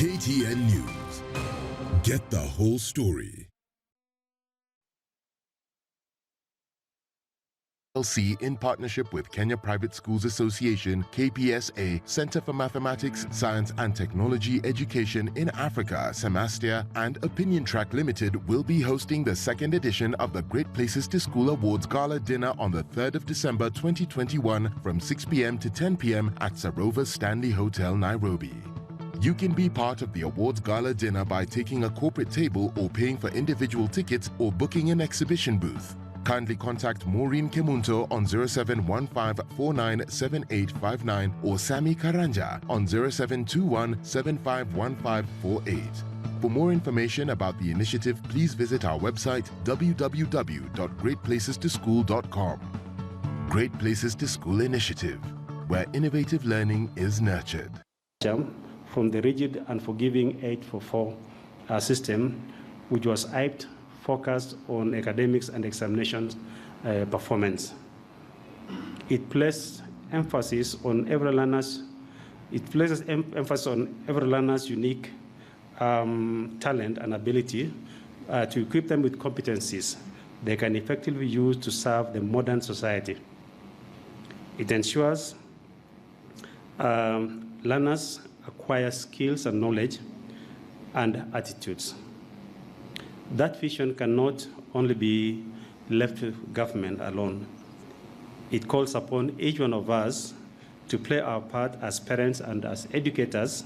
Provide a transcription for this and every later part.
KTN News. Get the whole story. PLC, in partnership with Kenya Private Schools Association, KPSA, Center for Mathematics, Science and Technology Education in Africa, Semastia, and Opinion Track Limited will be hosting the second edition of the Great Places to School Awards Gala Dinner on the 3rd of December 2021 from 6 p.m. to 10 p.m. at Sarova Stanley Hotel, Nairobi. You can be part of the awards gala dinner by taking a corporate table or paying for individual tickets or booking an exhibition booth. Kindly contact Maureen Kemunto on 0715497859 or Sami Karanja on 0721751548. For more information about the initiative, please visit our website www.greatplacestoschool.com. Great Places to School Initiative, where innovative learning is nurtured. From the rigid and forgiving 844 system, which was hyped, focused on academics and examinations performance. It places emphasis on every learner's unique talent and ability to equip them with competencies they can effectively use to serve the modern society. It ensures learners acquire skills and knowledge and attitudes. That vision cannot only be left to government alone. It calls upon each one of us to play our part as parents and as educators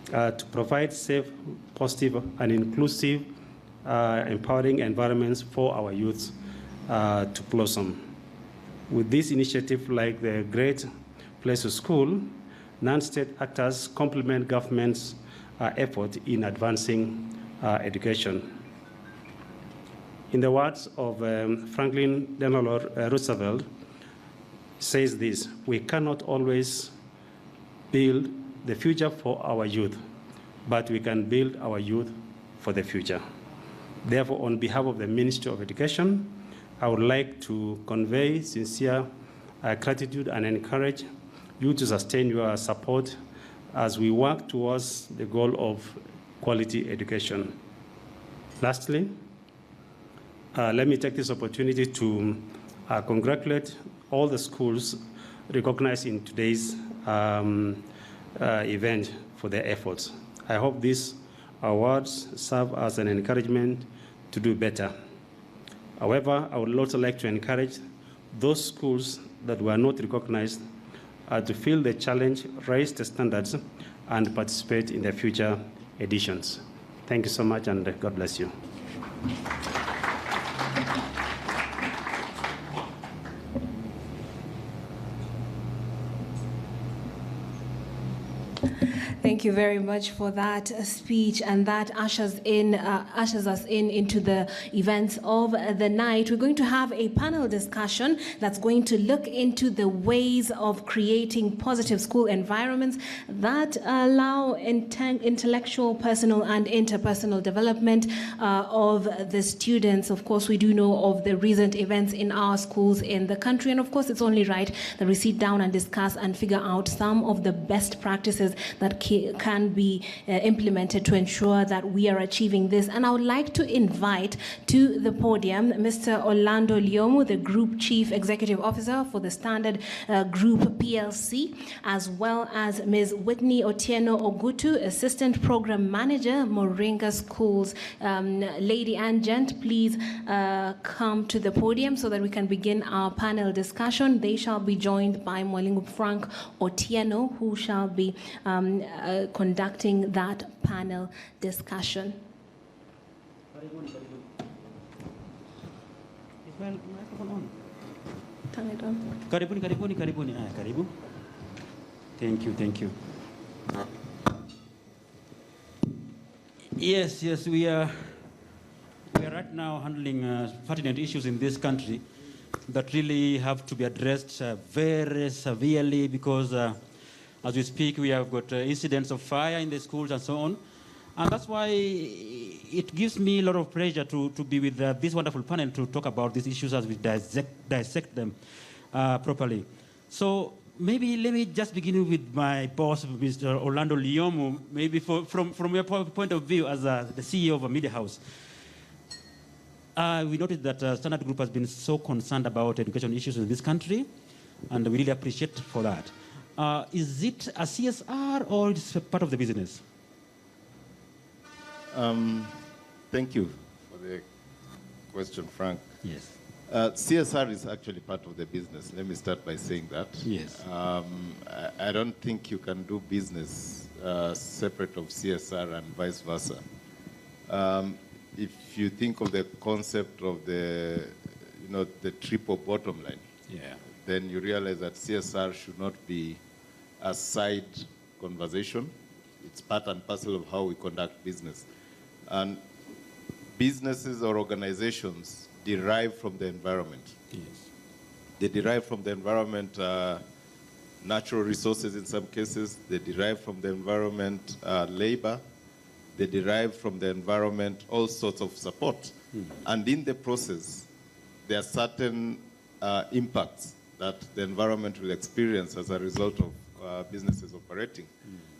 to provide safe, positive, and inclusive, empowering environments for our youth to blossom. With this initiative, like the Great Place to School, non-state actors complement government's effort in advancing education. In the words of Franklin Delano Roosevelt, says this: we cannot always build the future for our youth, but we can build our youth for the future. Therefore, on behalf of the Ministry of Education, I would like to convey sincere gratitude and encourage you to sustain your support as we work towards the goal of quality education. Lastly, let me take this opportunity to congratulate all the schools recognized in today's event for their efforts. I hope these awards serve as an encouragement to do better. However, I would also like to encourage those schools that were not recognized to feel the challenge, raise the standards, and participate in the future editions. Thank you so much, and God bless you. Thank you very much for that speech, and that ushers us into the events of the night. We're going to have a panel discussion that's going to look into the ways of creating positive school environments that allow intellectual, personal, and interpersonal development of the students. Of course, we do know of the recent events in our schools in the country, and of course, it's only right that we sit down and discuss and figure out some of the best practices that can be implemented to ensure that we are achieving this. And I would like to invite to the podium Mr. Orlando Lyomu, the Group Chief Executive Officer for the Standard Group PLC, as well as Ms. Whitney Otieno Ogutu, Assistant Program Manager, Moringa Schools. Lady and gent, please come to the podium so that we can begin our panel discussion. They shall be joined by Mwalingu Frank Otieno, who shall be conducting that panel discussion. Turn it on. Karibu. Thank you. Yes, we are right now handling pertinent issues in this country that really have to be addressed very severely, because as we speak, we have got incidents of fire in the schools and so on. And that's why it gives me a lot of pleasure to be with this wonderful panel to talk about these issues as we dissect them properly. So maybe let me just begin with my boss, Mr. Orlando Liomu, maybe from your point of view as the CEO of a media house. We noted that Standard Group has been so concerned about education issues in this country, and we really appreciate for that. Is it a CSR or it's a part of the business? Thank you for the question, Frank. Yes. CSR is actually part of the business. Let me start by saying that. Yes. I don't think you can do business separate of CSR and vice versa. If you think of the concept of the triple bottom line, then you realize that CSR should not be a side conversation. It's part and parcel of how we conduct business. And businesses or organizations derive from the environment. Yes. They derive from the environment natural resources in some cases. They derive from the environment labor. They derive from the environment all sorts of support. And in the process, there are certain impacts that the environment will experience as a result of businesses operating.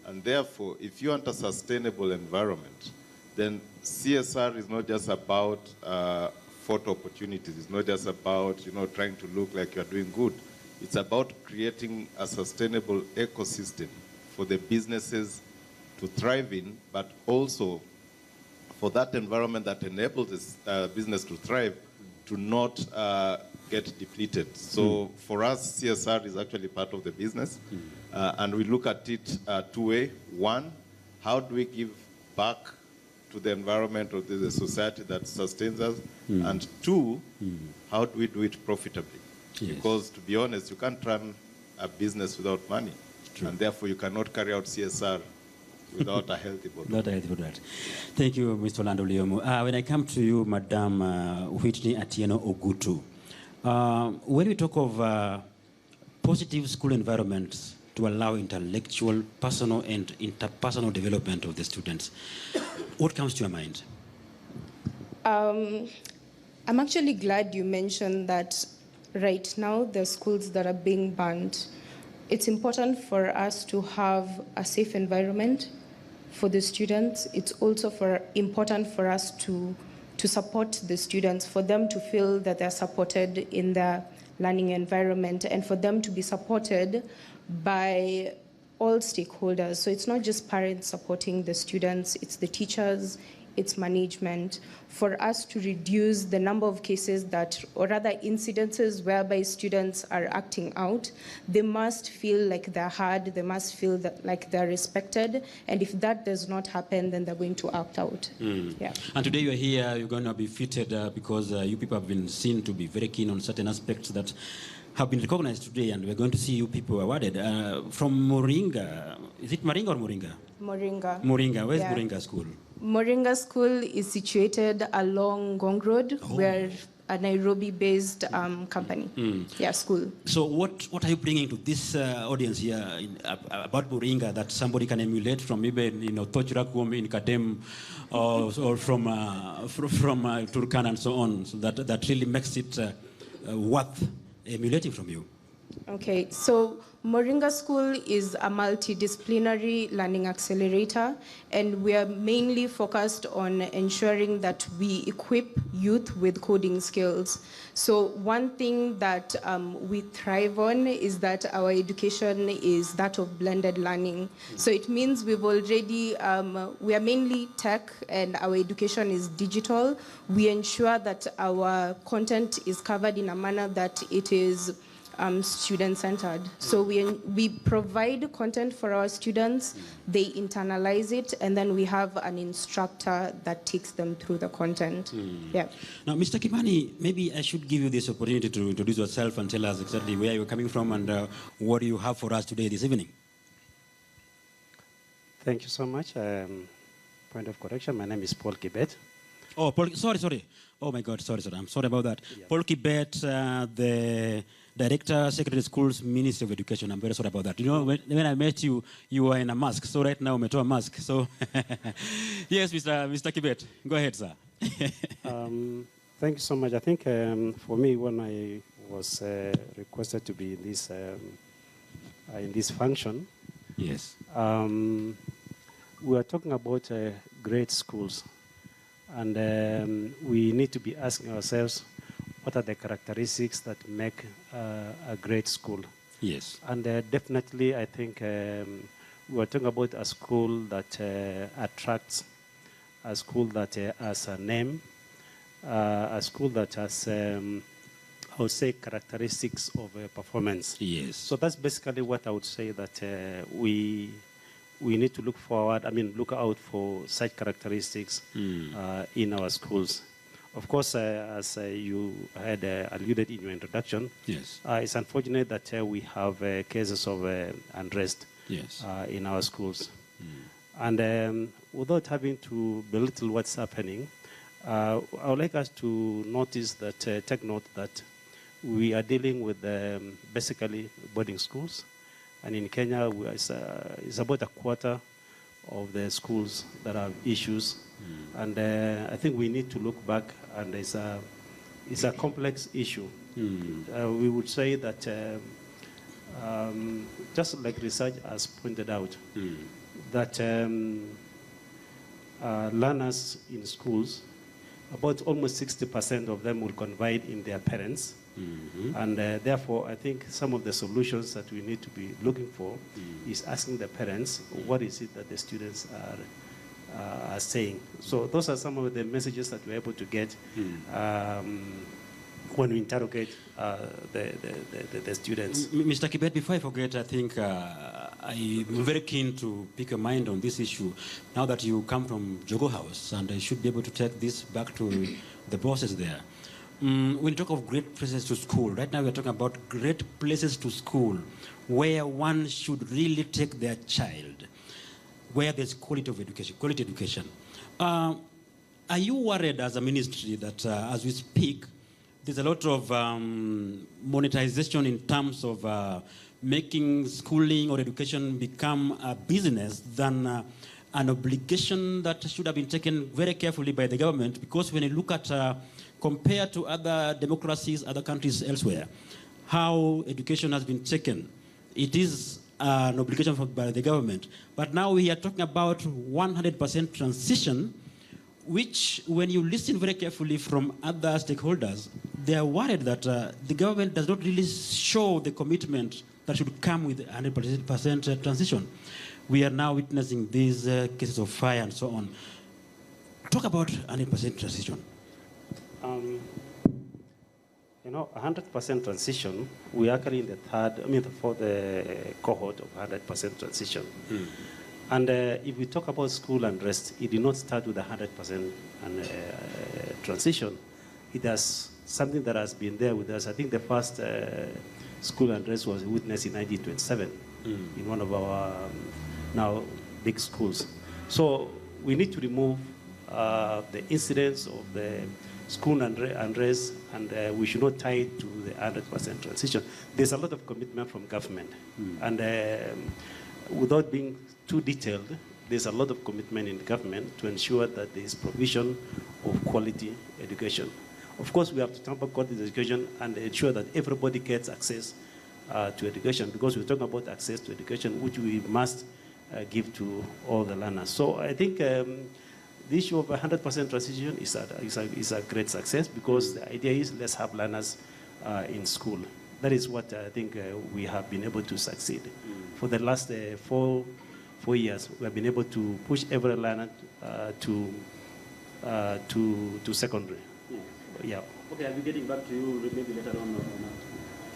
And therefore, if you want a sustainable environment, then CSR is not just about photo opportunities. It's not just about trying to look like you're doing good. It's about creating a sustainable ecosystem for the businesses to thrive in, but also for that environment that enables this business to thrive to not get depleted. So for us, CSR is actually part of the business, and we look at it two ways. One, how do we give back to the environment or to the society that sustains us? And two, how do we do it profitably? Yes. Because to be honest, you can't run a business without money. True. And therefore you cannot carry out CSR without a healthy bottom. Not a healthy bottom. Thank you, Mr. Orlando Liomu. When I come to you, Madam Whitney Atieno Ogutu, when we talk of positive school environments to allow intellectual, personal, and interpersonal development of the students, what comes to your mind? I'm actually glad you mentioned that right now the schools that are being banned, it's important for us to have a safe environment for the students. It's also important for us to support the students, for them to feel that they're supported in their learning environment and for them to be supported by all stakeholders. So it's not just parents supporting the students, it's the teachers, it's management, for us to reduce the number of cases that, or rather incidences whereby students are acting out. They must feel like they're heard, they must feel like they're respected, and if that does not happen, then they're going to act out. Yeah. And today you're here, you're going to be fitted because you people have been seen to be very keen on certain aspects that have been recognized today, and we're going to see you people awarded. From Moringa, is it Moringa or Moringa? Moringa. Moringa, where's Moringa School? Moringa School is situated along Gong Road. We're a Nairobi-based company, school. So what are you bringing to this audience here about Moringa that somebody can emulate from even Tochirakum in Kadem or from Turkana and so on, so that really makes it worth emulating from you? Okay, so Moringa School is a multidisciplinary learning accelerator, and we are mainly focused on ensuring that we equip youth with coding skills. So one thing that we thrive on is that our education is that of blended learning. So it means we've already, we are mainly tech and our education is digital. We ensure that our content is covered in a manner that it is student-centered. So we provide content for our students, they internalize it, and then we have an instructor that takes them through the content. Yeah. Now, Mr. Kimani, maybe I should give you this opportunity to introduce yourself and tell us exactly where you're coming from and what do you have for us today, this evening. Thank you so much. Point of correction, my name is Paul Kibet. Oh, Paul, sorry. Oh my God, sorry. I'm sorry about that. Yeah. Paul Kibet, the Director, Secretary of Schools, Ministry of Education. I'm very sorry about that. You know, when I met you, you were in a mask. So right now, I'm a mask. So, yes, Mr. Kibet, go ahead, sir. Thank you so much. I think for me, when I was requested to be in this in this function. Yes. We are talking about great schools, and we need to be asking ourselves, what are the characteristics that make a great school? Yes. And definitely, I think we are talking about a school that attracts, a school that has a name, a school that has, I would say, characteristics of performance. Yes. So that's basically what I would say, that we need to look forward, look out for such characteristics in our schools. Of course, as you had alluded in your introduction, yes. It's unfortunate that we have cases of unrest yes. In our schools. And without having to belittle what's happening, I would like us to notice that, take note that we are dealing with basically boarding schools. And in Kenya, it's about a quarter of the schools that have issues. And I think we need to look back, and it's a complex issue. We would say that just like research has pointed out, that learners in schools, about almost 60% of them will confide in their parents. And therefore, I think some of the solutions that we need to be looking for is asking the parents, what is it that the students are saying. So those are some of the messages that we're able to get when we interrogate the students. Mr. Kibet, before I forget, I think I'm very keen to pick a mind on this issue. Now that you come from Jogo House, and I should be able to take this back to the bosses there. When you talk of great places to school, right now we're talking about great places to school where one should really take their child, where there's quality of education, quality education. Are you worried as a ministry that as we speak, there's a lot of monetization in terms of making schooling or education become a business than an obligation that should have been taken very carefully by the government? Because when you look at, compared to other democracies, other countries elsewhere, how education has been taken, it is an obligation by the government. But now we are talking about 100% transition, which when you listen very carefully from other stakeholders, they are worried that the government does not really show the commitment that should come with 100% transition. We are now witnessing these cases of fire and so on. Talk about 100% transition. 100% transition, we are actually in the fourth cohort of 100% transition. And if we talk about school unrest, it did not start with 100% transition. It has something that has been there with us. I think the first school unrest was witnessed in 1927 in one of our now big schools. So we need to remove the incidents of the school unrest, and we should not tie it to the 100% transition. There's a lot of commitment from government. And without being too detailed, there's a lot of commitment in the government to ensure that there is provision of quality education. Of course, we have to talk about quality education and ensure that everybody gets access to education, because we're talking about access to education, which we must give to all the learners. So I think the issue of 100% transition is a great success, because the idea is let's have learners in school. That is what I think we have been able to succeed. For the last 4 years, we have been able to push every learner to secondary. Yeah. Okay, I'll be getting back to you maybe later on.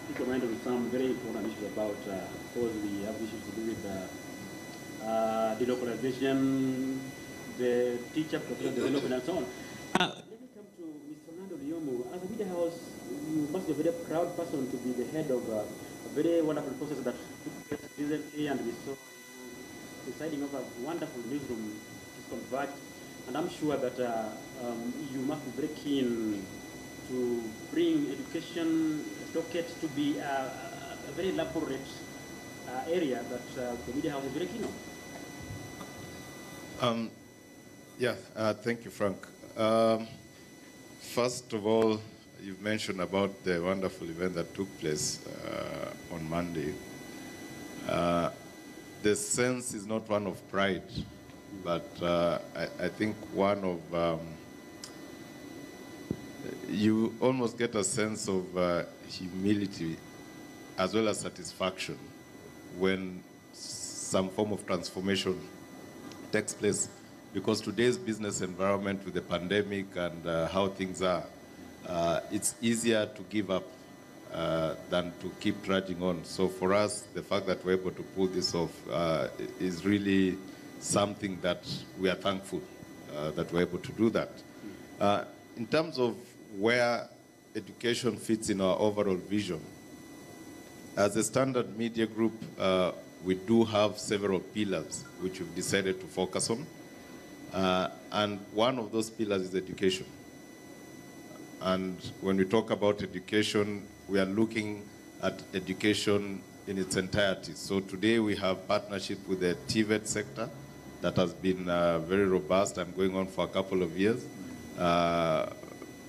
Keep in mind on some very important issues about, of course, we have issues to do with delocalization, the teacher professional development, and so on. Let me come to Mr. Fernando Liomu. As a media house, you must be a very proud person to be the head of a very wonderful process that took place recently, and we saw deciding of a wonderful newsroom to convert. And I'm sure that you must be very keen to bring education docket to be a very elaborate area that the media house is very keen on. Thank you, Frank. First of all, you've mentioned about the wonderful event that took place on Monday. The sense is not one of pride, but I think one of, you almost get a sense of humility as well as satisfaction when some form of transformation takes place. Because today's business environment with the pandemic and how things are, it's easier to give up than to keep trudging on. So for us, the fact that we're able to pull this off is really something that we are thankful that we're able to do that. In terms of where education fits in our overall vision, as a Standard Media Group, we do have several pillars which we've decided to focus on. And one of those pillars is education. And when we talk about education, we are looking at education in its entirety. So today we have partnership with the TVET sector that has been very robust and going on for a couple of years.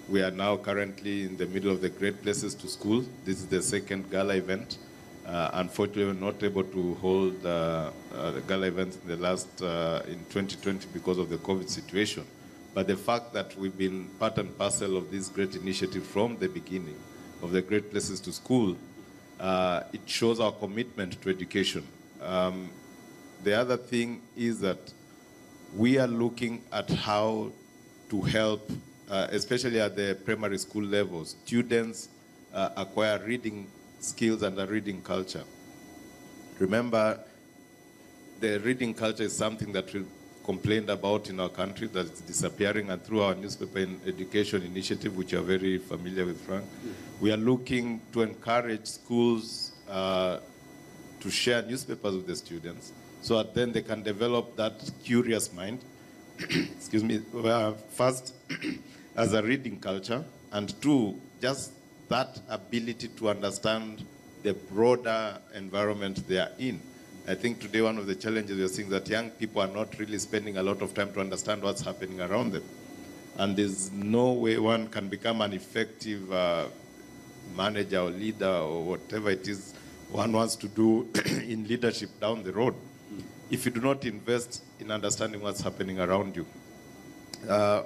We are now currently in the middle of the Great Places to School. This is the second Gala event. Unfortunately, we're not able to hold the Gala event in the last, in 2020 because of the COVID situation. But the fact that we've been part and parcel of this great initiative from the beginning of the Great Places to School, it shows our commitment to education. The other thing is that we are looking at how to help, especially at the primary school level, students acquire reading skills and a reading culture. Remember, the reading culture is something that we complained about in our country, that it's disappearing, and through our newspaper and education initiative, which you're very familiar with, Frank, we are looking to encourage schools to share newspapers with the students so that then they can develop that curious mind, excuse me, first, as a reading culture, and two, just that ability to understand the broader environment they are in. I think today one of the challenges we are seeing that young people are not really spending a lot of time to understand what's happening around them. And there's no way one can become an effective manager or leader or whatever it is one wants to do in leadership down the road if you do not invest in understanding what's happening around you.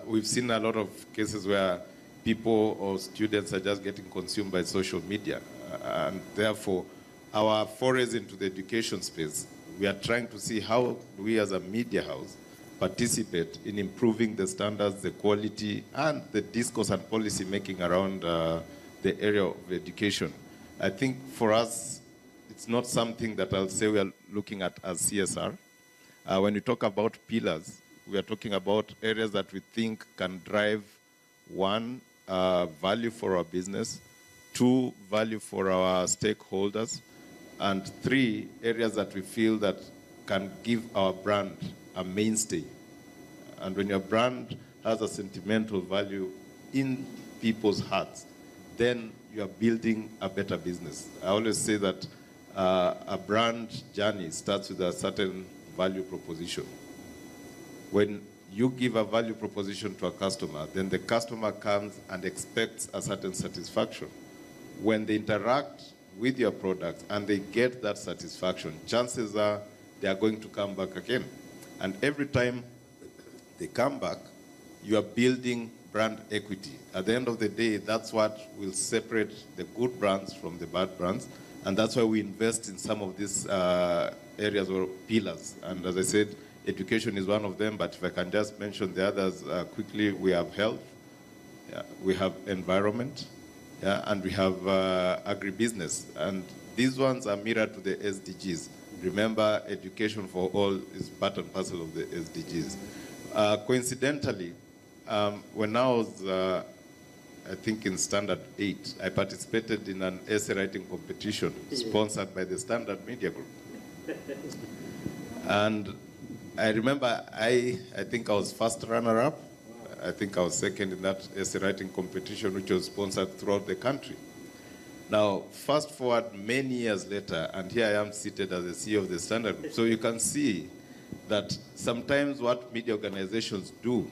We've seen a lot of cases where people or students are just getting consumed by social media. And therefore, our forays into the education space, we are trying to see how we as a media house participate in improving the standards, the quality, and the discourse and policy making around the area of education. I think for us, it's not something that I'll say we are looking at as CSR. When we talk about pillars, we are talking about areas that we think can drive, one, value for our business, two, value for our stakeholders, and three, areas that we feel that can give our brand a mainstay. And when your brand has a sentimental value in people's hearts, then you are building a better business. I always say that a brand journey starts with a certain value proposition. When you give a value proposition to a customer, then the customer comes and expects a certain satisfaction. When they interact with your product and they get that satisfaction, chances are they are going to come back again. And every time they come back, you are building brand equity. At the end of the day, that's what will separate the good brands from the bad brands. And that's why we invest in some of these areas or pillars. And as I said, education is one of them, but if I can just mention the others quickly, we have health, we have environment, and we have agribusiness. And these ones are mirrored to the SDGs. Remember, education for all is part and parcel of the SDGs. Coincidentally, when I was, I think in Standard 8, I participated in an essay writing competition sponsored by the Standard Media Group. And I remember I think I was first runner-up. I think I was second in that essay writing competition, which was sponsored throughout the country. Now, fast forward many years later, and here I am seated as the CEO of the Standard Group. So you can see that sometimes what media organizations do,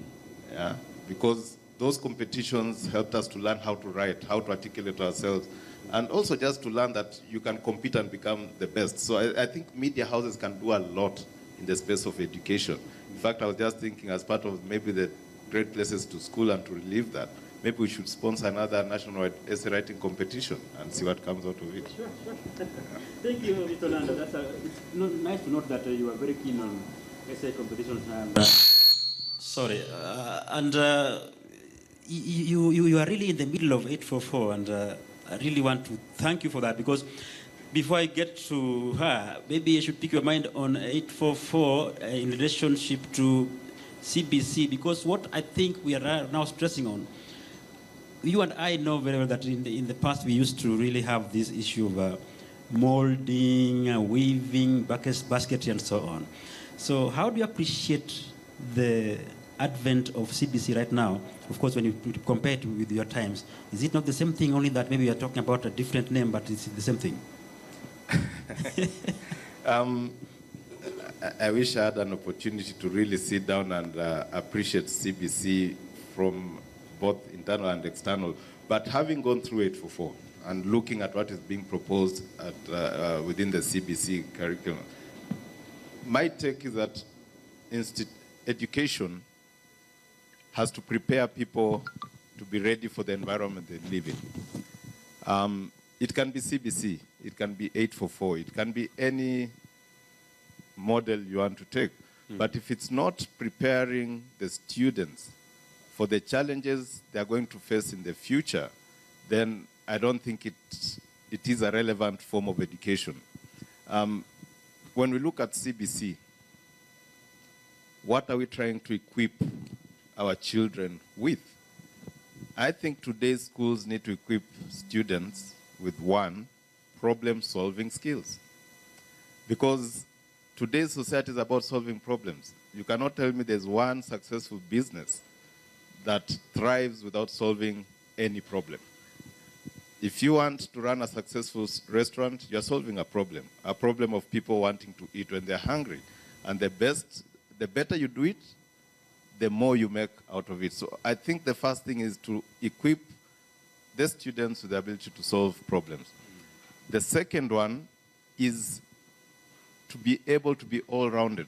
because those competitions helped us to learn how to write, how to articulate ourselves, And also just to learn that you can compete and become the best. So I think media houses can do a lot in the space of education. In fact, I was just thinking as part of maybe the Great Places to School and to relieve that, maybe we should sponsor another national essay writing competition and see what comes out of it. Sure. Thank you, Mr. Lando. It's nice to note that you are very keen on essay competitions. You are really in the middle of 844, and I really want to thank you for that, because before I get to her, maybe I should pick your mind on 844 in relationship to CBC, because what I think we are now stressing on, you and I know very well that in the past we used to really have this issue of molding, weaving, basketry, and so on. So how do you appreciate the advent of CBC right now? Of course, when you compare it with your times, is it not the same thing, only that maybe you're talking about a different name, but it's the same thing? I wish I had an opportunity to really sit down and appreciate CBC from both internal and external. But having gone through 844 and looking at what is being proposed within the CBC curriculum, my take is that education has to prepare people to be ready for the environment they live in. It can be CBC, it can be 844, it can be any model you want to take. But if it's not preparing the students for the challenges they are going to face in the future, then I don't think it is a relevant form of education. When we look at CBC, what are we trying to equip our children with? I think today's schools need to equip students with, one, problem-solving skills. Because today's society is about solving problems. You cannot tell me there's one successful business that thrives without solving any problem. If you want to run a successful restaurant, you're solving a problem of people wanting to eat when they're hungry. And the better you do it, the more you make out of it. So I think the first thing is to equip the students with the ability to solve problems. The second one is to be able to be all-rounded.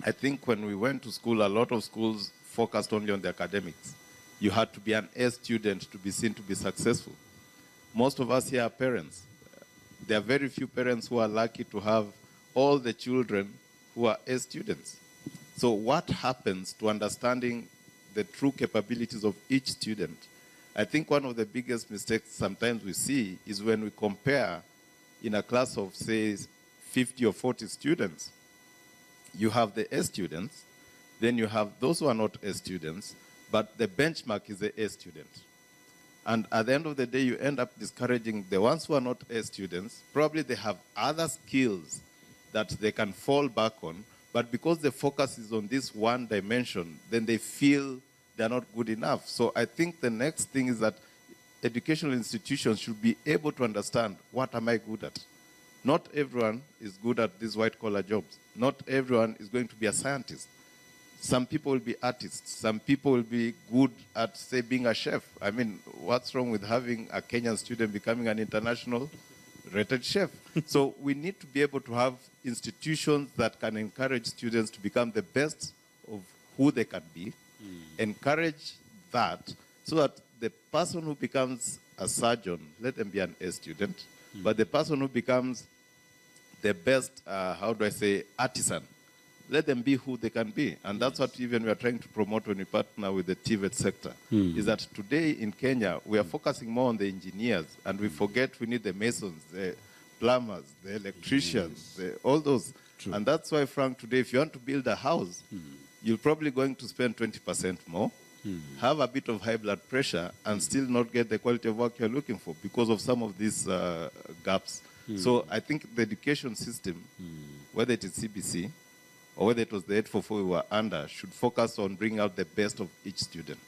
I think when we went to school, a lot of schools focused only on the academics. You had to be an A student to be seen to be successful. Most of us here are parents. There are very few parents who are lucky to have all the children who are A students. So what happens to understanding the true capabilities of each student? I think one of the biggest mistakes sometimes we see is when we compare in a class of, say, 50 or 40 students. You have the A students, then you have those who are not A students, but the benchmark is the A student. And at the end of the day, you end up discouraging the ones who are not A students. Probably they have other skills that they can fall back on, but because the focus is on this one dimension, then they feel they're not good enough. So I think the next thing is that educational institutions should be able to understand, what am I good at? Not everyone is good at these white-collar jobs. Not everyone is going to be a scientist. Some people will be artists. Some people will be good at, say, being a chef. I mean, what's wrong with having a Kenyan student becoming an international rated chef? So we need to be able to have institutions that can encourage students to become the best of who they can be, encourage that, so that the person who becomes a surgeon, let them be an A student, but the person who becomes the best, artisan, let them be who they can be. And that's what even we are trying to promote when we partner with the TVET sector, is that today in Kenya, we are focusing more on the engineers, and we forget we need the masons, the plumbers, the electricians, all those. True. And that's why, Frank, today, if you want to build a house, you're probably going to spend 20% more, have a bit of high blood pressure, and still not get the quality of work you're looking for because of some of these gaps. So I think the education system, whether it is CBC or whether it was the 844 we were under, should focus on bringing out the best of each student.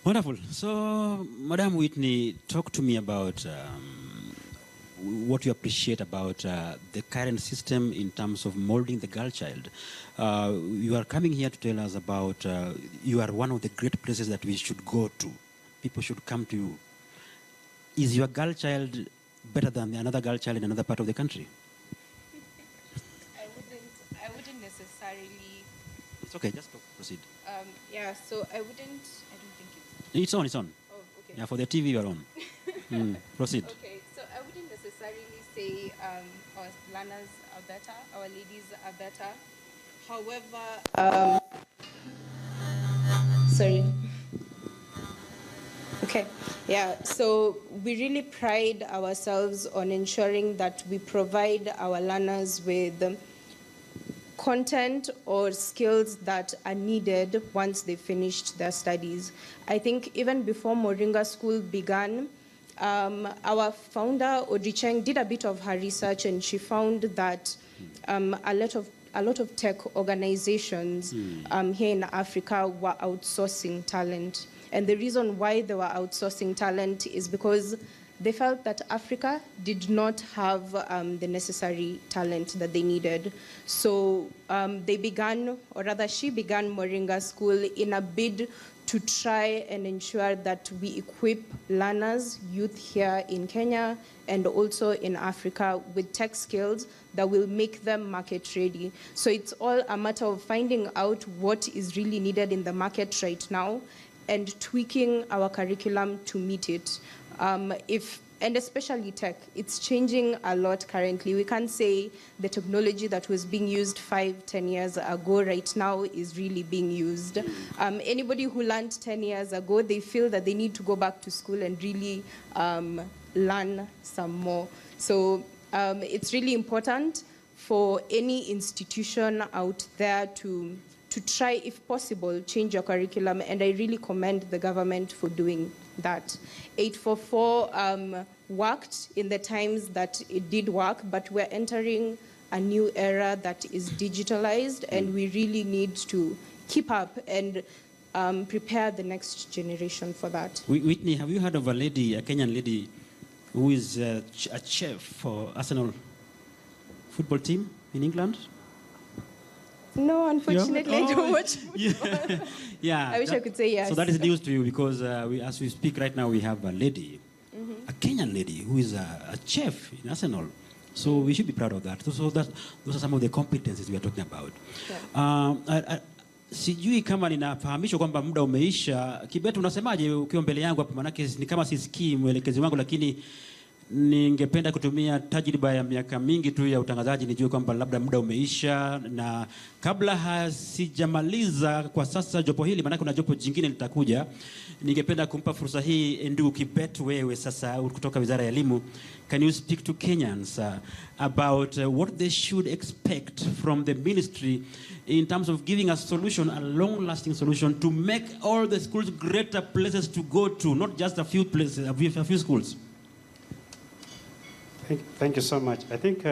Wonderful. So, Madam Whitney, talk to me about what you appreciate about the current system in terms of molding the girl child. You are coming here to tell us about you are one of the great places that we should go to. People should come to you. is your girl child better than another girl child in another part of the country? I wouldn't necessarily. It's okay, just proceed. Yeah, so I don't think it's. It's on, it's on. Oh, okay. Yeah, for the TV you're on. Proceed. Okay, so I wouldn't necessarily say our learners are better, our ladies are better. However, sorry. Okay, yeah, so we really pride ourselves on ensuring that we provide our learners with content or skills that are needed once they finished their studies. I think even before Moringa School began, our founder, Odicheng, did a bit of her research, and she found that a lot of tech organizations here in Africa were outsourcing talent. And the reason why they were outsourcing talent is because they felt that Africa did not have the necessary talent that they needed. So they began, or rather she began Moringa School in a bid to try and ensure that we equip learners, youth here in Kenya and also in Africa with tech skills that will make them market ready. So it's all a matter of finding out what is really needed in the market right now and tweaking our curriculum to meet it. And especially tech, it's changing a lot currently. We can't say the technology that was being used 5-10 years ago right now is really being used. Anybody who learned 10 years ago, they feel that they need to go back to school and really learn some more. So it's really important for any institution out there to try, if possible, change your curriculum, and I really commend the government for doing that. 844 worked in the times that it did work, but we're entering a new era that is digitalized, and we really need to keep up and prepare the next generation for that. Whitney, have you heard of a Kenyan lady, who is a chef for Arsenal football team in England? No, unfortunately, I don't watch football. Yeah. I wish I could say yes. So that is news to you, because as we speak right now, we have a lady, a Kenyan lady, who is a chef in Arsenal. So we should be proud of that. So those are some of the competencies we are talking about. Yeah. Sijui kama ninafahamishwa kwamba muda umeisha. Kibetu, unasemaje ukiwa mbele yangu hapa? Manake ni kama sisikii mwelekezi wangu, lakini ningependa kutumia tajriba ya miaka mingi tu ya utangazaji nijue kwamba labda muda umeisha, na kabla hasijamaliza kwa sasa jopo hili, maana kuna jopo jingine litakuja, ningependa kumpa fursa hii ndugu Kibet, wewe sasa kutoka Wizara ya Elimu. Can you speak to Kenyans about what they should expect from the ministry in terms of giving a solution, a long-lasting solution, to make all the schools greater places to go to, not just a few places, a few schools? Thank you so much. I think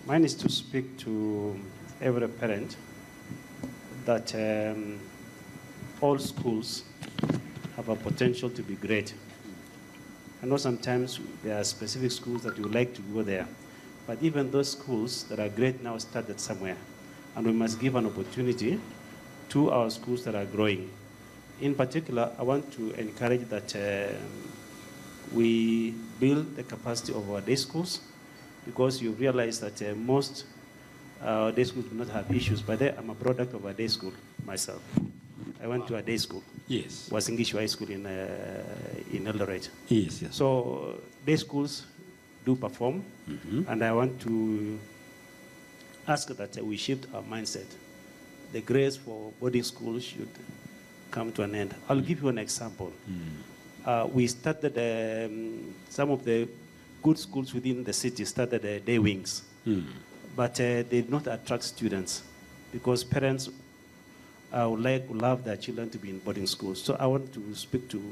mine is to speak to every parent that all schools have a potential to be great. I know sometimes there are specific schools that you would like to go there, but even those schools that are great now started somewhere, and we must give an opportunity to our schools that are growing. In particular, I want to encourage that we build the capacity of our day schools, because you realize that most day schools do not have issues. But I'm a product of a day school myself. I went to a day school. Yes. Wasingishu High School in Eldoret. Yes, yes. So day schools do perform, and I want to ask that we shift our mindset. The grace for boarding schools should come to an end. I'll give you an example. We started, some of the good schools within the city started day wings, but they did not attract students because parents would love their children to be in boarding schools. So I want to speak to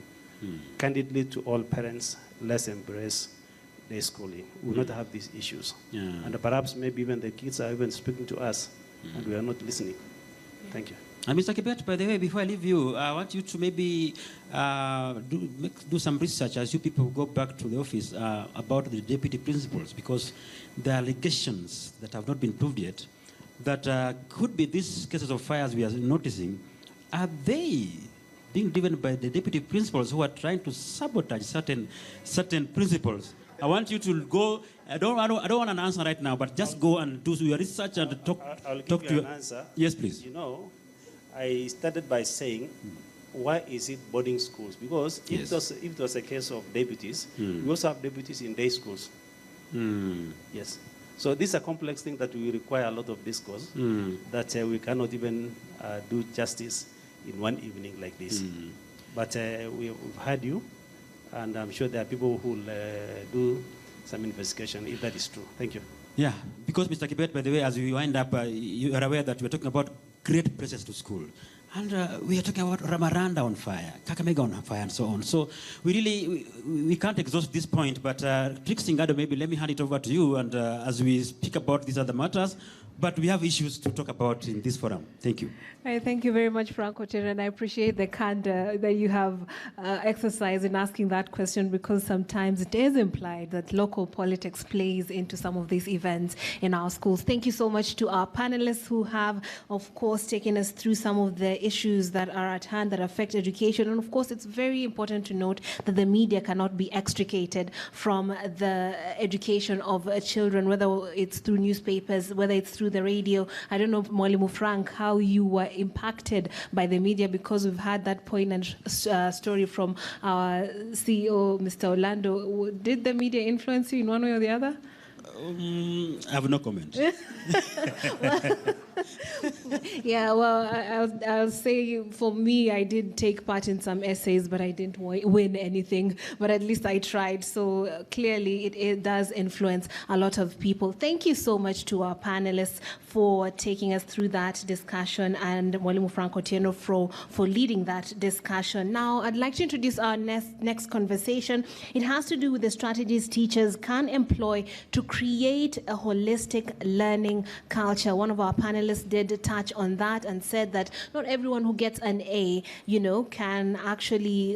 candidly to all parents, let's embrace day schooling. We will not have these issues. Yeah. And perhaps maybe even the kids are even speaking to us, and we are not listening. Thank you. And Mr. Kibet, by the way, before I leave you, I want you to maybe do some research as you people go back to the office about the deputy principals, because there are allegations that have not been proved yet that could be these cases of fires we are noticing. Are they being driven by the deputy principals who are trying to sabotage certain principles. I want you to go. I don't want an answer right now, but just go and do your research and I'll talk give to you an answer. Yes, please. You know, I started by saying, why is it boarding schools? Because if it was a case of deputies, we also have deputies in day schools. Yes. So this is a complex thing that will require a lot of discourse that we cannot even do justice in one evening like this. But we've heard you, and I'm sure there are people who will do some investigation if that is true. Thank you. Yeah, because Mr. Kibet, by the way, as we wind up, you are aware that we're talking about great places to school. And we are talking about Ramaranda on fire, Kakamega on fire, and so on. So we can't exhaust this point, but Trixingado, maybe let me hand it over to you, and as we speak about these other matters, but we have issues to talk about in this forum. Thank you. Right, thank you very much, Frank Otieno, and I appreciate the candor that you have exercised in asking that question, because sometimes it is implied that local politics plays into some of these events in our schools. Thank you so much to our panelists who have, of course, taken us through some of the issues that are at hand that affect education. And of course, it's very important to note that the media cannot be extricated from the education of children, whether it's through newspapers, whether it's through the radio. I don't know, Mwalimu Frank, how you were impacted by the media, because we've had that poignant story from our CEO, Mr. Orlando. Did the media influence you in one way or the other? I have no comment. Yeah, well, I'll say for me, I did take part in some essays, but I didn't win anything. But at least I tried. So clearly, it does influence a lot of people. Thank you so much to our panelists for taking us through that discussion, and Mwalimu Frank Otieno for leading that discussion. Now, I'd like to introduce our next conversation. It has to do with the strategies teachers can employ to create a holistic learning culture. One of our panelists did touch on that and said that not everyone who gets an A, can actually,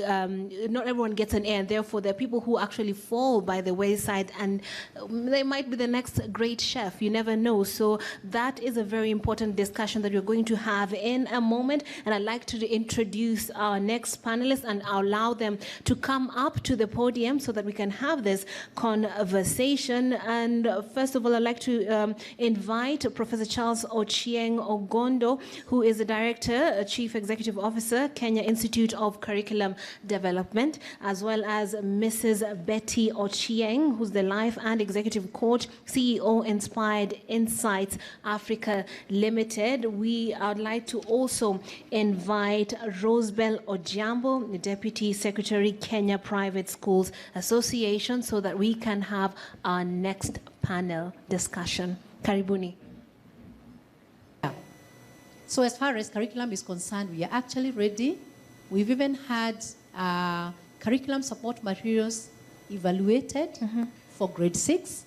not everyone gets an A, and therefore there are people who actually fall by the wayside, and they might be the next great chef. You never know. So that is a very important discussion that we're going to have in a moment, and I'd like to introduce our next panelists and allow them to come up to the podium so that we can have this conversation. And first of all, I'd like to invite Professor Charles Ochieng Ogondo, who is the Director, Chief Executive Officer, Kenya Institute of Curriculum Development, as well as Mrs. Betty Ochieng, who's the Life and Executive Coach, CEO, Inspired Insights Africa Limited. I'd like to also invite Rosebel Ojambo, the Deputy Secretary, Kenya Private Schools Association, so that we can have our next panel discussion. Karibuni. So as far as curriculum is concerned, we are actually ready. We've even had curriculum support materials evaluated for grade 6,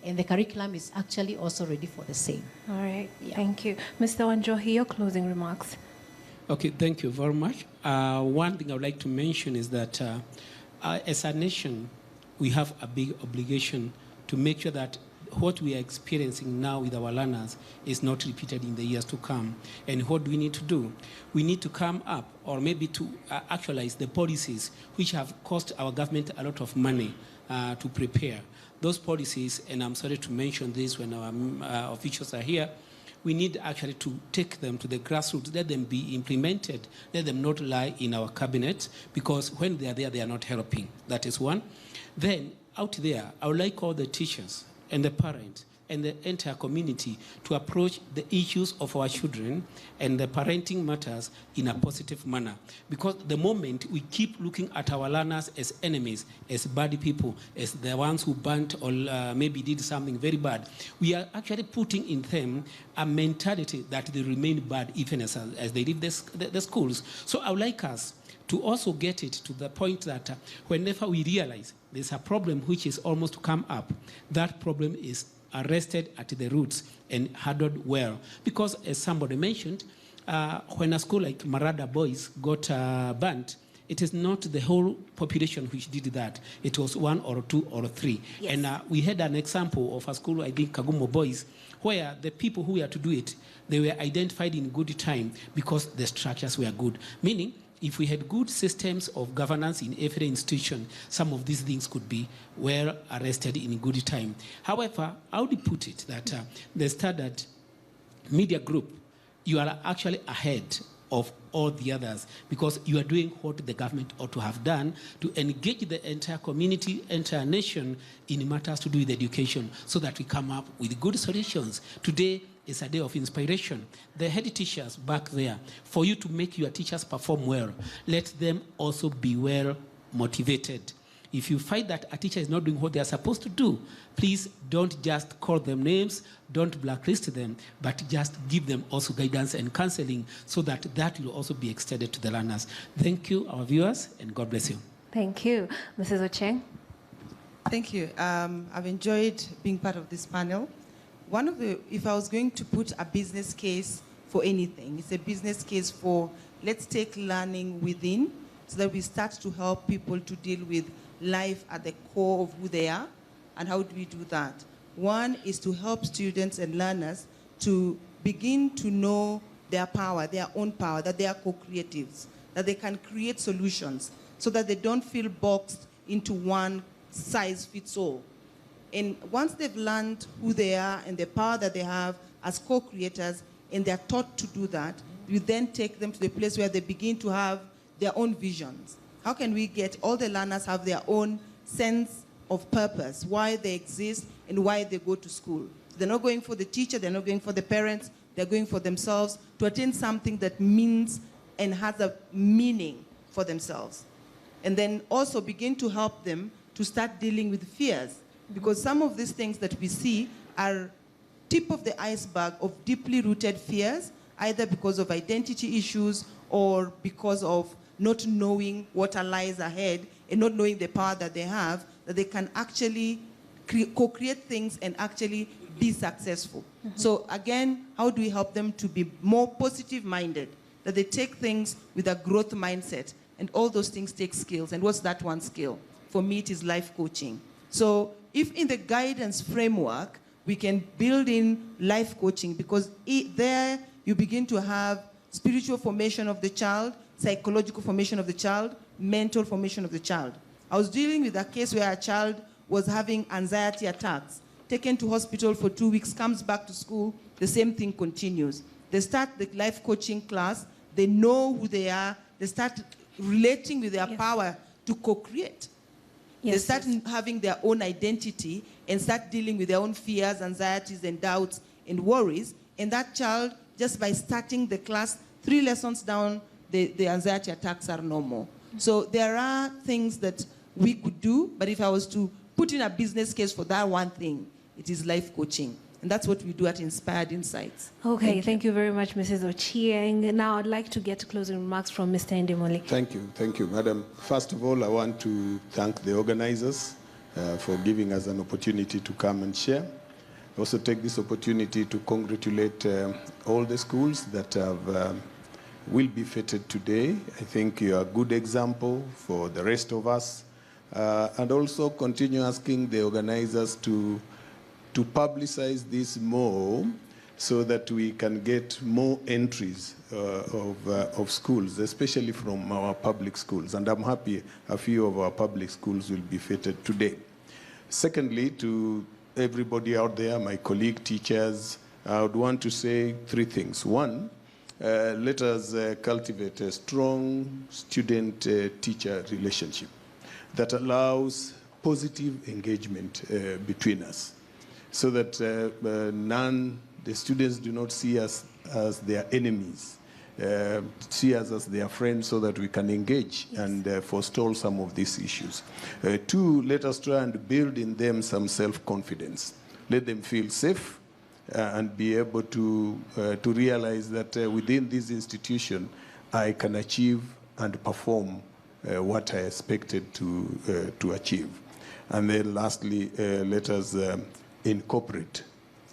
and the curriculum is actually also ready for the same. All right, thank you. Mr. Wanjohi, your closing remarks. Okay, thank you very much. One thing I would like to mention is that as a nation, we have a big obligation to make sure that what we are experiencing now with our learners is not repeated in the years to come. And what do we need to do? We need to come up, or maybe to actualize the policies which have cost our government a lot of money to prepare. Those policies, and I'm sorry to mention this when our officials are here, we need actually to take them to the grassroots, let them be implemented, let them not lie in our cabinet, because when they are there, they are not helping. That is one. Then, out there, I would like all the teachers and the parents and the entire community to approach the issues of our children and the parenting matters in a positive manner. Because the moment we keep looking at our learners as enemies, as bad people, as the ones who burnt or maybe did something very bad, we are actually putting in them a mentality that they remain bad even as they leave the schools. So I would like us to also get it to the point that whenever we realize there's a problem which is almost to come up, that problem is arrested at the roots and handled well. Because as somebody mentioned, when a school like Marada Boys got burnt, it is not the whole population which did that. It was 1 or 2 or 3. Yes. And we had an example of a school, I think Kagumo Boys, where the people who were to do it, they were identified in good time because the structures were good. Meaning, if we had good systems of governance in every institution, some of these things could be well arrested in good time. However, I would put it that the Standard Media Group, you are actually ahead of all the others because you are doing what the government ought to have done to engage the entire community, entire nation in matters to do with education so that we come up with good solutions. Today is a day of inspiration. The head teachers back there, for you to make your teachers perform well, let them also be well motivated. If you find that a teacher is not doing what they are supposed to do, please don't just call them names, don't blacklist them, but just give them also guidance and counseling so that that will also be extended to the learners. Thank you, our viewers, and God bless you. Thank you. Mrs. Ocheng? Thank you. I've enjoyed being part of this panel. If I was going to put a business case for anything, it's a business case for let's take learning within so that we start to help people to deal with life at the core of who they are. And how do we do that? One is to help students and learners to begin to know their power, their own power, that they are co-creatives, that they can create solutions so that they don't feel boxed into one size fits all. And once they've learned who they are and the power that they have as co-creators, and they're taught to do that, we then take them to the place where they begin to have their own visions. How can we get all the learners have their own sense of purpose, why they exist and why they go to school? They're not going for the teacher, they're not going for the parents, they're going for themselves to attain something that means and has a meaning for themselves. And then also begin to help them to start dealing with fears. Because some of these things that we see are tip of the iceberg of deeply rooted fears, either because of identity issues or because of not knowing what lies ahead and not knowing the power that they have, that they can actually co-create things and actually be successful. So again, how do we help them to be more positive-minded, that they take things with a growth mindset, and all those things take skills. And what's that one skill? For me, it is life coaching. So if in the guidance framework, we can build in life coaching, because there you begin to have spiritual formation of the child, psychological formation of the child, mental formation of the child. I was dealing with a case where a child was having anxiety attacks, taken to hospital for 2 weeks, comes back to school, the same thing continues. They start the life coaching class, they know who they are, they start relating with their power to co-create. They start having their own identity and start dealing with their own fears, anxieties, and doubts and worries. And that child, just by starting the class, 3 lessons down, the anxiety attacks are no more. So there are things that we could do, but if I was to put in a business case for that one thing, it is life coaching. And that's what we do at Inspired Insights. Okay, thank you very much, Mrs. Ochieng. Now I'd like to get closing remarks from Mr. Ndimoli. Thank you, Madam. First of all, I want to thank the organizers for giving us an opportunity to come and share. I also take this opportunity to congratulate all the schools that have will be feted today. I think you are a good example for the rest of us. And also continue asking the organizers to publicize this more so that we can get more entries of schools, especially from our public schools. And I'm happy a few of our public schools will be feted today. Secondly, to everybody out there, my colleague teachers, I would want to say 3 things. One, let us cultivate a strong student-teacher relationship that allows positive engagement between us, so that the students do not see us as their enemies, see us as their friends, so that we can engage and forestall some of these issues. 2, let us try and build in them some self-confidence. Let them feel safe and be able to realize that within this institution, I can achieve and perform what I expected to achieve. And then lastly, let us incorporate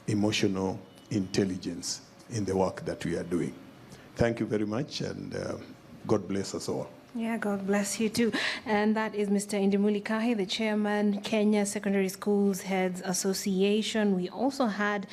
emotional intelligence in the work that we are doing. Thank you very much, and God bless us all. Yeah, God bless you too. And that is Mr. Indimuli Kahi, the chairman, Kenya Secondary Schools Heads Association. We also had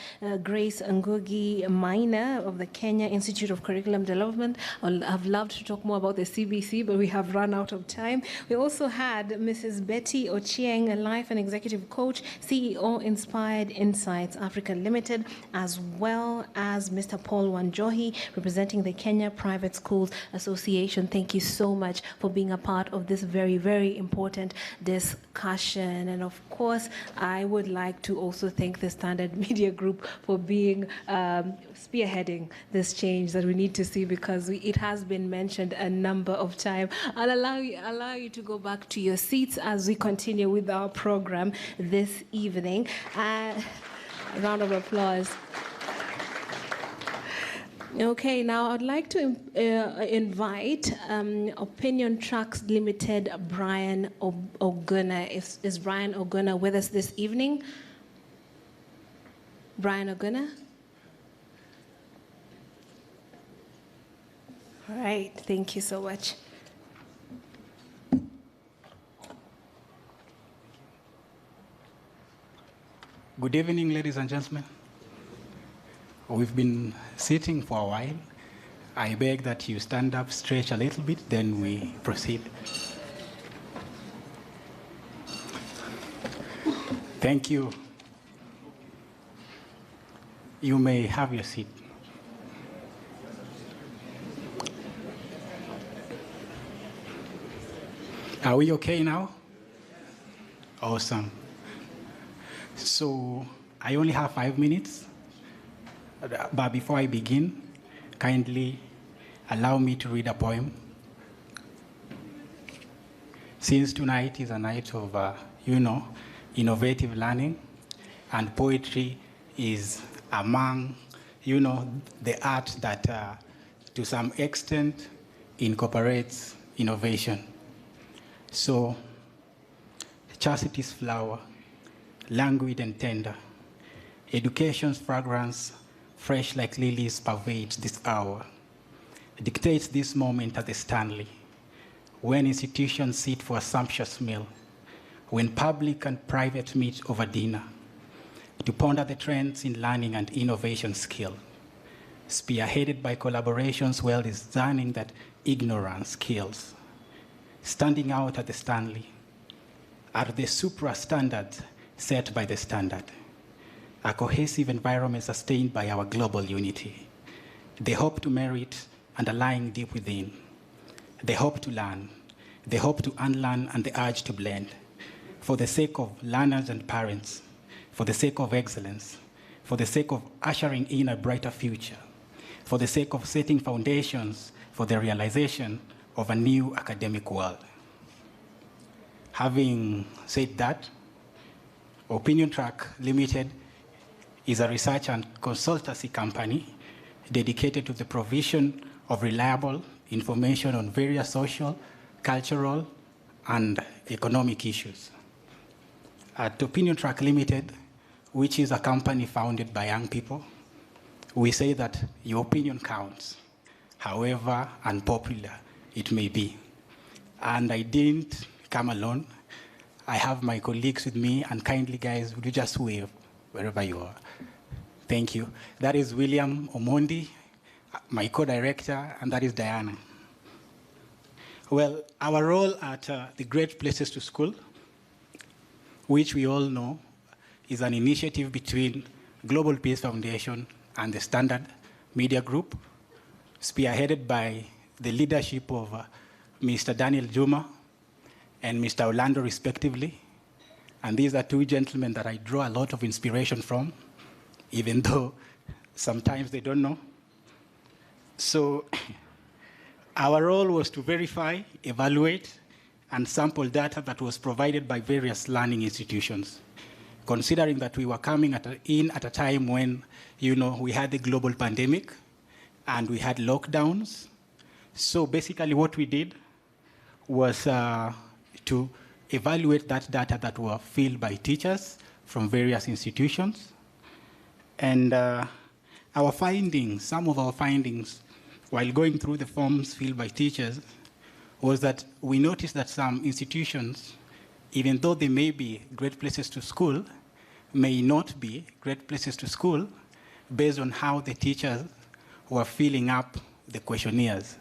Grace Ngugi Maina of the Kenya Institute of Curriculum Development. I've loved to talk more about the CBC, but we have run out of time. We also had Mrs. Betty Ochieng, a life and executive coach, CEO Inspired Insights Africa Limited, as well as Mr. Paul Wanjohi, representing the Kenya Private Schools Association. Thank you so much for being a part of this very, very important discussion. And of course, I would like to also thank the Standard Media Group for being spearheading this change that we need to see, because it has been mentioned a number of times. I'll allow you to go back to your seats as we continue with our program this evening. A round of applause. Okay, now I'd like to invite Opinion Tracks Limited, Brian Oguna. Is Brian Oguna with us this evening? Brian Oguna? All right, thank you so much. Good evening, ladies and gentlemen. We've been sitting for a while. I beg that you stand up, stretch a little bit, then we proceed. Thank you. You may have your seat. Are we okay now? Awesome. So I only have 5 minutes. But before I begin, kindly allow me to read a poem. Since tonight is a night of, innovative learning, and poetry is among, the art that, to some extent, incorporates innovation. So, chastity's flower, languid and tender, education's fragrance, fresh like lilies, pervades this hour, dictates this moment at the Stanley, when institutions sit for a sumptuous meal, when public and private meet over dinner, to ponder the trends in learning and innovation skill, spearheaded by collaborations well discerning that ignorance kills, standing out at the Stanley, are the supra-standards set by the standard, a cohesive environment sustained by our global unity. They hope to merit underlying deep within. They hope to learn. They hope to unlearn and the urge to blend. For the sake of learners and parents, for the sake of excellence, for the sake of ushering in a brighter future, for the sake of setting foundations for the realization of a new academic world. Having said that, Opinion Track Limited is a research and consultancy company dedicated to the provision of reliable information on various social, cultural, and economic issues. At Opinion Track Limited, which is a company founded by young people, we say that your opinion counts, however unpopular it may be. And I didn't come alone. I have my colleagues with me, and kindly guys, would you just wave wherever you are? Thank you. That is William Omondi, my co-director, and that is Diana. Well, our role at the Great Places to School, which we all know is an initiative between Global Peace Foundation and the Standard Media Group, spearheaded by the leadership of Mr. Daniel Juma and Mr. Orlando, respectively. And these are two gentlemen that I draw a lot of inspiration from, even though sometimes they don't know. So our role was to verify, evaluate, and sample data that was provided by various learning institutions, considering that we were coming in at a time when, we had the global pandemic and we had lockdowns. So basically what we did was to evaluate that data that were filled by teachers from various institutions. And our findings, some of our findings, while going through the forms filled by teachers, was that we noticed that some institutions, even though they may be great places to school, may not be great places to school based on how the teachers were filling up the questionnaires.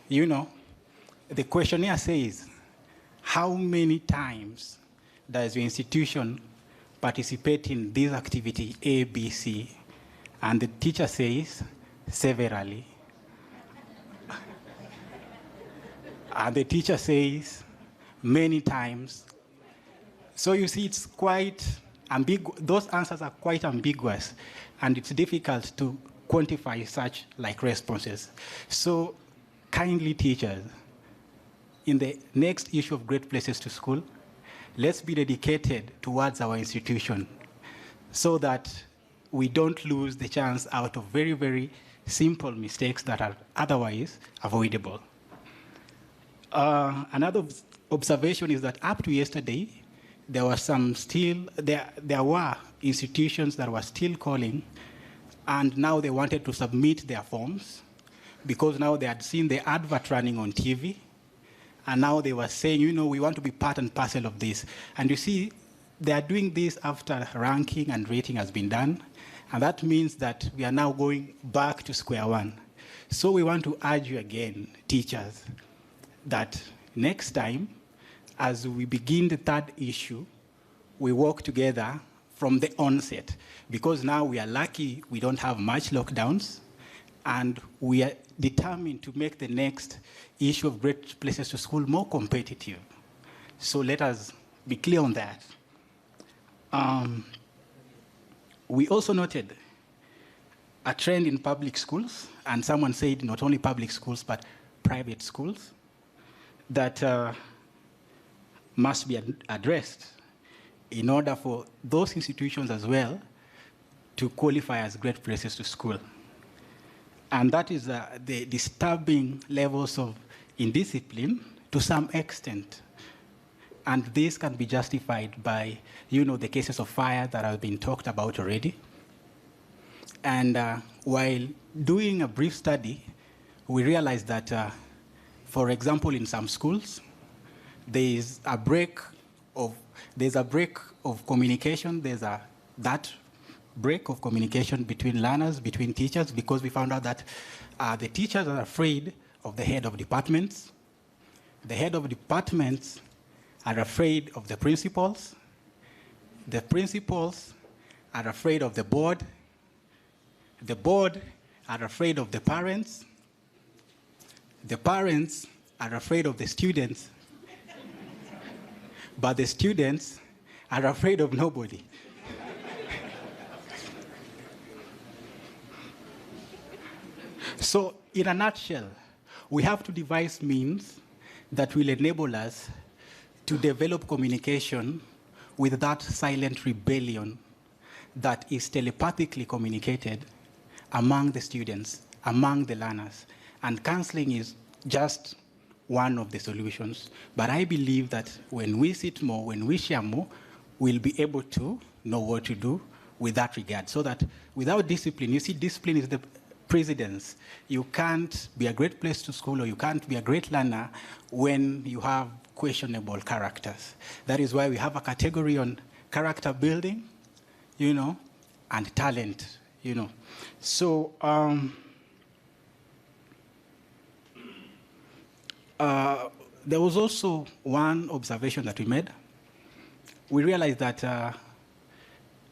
You know, the questionnaire says, how many times does your institution participate in this activity A, B, C? And the teacher says, severally. And the teacher says, many times. So you see, it's quite ambiguous. Those answers are quite ambiguous, and it's difficult to quantify such like responses. So kindly teachers, in the next issue of Great Places to School, let's be dedicated towards our institution so that we don't lose the chance out of very, very simple mistakes that are otherwise avoidable. Another observation is that up to yesterday, there were there were institutions that were still calling, and now they wanted to submit their forms because now they had seen the advert running on TV, and now they were saying, you know, we want to be part and parcel of this. And you see, they are doing this after ranking and rating has been done, and that means that we are now going back to square one. So we want to urge you again, teachers, that next time, as we begin the third issue, we work together from the onset, because now we are lucky we don't have much lockdowns, and we are determined to make the next issue of Great Places to School more competitive. So let us be clear on that. We also noted a trend in public schools, and someone said not only public schools, but private schools, that must be addressed in order for those institutions as well to qualify as great places to school. And that is the disturbing levels of indiscipline to some extent. And this can be justified by, you know, the cases of fire that have been talked about already. And while doing a brief study, we realized that, for example, in some schools, there's a break of communication. That break of communication between learners, between teachers, because we found out that the teachers are afraid of the head of departments. The head of departments are afraid of the principals. The principals are afraid of the board. The board are afraid of the parents. The parents are afraid of the students. But the students are afraid of nobody. So, in a nutshell, we have to devise means that will enable us to develop communication with that silent rebellion that is telepathically communicated among the students, among the learners. And counseling is just one of the solutions. But I believe that when we sit more, when we share more, we'll be able to know what to do with that regard. So that without discipline, you see, discipline is the precedence. You can't be a great place to school, or you can't be a great learner when you have questionable characters. That is why we have a category on character building, you know, and talent, you know. So, there was also one observation that we made. We realized that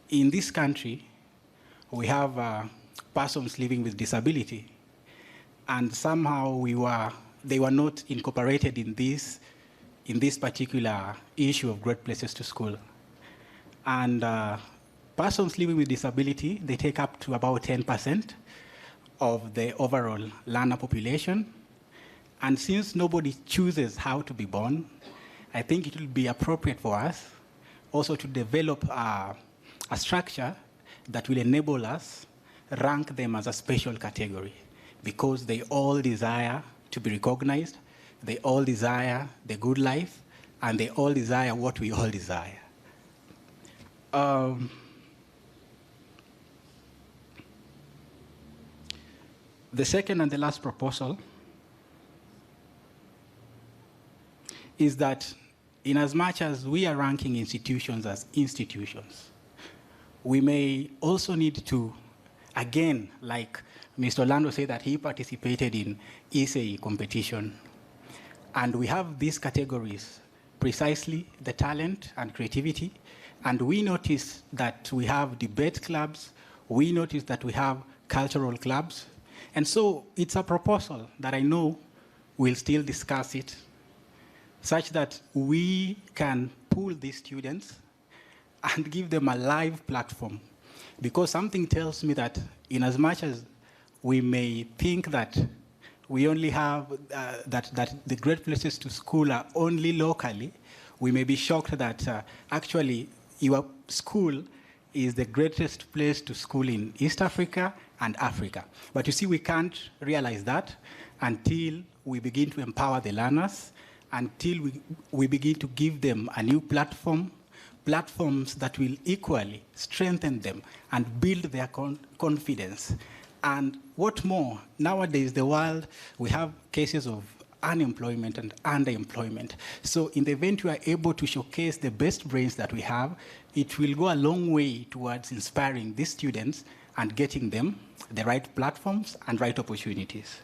in this country, we have persons living with disability, and somehow they were not incorporated in this particular issue of great places to school. And persons living with disability, they take up to about 10% of the overall learner population. And since nobody chooses how to be born, I think it will be appropriate for us also to develop a structure that will enable us rank them as a special category, because they all desire to be recognized, they all desire the good life, and they all desire what we all desire. The second and the last proposal is that in as much as we are ranking institutions as institutions, we may also need to, again, like Mr. Orlando said that he participated in ESA competition, and we have these categories, precisely the talent and creativity, and we notice that we have debate clubs, we notice that we have cultural clubs, and so it's a proposal that I know we'll still discuss it, such that we can pool these students and give them a live platform. Because something tells me that in as much as we may think that we only have, that the great places to school are only locally, we may be shocked that actually your school is the greatest place to school in East Africa and Africa. But you see, we can't realize that until we begin to empower the learners, until we begin to give them a new platform, platforms that will equally strengthen them and build their confidence. And what more, nowadays, the world, we have cases of unemployment and underemployment. So in the event we are able to showcase the best brains that we have, it will go a long way towards inspiring these students and getting them the right platforms and right opportunities.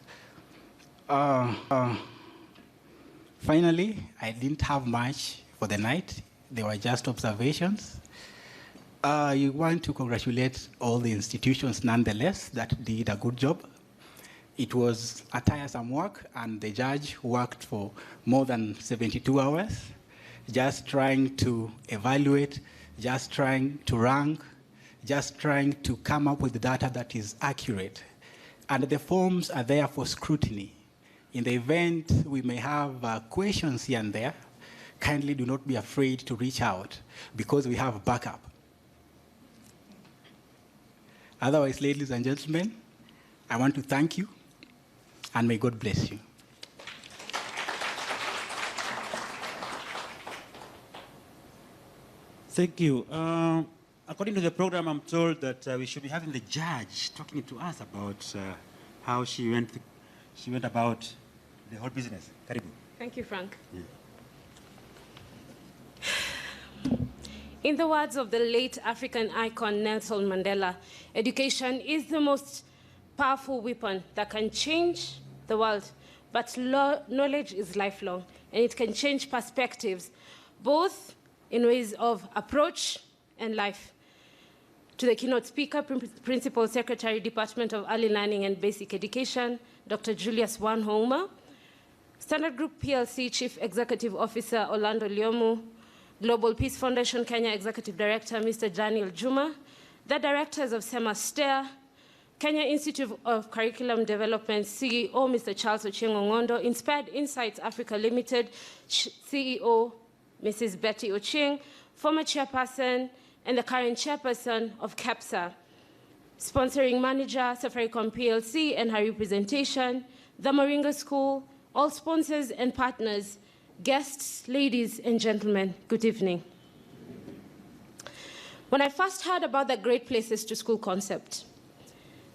Finally, I didn't have much for the night. They were just observations. You want to congratulate all the institutions nonetheless that did a good job. It was a tiresome work, and the judge worked for more than 72 hours, just trying to evaluate, just trying to rank, just trying to come up with data that is accurate. And the forms are there for scrutiny. In the event we may have questions here and there, kindly do not be afraid to reach out, because we have backup. Otherwise, ladies and gentlemen, I want to thank you, and may God bless you. Thank you. According to the program, I'm told that we should be having the judge talking to us about how she went about the whole business. Karibu. Thank you, Frank. Yeah. In the words of the late African icon Nelson Mandela, education is the most powerful weapon that can change the world, but knowledge is lifelong, and it can change perspectives, both in ways of approach and life. To the keynote speaker, Principal Secretary, Department of Early Learning and Basic Education, Dr. Julius Wanhouma, Standard Group PLC Chief Executive Officer Orlando Lyomu, Global Peace Foundation Kenya Executive Director Mr. Daniel Juma, the directors of SEMA-STER, Kenya Institute of Curriculum Development CEO Mr. Charles Ochieng Ongondo, Inspired Insights Africa Limited CEO Mrs. Betty Ochieng, former chairperson and the current chairperson of CAPSA, sponsoring manager Safaricom PLC and her representation, the Moringa School, all sponsors and partners, guests, ladies and gentlemen, good evening. When I first heard about the Great Places to School concept,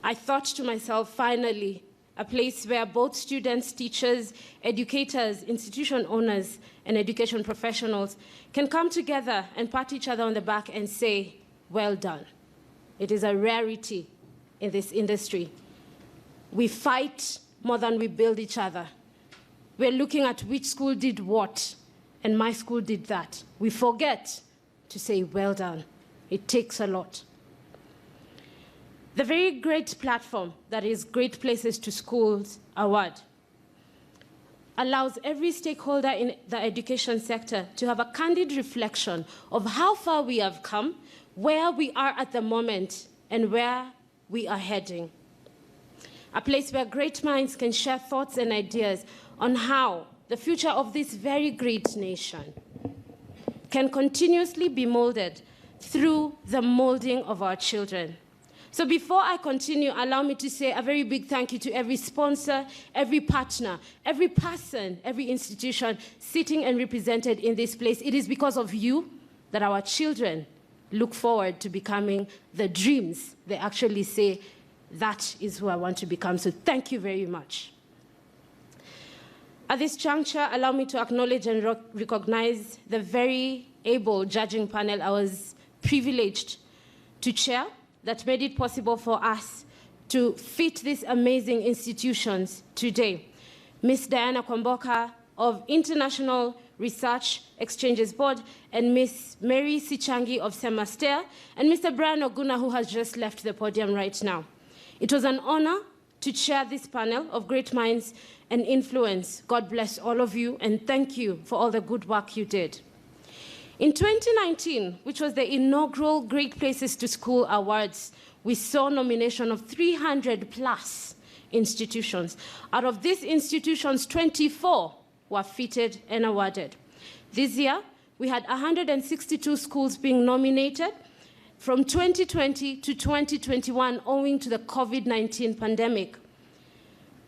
I thought to myself, finally, a place where both students, teachers, educators, institution owners, and education professionals can come together and pat each other on the back and say, well done. It is a rarity in this industry. We fight more than we build each other. We're looking at which school did what, and my school did that. We forget to say, well done. It takes a lot. The very great platform that is Great Places to Schools Award allows every stakeholder in the education sector to have a candid reflection of how far we have come, where we are at the moment, and where we are heading. A place where great minds can share thoughts and ideas on how the future of this very great nation can continuously be molded through the molding of our children. So before I continue, allow me to say a very big thank you to every sponsor, every partner, every person, every institution sitting and represented in this place. It is because of you that our children look forward to becoming the dreams they actually say, that is who I want to become. So thank you very much. At this juncture, allow me to acknowledge and recognize the very able judging panel I was privileged to chair that made it possible for us to fit these amazing institutions today. Ms. Diana Kwamboka of International Research Exchanges Board, and Ms. Mary Sichangi of Semastea, and Mr. Brian Oguna, who has just left the podium right now. It was an honor to chair this panel of great minds and influence. God bless all of you, and thank you for all the good work you did. In 2019, which was the inaugural Great Places to School Awards, we saw nomination of 300 plus institutions. Out of these institutions, 24 were fitted and awarded. This year, we had 162 schools being nominated from 2020 to 2021 owing to the COVID-19 pandemic.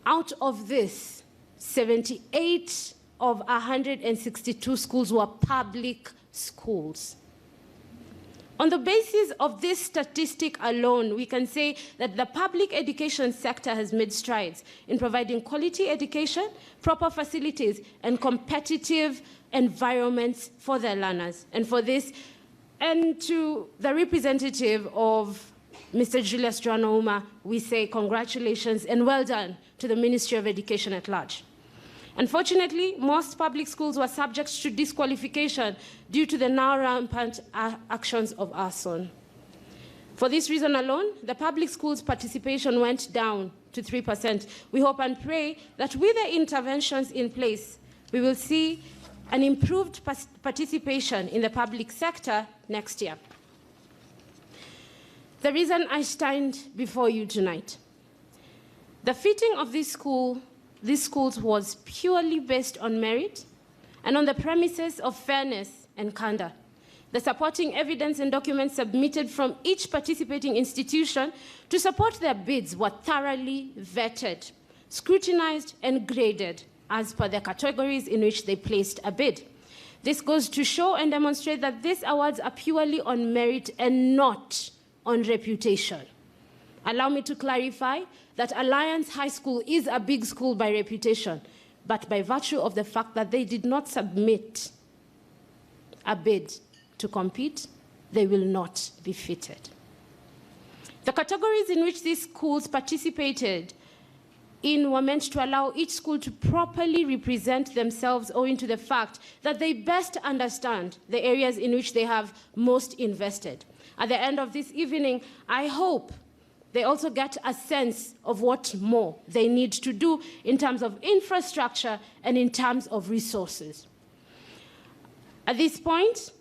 Out of this, 78 of 162 schools were public schools. On the basis of this statistic alone, we can say that the public education sector has made strides in providing quality education, proper facilities, and competitive environments for their learners. And for this, and to the representative of Mr. Julius Joanouma, we say congratulations and well done to the Ministry of Education at large. Unfortunately, most public schools were subject to disqualification due to the now rampant actions of arson. For this reason alone, the public schools' participation went down to 3%. We hope and pray that with the interventions in place, we will see an improved participation in the public sector next year. The reason I stand before you tonight, the fitting of these schools was purely based on merit and on the premises of fairness and candor. The supporting evidence and documents submitted from each participating institution to support their bids were thoroughly vetted, scrutinized, and graded as per the categories in which they placed a bid. This goes to show and demonstrate that these awards are purely on merit and not on reputation. Allow me to clarify that Alliance High School is a big school by reputation, but by virtue of the fact that they did not submit a bid to compete, they will not be fitted. The categories in which these schools participated in were meant to allow each school to properly represent themselves owing to the fact that they best understand the areas in which they have most invested. At the end of this evening, I hope they also get a sense of what more they need to do in terms of infrastructure and in terms of resources. At this point,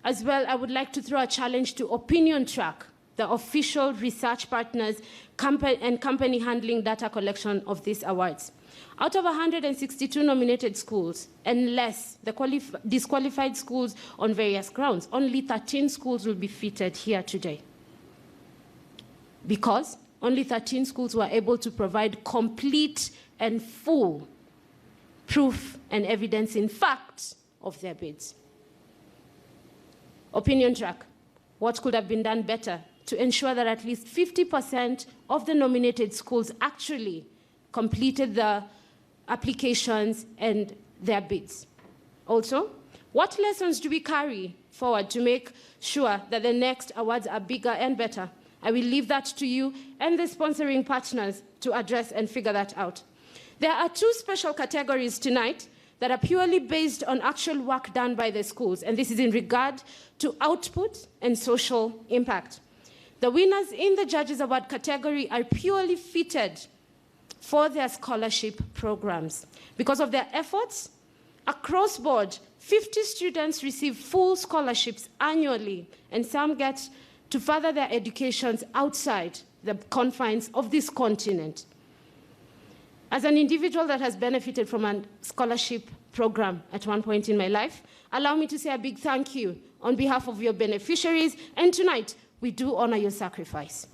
as well, I would like to throw a challenge to Opinion Track, the official research partners and company handling data collection of these awards. Out of 162 nominated schools, and less the disqualified schools on various grounds, only 13 schools will be fitted here today. Because only 13 schools were able to provide complete and full proof and evidence in fact of their bids. Opinion Track, what could have been done better to ensure that at least 50% of the nominated schools actually completed the applications and their bids? Also, what lessons do we carry forward to make sure that the next awards are bigger and better? I will leave that to you and the sponsoring partners to address and figure that out. There are two special categories tonight that are purely based on actual work done by the schools, and this is in regard to output and social impact. The winners in the Judges Award category are purely fitted for their scholarship programs. Because of their efforts, across board, 50 students receive full scholarships annually, and some get to further their educations outside the confines of this continent. As an individual that has benefited from a scholarship program at one point in my life, allow me to say a big thank you on behalf of your beneficiaries, and tonight we do honor your sacrifice.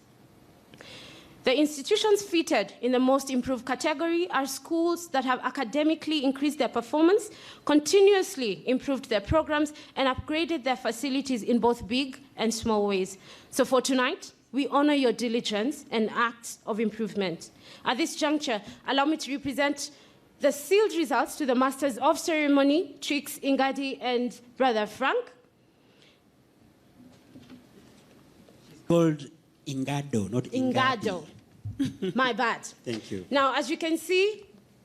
The institutions fitted in the most improved category are schools that have academically increased their performance, continuously improved their programs, and upgraded their facilities in both big and small ways. So for tonight, we honor your diligence and acts of improvement. At this juncture, allow me to represent the sealed results to the Masters of Ceremony, Trix, Ingadi, and Brother Frank. It's called Ingado, not Ingadi. Ingado. My bad. Thank you. Now, as you can see,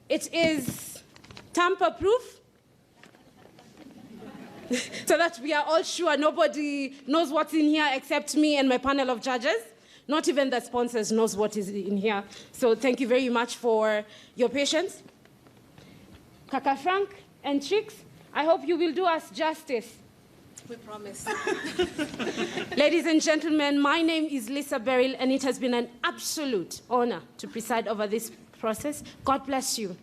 it is tamper-proof, so that we are all sure nobody knows what's in here except me and my panel of judges. Not even the sponsors knows what is in here. So thank you very much for your patience. Kaka Frank and Trix, I hope you will do us justice. We promise. Ladies and gentlemen, my name is Lisa Beryl, and it has been an absolute honor to preside over this process. God bless you.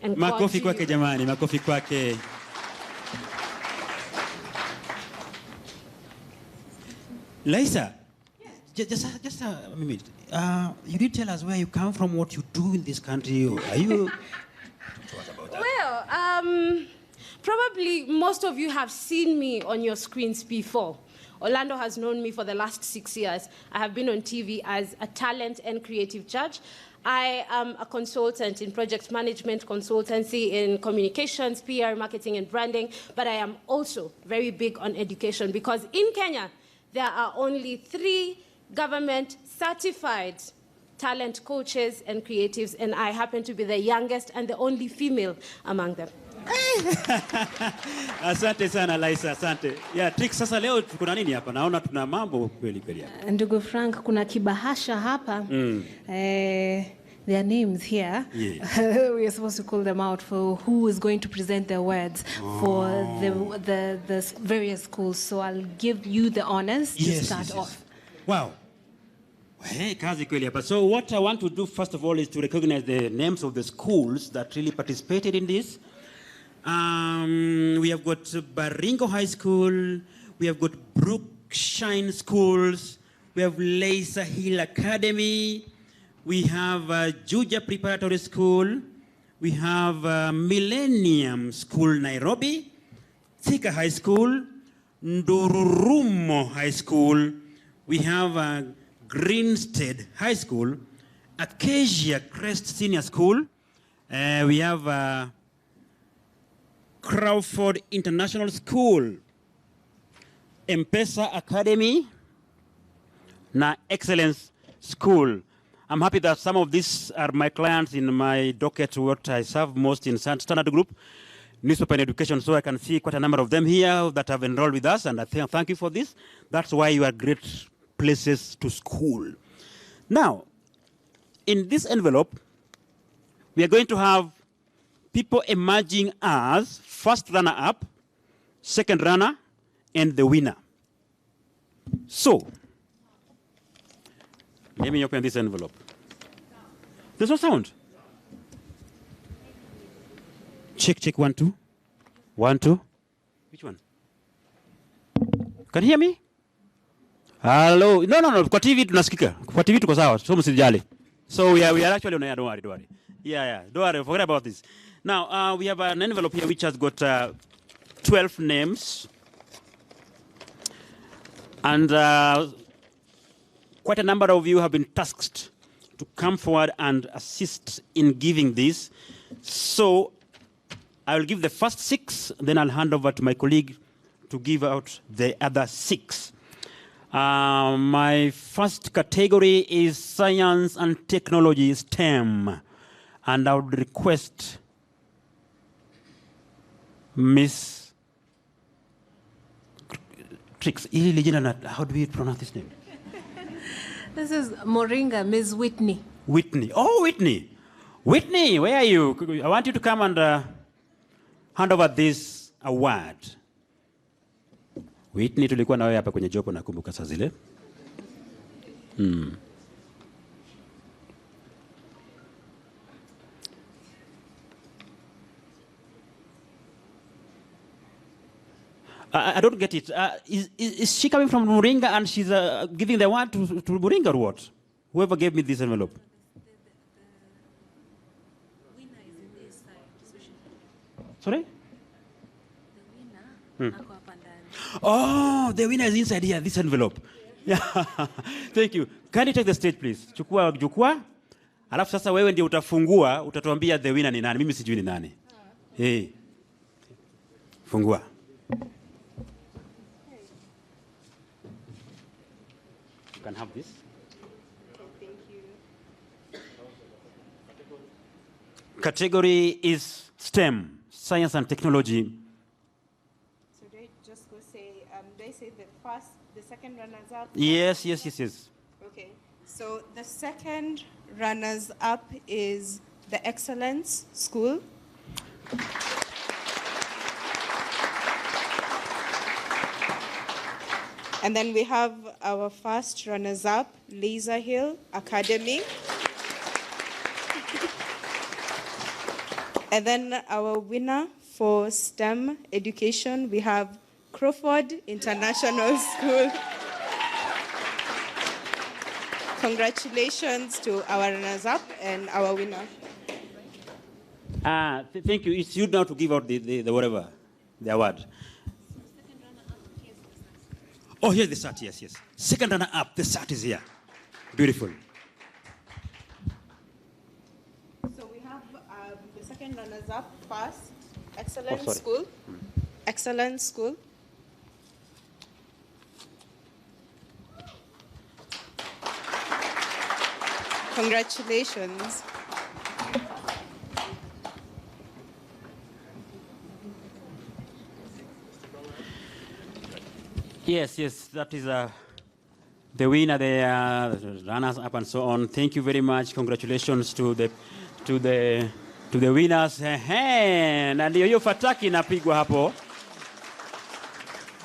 And Makofi kwake jamani, makofi kwake. Lisa, just a minute. You did tell us where you come from, what you do in this country. Are you? Well, probably most of you have seen me on your screens before. Orlando has known me for the last 6 years. I have been on TV as a talent and creative judge. I am a consultant in project management, consultancy in communications, PR, marketing, and branding, but I am also very big on education because in Kenya, there are only 3 government-certified talent coaches and creatives, and I happen to be the youngest and the only female among them. Asante sana Lisa, asante. Yeah, Trix, sasa leo kuna nini hapa? Naona tuna mambo kweli kweli hapa. Ndugu Frank, kuna kibahasha hapa. Their names here. Yes. We are supposed to call them out for who is going to present their words for the various schools. So I'll give you the honors to start off. Wow. Hey, kazi kweli hapa. So what I want to do first of all is to recognize the names of the schools that really participated in this. We have got Baringo High School, we have got Brookshine Schools, we have Lisa Hill Academy, we have Juja Preparatory School, we have Millennium School Nairobi, Thika High School, Ndururumo High School, we have Greenstead High School, Acacia Crest Senior School, we have Crawford International School, M-Pesa Academy, na Excellence School. I'm happy that some of these are my clients in my docket, what I serve most in Standard Group, Newspaper and Education, so I can see quite a number of them here that have enrolled with us, and I thank you for this. That's why you are great places to school. Now, in this envelope, we are going to have people emerging as first runner-up, second runner, and the winner. So, let me open this envelope. There's no sound. Check, check, 1, 2. 1, 2. Which one? Can you hear me? Hello. No. Kwa TV tunasikika. Kwa TV tuko sawa. So msijali. So we are actually on air. Don't worry. Yeah. Don't worry. Forget about this. Now, we have an envelope here which has got 12 names. And quite a number of you have been tasked to come forward and assist in giving this. So I will give the first 6, then I'll hand over to my colleague to give out the other 6. My first category is Science and Technology, STEM. And I would request Miss Trix. How do we pronounce this name? This is Moringa, Ms. Whitney. Whitney. Oh, Whitney. Whitney, where are you? I want you to come and hand over this award. Whitney, tulikuwa na wewe hapa kwenye jopo nakumbuka saa zile. I don't get it. Is she coming from Moringa and she's giving the award to Moringa or what? Whoever gave me this envelope. The winner is in this side. Sorry? The winner. Oh, the winner is inside here, this envelope. Yeah. Thank you. Can you take the stage, please? Chukua. Alafu sasa wewe ndio utafungua, utatuambia the winner ni nani. Mimi sijui ni nani. Hey. Fungua. You can have this. Okay, thank you. Category is STEM, Science and Technology. So do I just go say, do I say the second runners up? Yes. Okay, so the second runners up is the Excellence School. And then we have our first runners up, Laser Hill Academy. And then our winner for STEM education, we have Crawford International School. Congratulations to our runners-up and our winner. Thank you. It's you now to give out the whatever, the award. Oh, here's the cert, yes. Second runner-up, the cert is here. Beautiful. So we have the second runners-up first, Excellent School. Excellent School. Congratulations. Yes, that is the winner, the runners up and so on. Thank you very much. Congratulations to the winners. Na ndio hiyo fataki inapigwa hapo.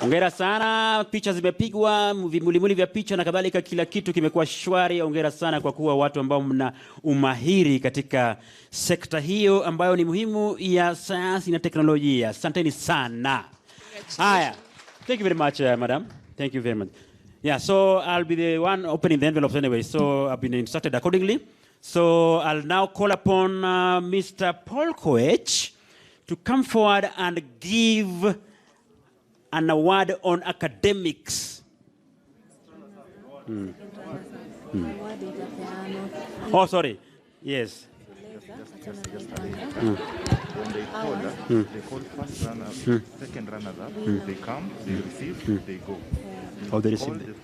Hongera sana, picha zimepigwa, vimulimuli vya picha na kadhalika, kila kitu kimekuwa shwari. Hongera sana kwa kuwa watu ambao mna umahiri katika sekta hiyo ambayo ni muhimu ya sayansi na teknolojia. Asanteni sana. Haya. Thank you very much, madam. Thank you very much. Yeah, so I'll be the one opening the envelopes anyway, so I've been instructed accordingly. So I'll now call upon Mr. Paul Koech to come forward and give an award on academics. Oh, sorry. Yes. When they call first runner, second runners up, they come, they receive, they go. Oh, they call receive.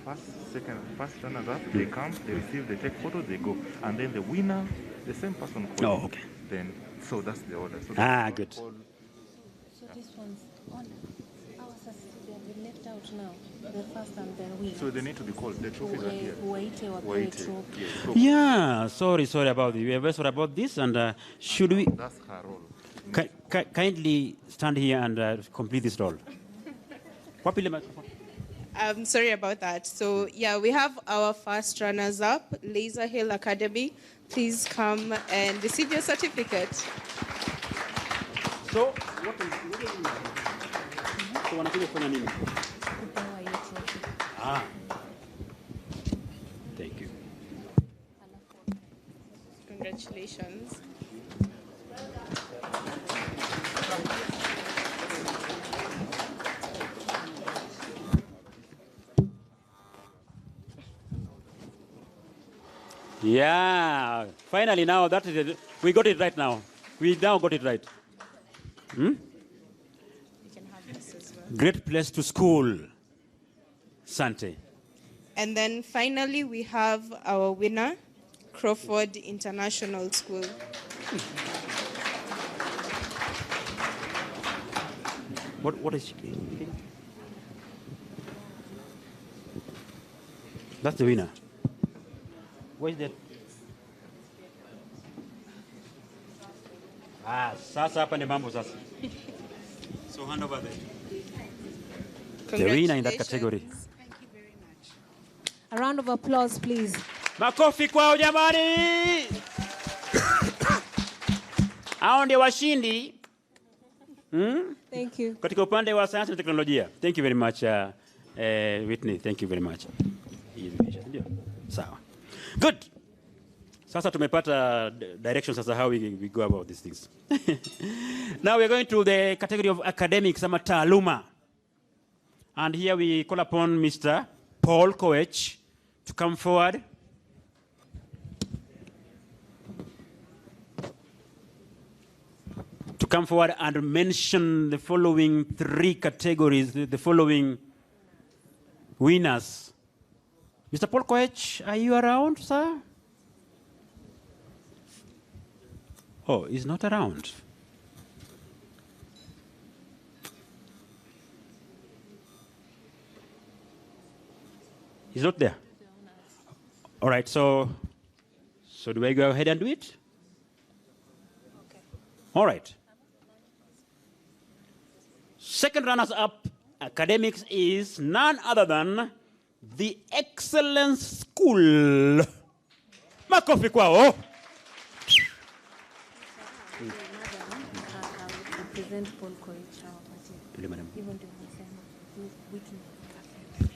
the first runners up, they come, they receive, they take photos, they go. And then the winner, the same person calls. Oh, okay. Then, so that's the order. So good. So this one's on. Ours has been left out now. The first and the winner. So they need to be called. The trophies are here. Wait. Yeah, sorry about this. We are very sorry about this, and should we? That's her role. Kindly stand here and complete this role. I'm sorry about that. So yeah, we have our first runners up, Laser Hill Academy. Please come and receive your certificate. So, what is so wanakuja kufanya nini? Thank you. Congratulations. Yeah, finally now that is it. We got it right now. We now got it right. You can have this as well. Great place to school. Sante. And then finally we have our winner, Crawford International School. What is she? That's the winner. Where is that? Sasa hapa ni mambo sasa. So hand over there. The winner in that category. Thank you very much. A round of applause, please. Makofi kwao jamani. Hao ndio washindi. Thank you. Katika upande wa sayansi na teknolojia. Thank you very much, Whitney. Thank you very much. Sawa. Good. Sasa tumepata directions as to how we go about these things. Now we're going to the category of academics, ama taaluma. And here we call upon Mr. Paul Koech to come forward. come forward and mention the following 3 categories, the following winners. Mr. Paul Koech, are you around, sir? Oh, he's not around. He's not there. All right, so do I go ahead and do it? Okay. All right. Second runners-up academics is none other than the Excellence School. Makofi kwao.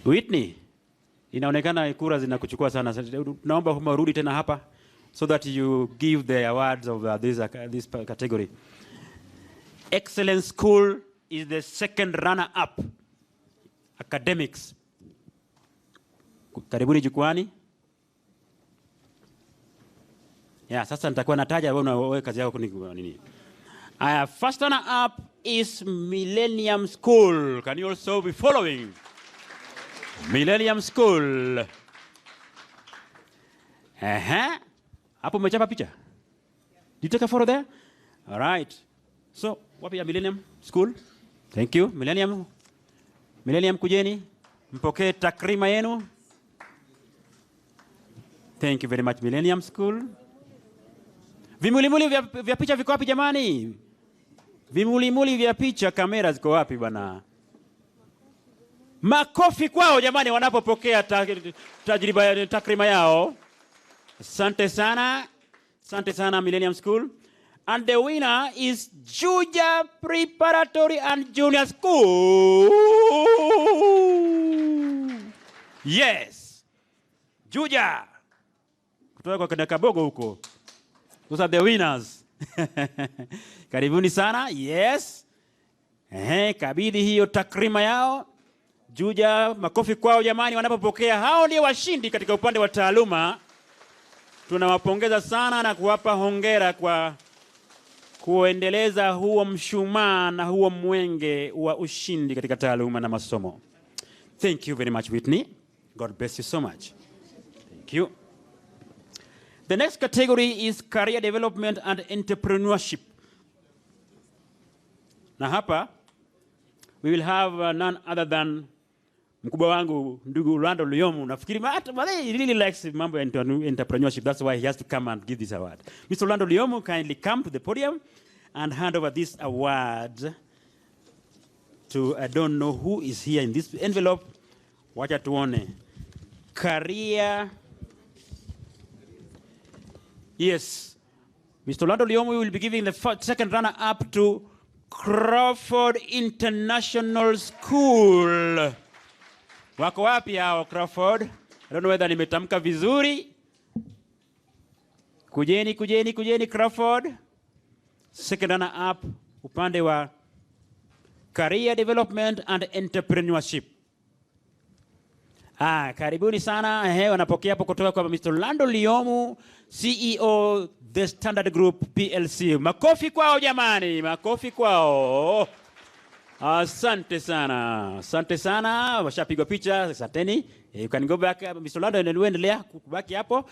Whitney, inaonekana kura zinakuchukua sana. Naomba urudi tena hapa so that you give the awards of this category. Excellence School is the second runner-up academics. Karibuni jukwani. Sasa nitakuwa nataja wewe kazi yako nini. First runner-up is Millennium School. Can you also be following? Millennium School. Hapo umechapa picha? Did you take a photo there? All right. So, wapi ya Millennium School? Thank you. Millennium kujeni. Mpokee takrima yenu. Thank you very much, Millennium School. Vimulimuli vya picha viko wapi jamani? Vimulimuli vya picha, kamera ziko wapi bana? Makofi kwao jamani wanapopokea takrima yao. Asante sana. Asante sana Millennium School. And the winner is Juja Preparatory and Junior School. Yes. Juja. Kutoka kwa Kabogo huko. Those are the winners. Karibuni sana. Yes. Kabidhi hiyo takrima yao. Juja, makofi kwao jamani wanapopokea. Hao ndio washindi katika upande wa taaluma. Tunawapongeza sana na kuwapa hongera kwa kuendeleza huo mshumaa na huo mwenge wa ushindi katika taaluma na masomo. Thank you very much, Whitney. God bless you so much. Thank you. The next category is career development and entrepreneurship. Na hapa, we will have none other than mkubwa wangu ndugu Rando Luyomu. Nafikiri he really likes mambo ya entrepreneurship. That's why he has to come and give this award. Mr. Rando Luyomu, kindly come to the podium and hand over this award to, I don't know who is here in this envelope. Wacha tuone. Career. Yes. Mr. Rando Luyomu will be giving the second runner-up to Crawford International School. Wako wapi hao Crawford? I don't know whether nimetamka vizuri. Kujeni Crawford. Second runner up upande wa career development and entrepreneurship. Karibuni sana. Wanapokea hapo kutoka kwa Mr. Lando Liomu, CEO the Standard Group PLC. Makofi kwao jamani, makofi kwao. Asante sana. Asante sana. Washapigwa picha. Asanteni. You can go back, Mr. Lando, and endelea kubaki hapo.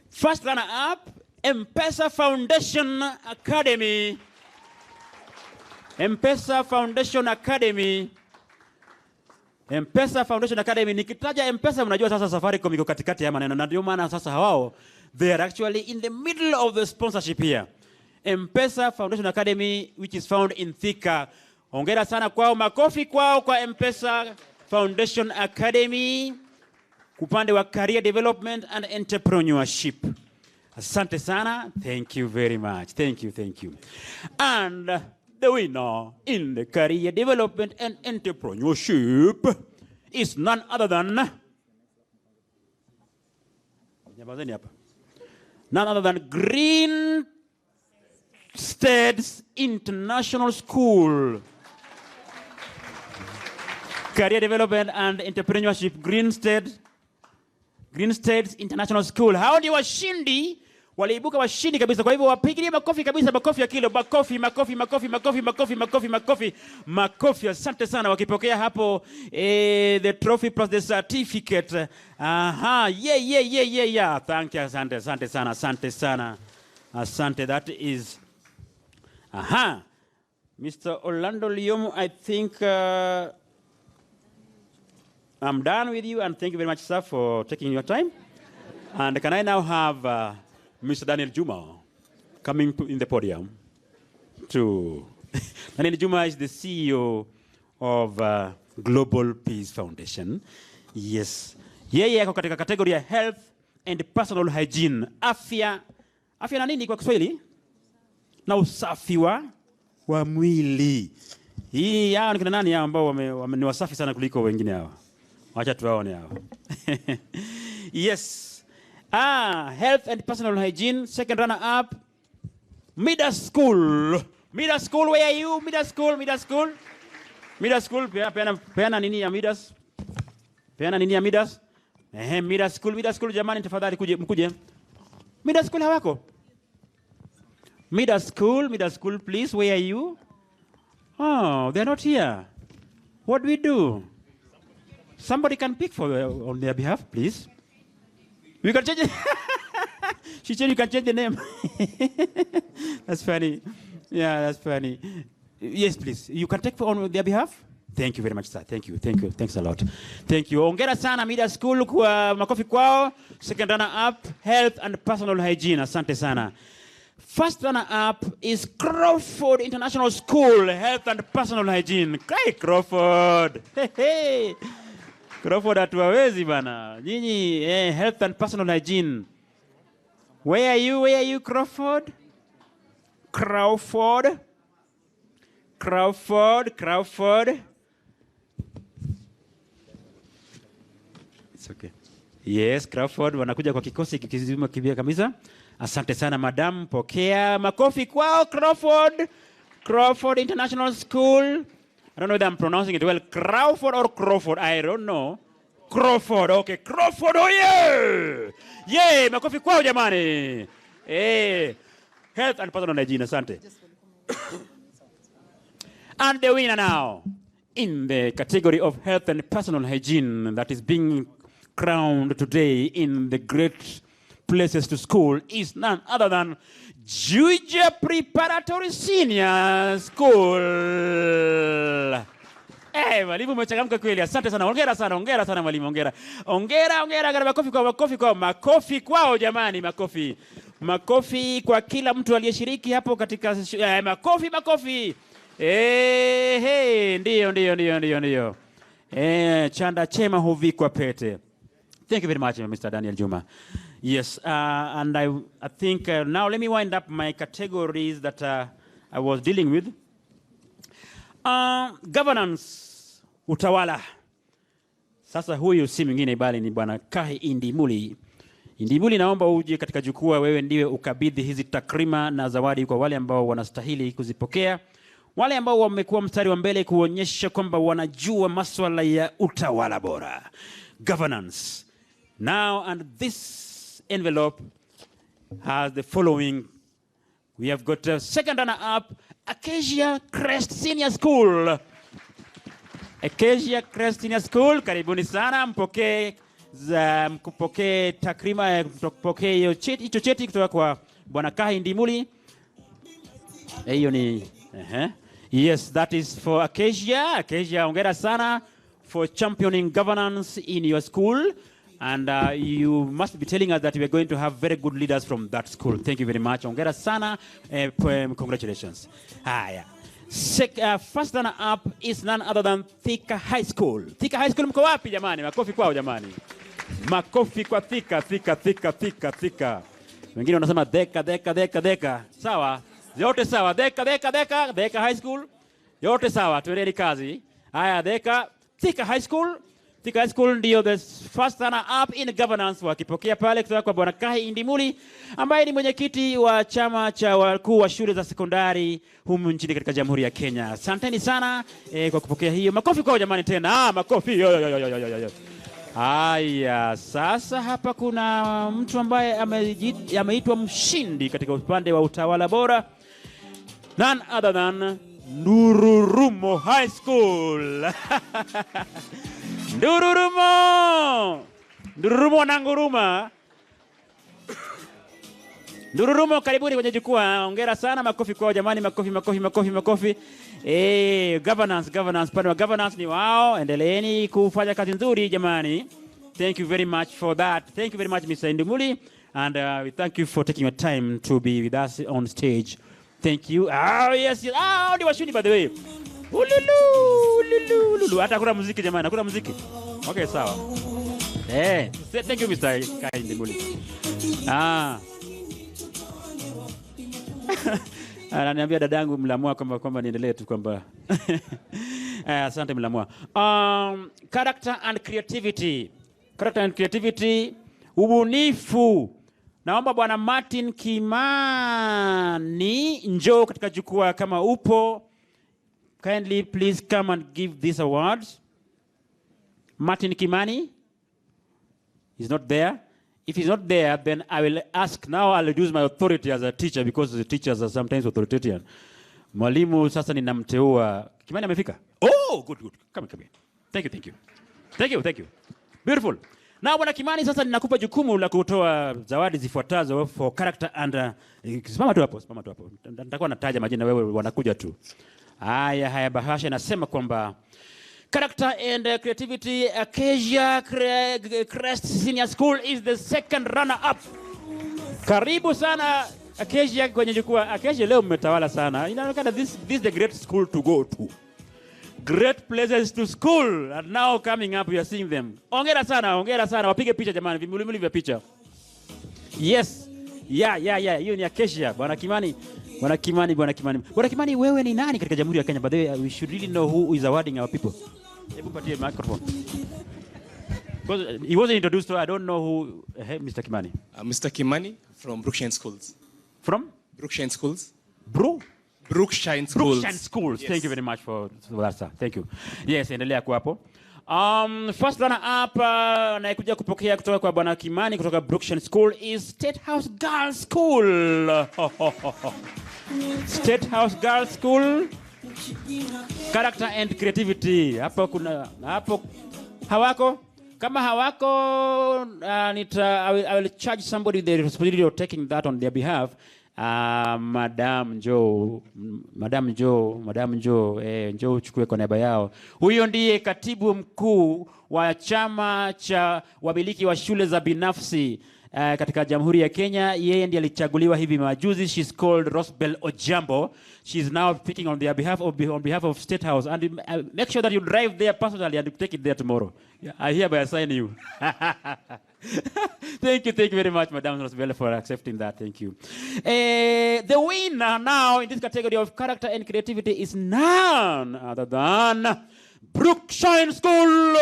First runner up, M-Pesa Foundation Academy. M-Pesa Foundation Academy. M-Pesa Foundation Academy. Nikitaja M-Pesa mnajua sasa Safaricom iko katikati ya maneno. Na ndio maana sasa hao, they are actually in the middle of the sponsorship here. M-Pesa Foundation Academy, which is found in Thika. Hongera sana kwao, makofi kwao kwa M-Pesa Foundation Academy. Upande wa career development and entrepreneurship. Asante sana. Thank you very much. Thank you. And the winner in the career development and entrepreneurship is none other than Green States International School. Career development and entrepreneurship, Green States International School. Hao ni washindi waliibuka washindi kabisa. Kwa hivyo wapigilie makofi kabisa, makofi ya kilo, makofi, makofi, makofi, makofi, makofi, makofi, makofi, makofi. Asante sana wakipokea hapo the trophy plus the certificate. Aha, yeah. Thank you, asante sana. Asante, that is aha. Mr. Orlando Liomu, I think I'm done with you, and thank you very much, sir, for taking your time. And can I now have Mr. Daniel Juma coming in the podium? Daniel Juma is the CEO of Global Peace Foundation. Yes. Yeye yako katika kategoria ya health and personal hygiene. Afya na nini kwa Kiswahili? Na usafi wa mwili. Hii hao ni kina nani hao ambao ni wasafi sana kuliko wengine hao? Wacha tuwaone hao. Yes. Health and personal hygiene. Second runner up, middle school. Middle school, where are you? Middle school. Middle school, peana nini ya midas? Peana nini ya midas? Middle school jamani, tafadhali mkuje. Middle school hawako? Middle school, please, where are you? Oh, they're not here. What do we do? Somebody can pick on their behalf, please. We can change it. She said you can change the name. That's funny. Yeah, that's funny. Yes, please. You can take on their behalf? Thank you very much, sir. Thank you. Thanks a lot. Thank you. Ongera sana middle school kwa makofi kwao. Second runner up, health and personal hygiene. Asante sana. First runner up is Crawford International School, health and personal hygiene. Hey, Crawford. Hey. Crawford hatuwawezi bana. Nyinyi health and personal hygiene. Where are you, Crawford? Crawford. It's okay. Yes, Crawford wanakuja kwa kikosi kizima kibia kabisa. Asante sana madam, pokea makofi kwao Crawford International School. I don't know whether I'm pronouncing it well. Crawford or Crawford? I don't know. Crawford. Okay, Crawford. Oh yeah! Yay! Makofi kwao jamani. Health and personal hygiene. Asante. And the winner now in the category of health and personal hygiene that is being crowned today in the great places to school is none other than Juja Preparatory Senior School. Mwalimu umechangamka kweli. Asante sana. Hongera sana mwalimu. Hongera. Makofi kwao jamani, makofi. Makofi kwa kila mtu aliyeshiriki hapo katika makofi. Ndio. Chanda chema huvikwa pete. Thank you very much, Mr. Daniel Juma. Yes, and I think now let me wind up my categories that I was dealing with. Governance, utawala. Sasa huyu si mwingine bali ni Bwana Kahi Indimuli. Indimuli, naomba uje katika jukwaa, wewe ndiwe ukabidhi hizi takrima na zawadi kwa wale ambao wanastahili kuzipokea. Wale ambao wamekuwa mstari wa mbele kuonyesha kwamba wanajua masuala ya utawala bora. Governance. Now, and this envelope has the following. We have got a second runner-up, Acacia Crest Senior School. Acacia Crest Senior School, karibuni sana, mpokee takrima, mpokee hicho cheti kutoka kwa Bwana Kahi Ndimuli. Hiyo ni yes, that is for Acacia. Acacia, hongera sana for championing governance in your school. And you must be telling us that we are going to have very good leaders from that school. Thank you very much. Hongera sana. Congratulations. First runner up is none other than Thika High School. Thika High School mko wapi jamani? Makofi kwao jamani. Makofi kwa Thika. Wengine wanasema deka. Sawa. Yote sawa. Thika High School. Yote sawa. Tuendeni kazi. Thika High School. Thika High School ndio the first runner up in governance, wakipokea pale kutoka kwa Bwana Kahi Indimuli ambaye ni mwenyekiti wa chama cha wakuu wa shule za sekondari humu nchini katika Jamhuri ya Kenya. Asanteni sana kwa kupokea hiyo. Makofi kwa jamani tena. Makofi. Haya, sasa hapa kuna mtu ambaye ameitwa mshindi katika upande wa utawala bora. None other than Ndururumo High School. Ndururumo na nguruma. Ndururumo, karibuni kwenye jukwaa. Hongera sana, makofi kwao jamani, makofi. Governance, pande wa governance ni wao. Endeleeni kufanya kazi nzuri jamani. Thank you very much for that. Thank you very much, Mr. Indumuli. And we thank you for taking your time to be with us on stage. Thank you. Oh, yes. Oh, ni washuni by the way. Ululu. Hata kuna muziki jamani, hakuna muziki. Okay, sawa. Thank you, Mr. Indumuli. Ananiambia dadangu Mlamwa kwamba niendelee tu kwamba asante Mlamwa. Character and creativity, ubunifu. Naomba bwana Martin Kimani njoo katika jukwaa kama upo. Kindly please come and give this award. Martin Kimani is not there. If he's not there, then I will ask. Now I'll use my authority as a teacher because the teachers are sometimes authoritarian. Mwalimu sasa ninamteua. Kimani amefika? Oh, good. Come here. Thank you. Beautiful. Now bwana Kimani, sasa ninakupa jukumu la kutoa zawadi zifuatazo for character and simama tu hapo. Nitakuwa nataja majina, wewe wanakuja tu. Haya bahasha nasema kwamba Character and creativity, Acacia Crest Senior School is the second runner-up. Karibu sana Acacia kwenye jukwaa. Acacia leo mmetawala sana. Inaonekana this is the great school to go to. Great places to school. And now coming up, we are seeing them. Hongera sana. Wapige picha jamani, vimulimuli vya picha. Yes. Yeah. Hiyo ni Acacia. Bwana Kimani, wewe ni nani katika Jamhuri ya Kenya? By the way, we should really know who is awarding our people. Hebu patie microphone. Because he wasn't introduced, so I don't know who. Mr. Kimani. Mr. Kimani from Brookshine Schools. From? Brookshine Schools. Brookshine Schools. Yes. Thank you very much for that, sir. Thank you. Yes, endelea kwa hapo. First runner up anayekuja kupokea kutoka kwa bwana Kimani kutoka Brookshine School is State House Girls School. State House Girls School. Character and creativity. Hapo hawako. Kama hawako, I will charge somebody with the responsibility of taking that on their behalf. Madam Joe, njoo uchukue kwa niaba yao. Huyo ndiye katibu mkuu wa chama cha wamiliki wa shule za binafsi katika Jamhuri ya Kenya. Yeye ndiye alichaguliwa hivi majuzi. She's called Rosbel Ojambo. She's now speaking on behalf of State House, and make sure that you drive there personally and take it there tomorrow. I hereby assign you. Thank you very much, Madam Rosbel, for accepting that. Thank you. The winner now in this category of character and creativity is none other than Brookshine School.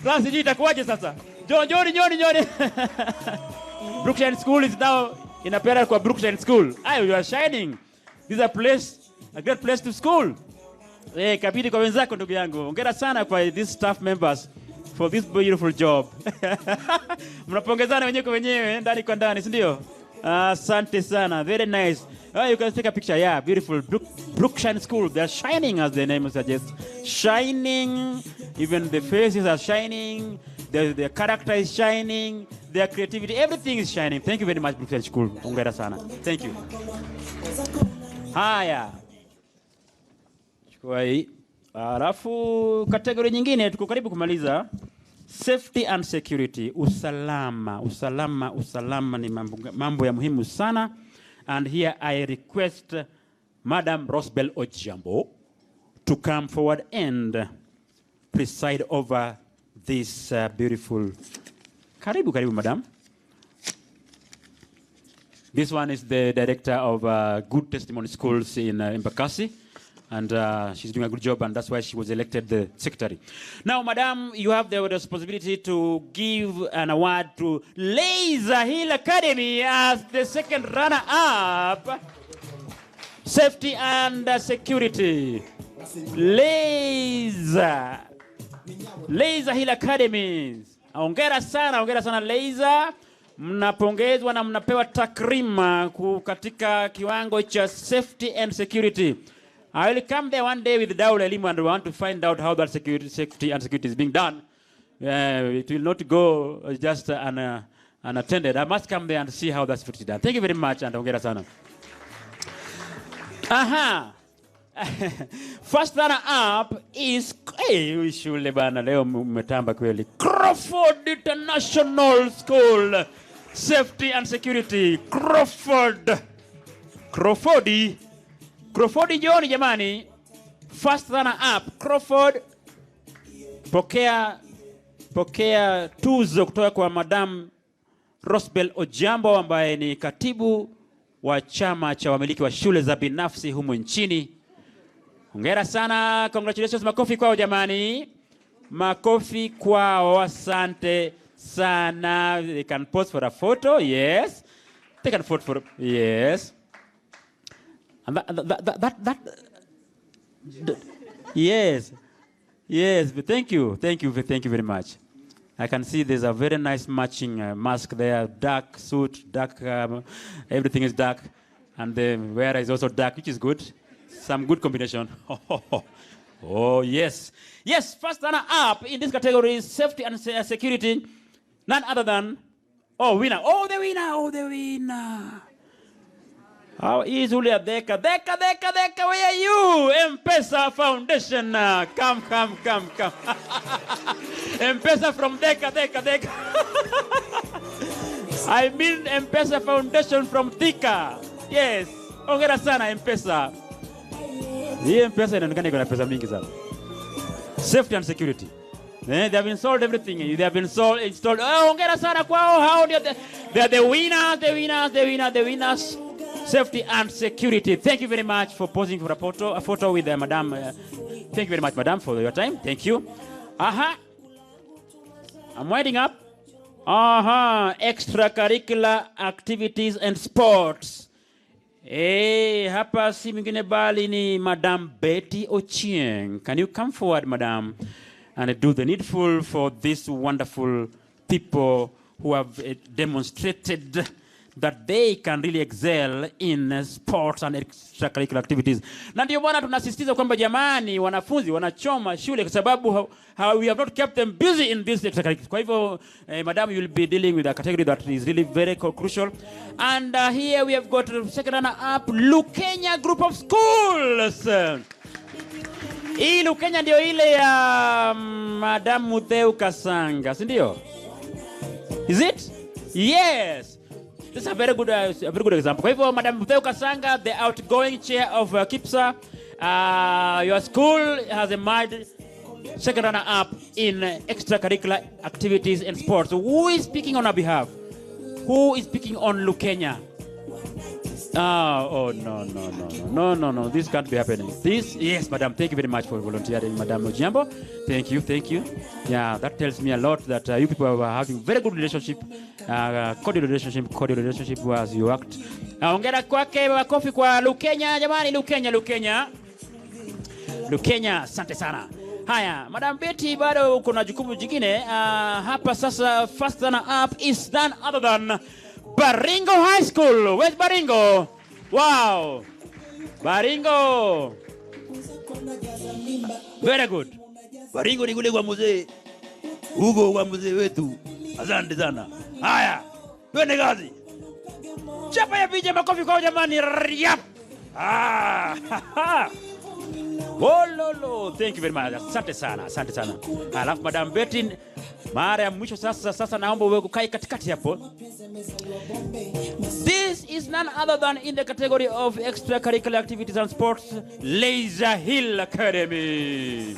Sasa itakuwaje sasa? Njoni. Brookshine School is now inapeana kwa Brookshine School. You are shining. This is a great place to school. Kabidi kwa wenzako ndugu yangu. Hongera sana kwa these staff members for this beautiful job. Mnapongezana wenyewe kwa wenyewe ndani kwa ndani, si ndio? Asante sana. Very nice. You can take a picture. Yeah, beautiful. Brookshine School. They are shining as the name suggests. Shining. Even the faces are shining. Their character is shining. Their creativity. Everything is shining. Thank you very much, Brookshine School. Hongera sana. Thank you. Haya. Chukua hii. Alafu kategori nyingine tuko karibu kumaliza. Safety and security. Usalama ni mambo ya muhimu sana. And here I request Madam Rosbel Ojambo to come forward and preside over this beautiful. Karibu, Madam. This one is the director of Good Testimony Schools in Embakasi. And she's doing a good job, and that's why she was elected the secretary. Now, Madam, you have the responsibility to give an award to Laser Hill Academy as the second runner-up. Safety and security. Laser. Laser Hill Academies. Hongera sana Laser. Mnapongezwa na mnapewa takrima katika kiwango cha safety and security. I will come there one day with Daula Elimu and want to find out how that safety and security is being done. It will not go just unattended. I must come there and see how that's security is done. Thank you very much and hongera sana. Aha. First runner up is shule bana leo umetamba kweli. Crawford International School. Safety and security. Crawfordi John jamani. First runner up Crawford. Pokea tuzo kutoka kwa Madam Rosbel Ojambo ambaye ni katibu wa chama cha wamiliki wa shule za binafsi humu nchini. Hongera sana, congratulations, makofi kwao jamani. Makofi kwao, asante sana. They can pose for a photo, yes. They can photo for, yes. And that yes. Yes, but thank you very much. I can see there's a very nice matching mask there, dark suit, dark, everything is dark. And the wearer is also dark, which is good. Some good combination. Oh, yes. Yes, first runner up in this category is safety and security. None other than, winner. The winner. How is Julia Deka? Deka, where are you? M-Pesa Foundation. Come. M-Pesa from Deka. I mean M-Pesa Foundation from Thika. Yes. Hongera sana M-Pesa. Hii M-Pesa inaonekana iko na pesa mingi sana. Safety and security. They have installed everything. They have installed. Hongera sana kwao. How they are the winners. Safety and security. Thank you very much for posing for a photo with Madam. Thank you very much, Madam, for your time. Thank you. I'm winding up. Extracurricular activities and sports. Hapa si mwingine bali ni Madam Betty Ochieng. Can you come forward, Madam, and do the needful for these wonderful people who have demonstrated that they can really excel in sports and extracurricular activities. Na ndio bwana tunasisitiza kwamba jamani wanafunzi wanachoma shule kwa sababu we have not kept them busy in this extracurricular. Kwa hivyo madam, you will be dealing with a category that is really very crucial. And here we have got second runner up Lukenya Group of Schools. Hii Lukenya ndio ile ya Madam Mutheu Kasanga, si ndio? Is it? Yes. This is a very good example. Kwa hivyo, Madam Mutheu Kasanga, the outgoing chair of KIPSA, your school has emerged second runner-up in extracurricular activities and sports. Who is speaking on our behalf? Who is speaking on Lukenya? No. This can't be happening. Yes, Madam. Thank you very much for volunteering, Madam Ojambo. Thank you. Yeah, that tells me a lot that you people are having very good relationship, cordial relationship as you act. Hongera kwake, makofi kwa Lukenya, jamani, Lukenya, asante sana. Haya, Madam Betty, bado kuna jukumu jingine. Hapa sasa, first runner up is none other than Baringo High School. Where's Baringo? Wow. Baringo. Very good. Baringo ni kule kwa mzee. Hugo kwa mzee wetu. Asante sana. Haya. Twende kazi. Chapa ya picha, makofi kwa jamani. Yap. Lolo. Thank you very much. Asante sana. Alafu Madam Betty, mara ya mwisho sasa naomba wewe ukae katikati hapo. This is none other than in the category of extracurricular activities and sports, Laser Hill Academy.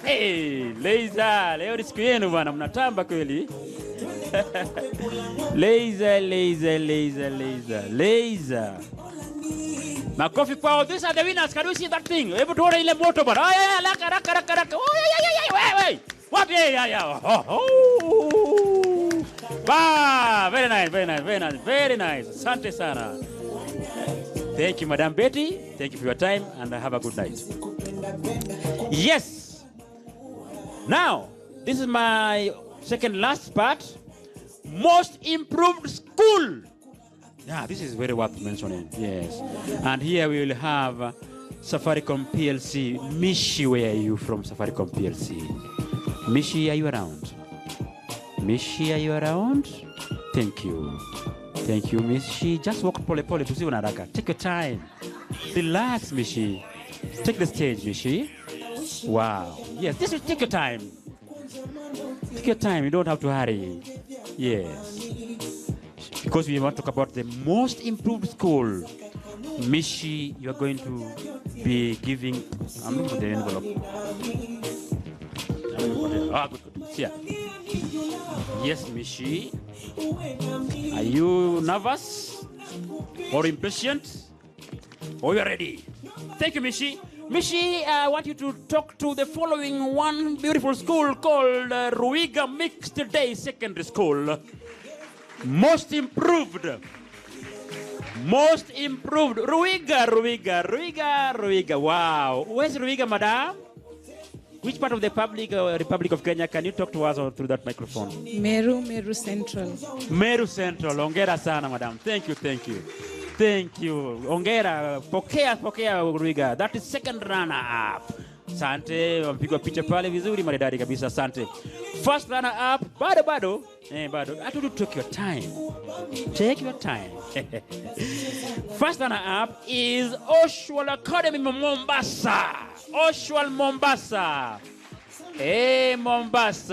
Hey, Laser, leo ni siku yenu bwana, mnatamba kweli. Laser. Makofi kwao. These are the winners. Can you see that thing? Hebu tuone ile moto bwana. Raka. Wait. What? Yeah. Wow, very nice. Asante sana. Thank you, Madam Betty. Thank you for your time and have a good night. Yes. Now, this is my second last part. Most improved school. Yeah, this is very worth mentioning. Yes. And here we will have Safaricom PLC. Mishi, where are you from Safaricom PLC? Mishi, are you around? Mishi, are you around? Thank you. Thank you, Mishi. Just walk pole pole. Take your time. Relax, Mishi. Take the stage, Mishi. Wow. Yes, just take your time. Take your time. You don't have to hurry. Yes. Because we want to talk about the most improved school. Mishi, you're going to be giving. I'm looking for the envelope. Good. Yeah. Yes, Mishi. Are you nervous or impatient? Or you're ready? Thank you, Mishi. Mishi, I want you to talk to the following one beautiful school called Ruiga Mixed Day Secondary School. Most improved. Most improved. Ruiga. Wow. Where's Ruiga, madam? Which part of the Republic of Kenya? Can you talk to us through that microphone? Meru Central. Meru Central. Ongera sana, madam. Thank you. Ongera. Pokea Ruiga. That is second runner up. Sante, mpigwa picha pale vizuri maridadi kabisa. Sante. First runner up, bado. I told you take your time. Take your time. First runner up is Oshwal Academy Mombasa. Oshwal Mombasa.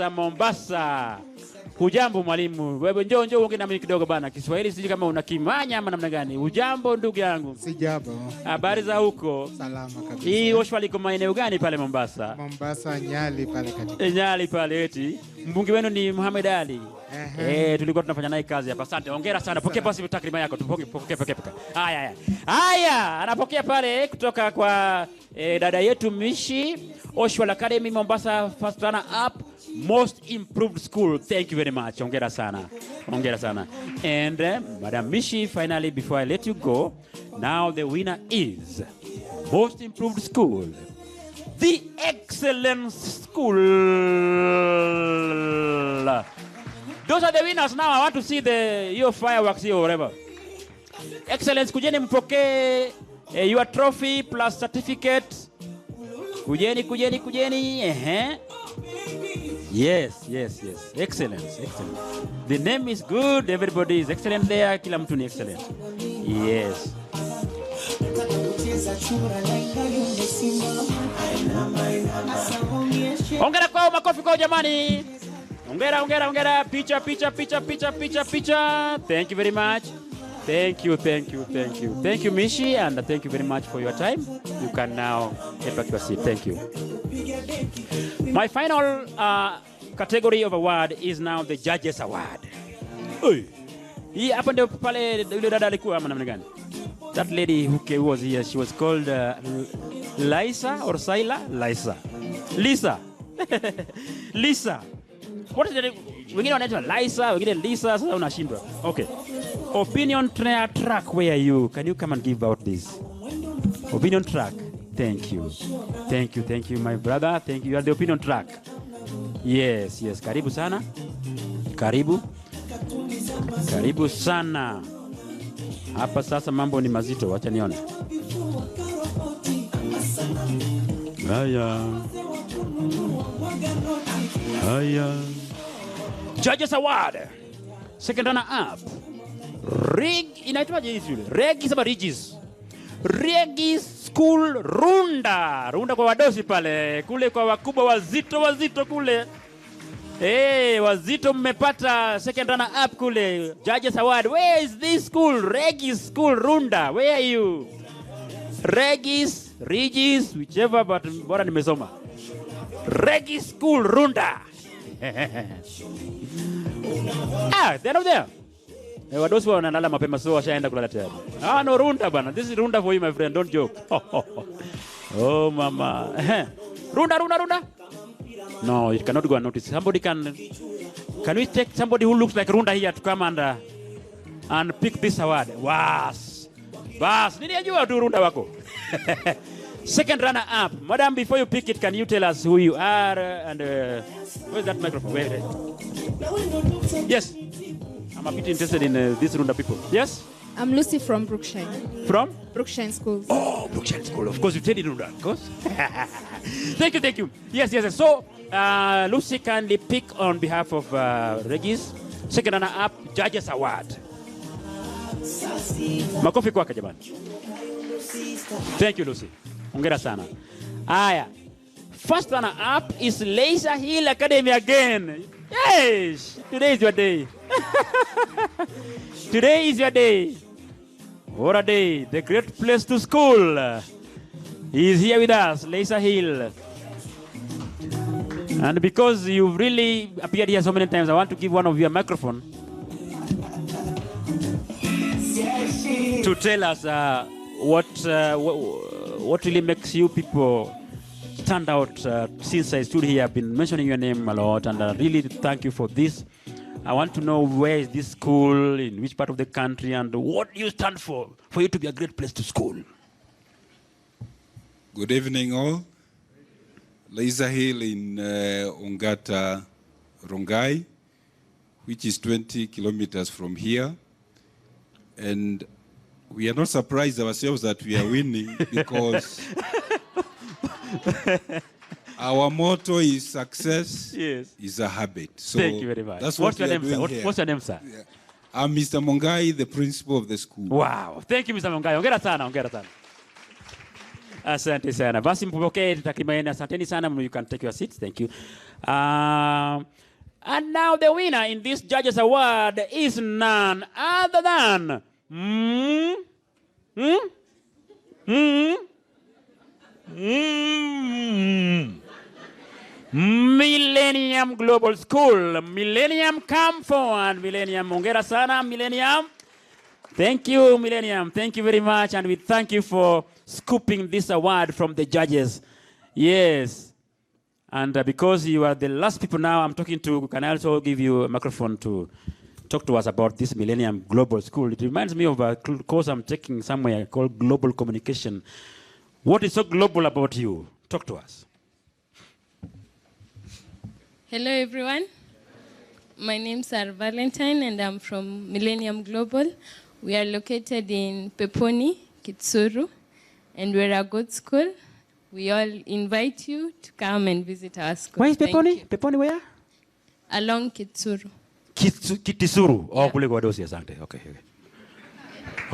Mombasa. Hujambo mwalimu. Wewe njoo ongea na mimi kidogo bana. Kiswahili siji kama unakimanya ama namna gani. Hujambo ndugu yangu. Sijambo. Habari za huko? Salama kabisa. Hii Oshwal iko maeneo gani pale Mombasa? Mombasa, Nyali pale katika. Nyali pale eti. Mbunge wenu ni Muhammad Ali. Tulikuwa tunafanya naye kazi hapa. Asante. Hongera sana. Pokea basi takrima yako. Pokea. Haya, anapokea pale kutoka kwa dada yetu Mishi. Oshwal Academy Mombasa, first runner up, most improved school. Thank you very much. Hongera sana. And Madam Mishi, finally, before I let you go, now the winner is most improved school, the Excellence School. Those are the winners. Now I want to see your fireworks here or whatever. Excellence, kujeni mpoke your trophy plus certificate. Kujeni. Yes. Excellent. The name is good. Everybody is excellent there. Kila mtu ni excellent. Yes. Ongera kwa makofi kwa jamani. Ongera. Picha. Thank you very much. Thank you, Mishi, and thank you very much for your time. You can now get back to your seat. Thank you. My final category of award is now the Judges Award. Hii hapa ndio pale yule dada alikuwa ama namna gani? That lady who was here, she was called Lisa. Lisa. What is it? Wengine wanaitwa Lisa, wengine Lisa, sasa unashindwa. Okay. Opinion track, where are you? Can you come and give out this? Opinion track. Thank you, my brother. Thank you. You are the opinion track. Yes. Karibu sana. Karibu sana. Hapa sasa mambo ni mazito. Wacha nione. Haya. Judges Award. Second runner up. Inaitwaje hizi yule? Regis School Runda kwa wadosi pale, kule kwa wakubwa wazito kule. Wazito mmepata second runner up kule. Judges Award. Where is this school? Regis School Runda. Where are you? Regis, whichever, but bora nimesoma. Regis School Runda. They're not there. Wadosi wanalala mapema, so washaenda kulala tayari. No Runda bana. This is Runda for you, my friend. Don't joke. Oh mama. Runda. No, you cannot go unnoticed. Somebody can we take somebody who looks like Runda here to come and pick this award? Bas. Nini ajua tu Runda wako. Second runner-up. Madam, before you pick it, can you tell us who you are and where's that microphone? Where? Yes. I'm a bit interested in this round of people. Yes? I'm Lucy from Brookshine. From? Brookshine Schools. Oh, Brookshine School. Of course, you said it, Runda. Of course. Thank you. Yes. So, Lucy kindly pick on behalf of Regis. Second runner-up, Judges Award. Makofi kwake jamani. Thank you, Lucy. Hongera sana. Aya. First runner-up is Leisure Hill Academy again. Yes! Today is your day. Today is your day. What a day. The great place to school. He is here with us, Leisure Hill. And because you've really appeared here so many times, I want to give one of you a microphone to tell us what really makes you people stand out. Since I stood here, I've been mentioning your name a lot, and I really thank you for this. I want to know where is this school, in which part of the country, and what do you stand for you to be a great place to school. Good evening all. Leisure Hill in Ongata, Rongai, which is 20 kilometers from here. And we are not surprised ourselves that we are winning because our motto is success is a habit. So thank you very much. That's What's what your we are name, doing sir? here. What's your name, sir? Yeah. I'm Mr. Mongai, the principal of the school. Wow. Thank you, Mr. Mongai. Hongera sana. Asante sana. Basi mpokee takriban asanteni sana. You can take your seats. Thank you. And now the winner in this Judges Award is none other than Millennium Global School. Millennium, come forward. Millennium, hongera sana, Millennium. Thank you, Millennium. Thank you very much. And we thank you for scooping this award from the judges. Yes. And because you are the last people now I'm talking to, can I also give you a microphone to talk to us about this Millennium Global School? It reminds me of a course I'm taking somewhere called Global Communication. What is so global about you? Talk to us. Hello, everyone. My name is Sarah Valentine, and I'm from Millennium Global. We are located in Peponi, Kitsuru, and we're a good school. We all invite you to come and visit our school. Where is Peponi? Peponi where? Along Kitsuru. Kitisuru. Oh, kule kwa dosi, asante. Okay.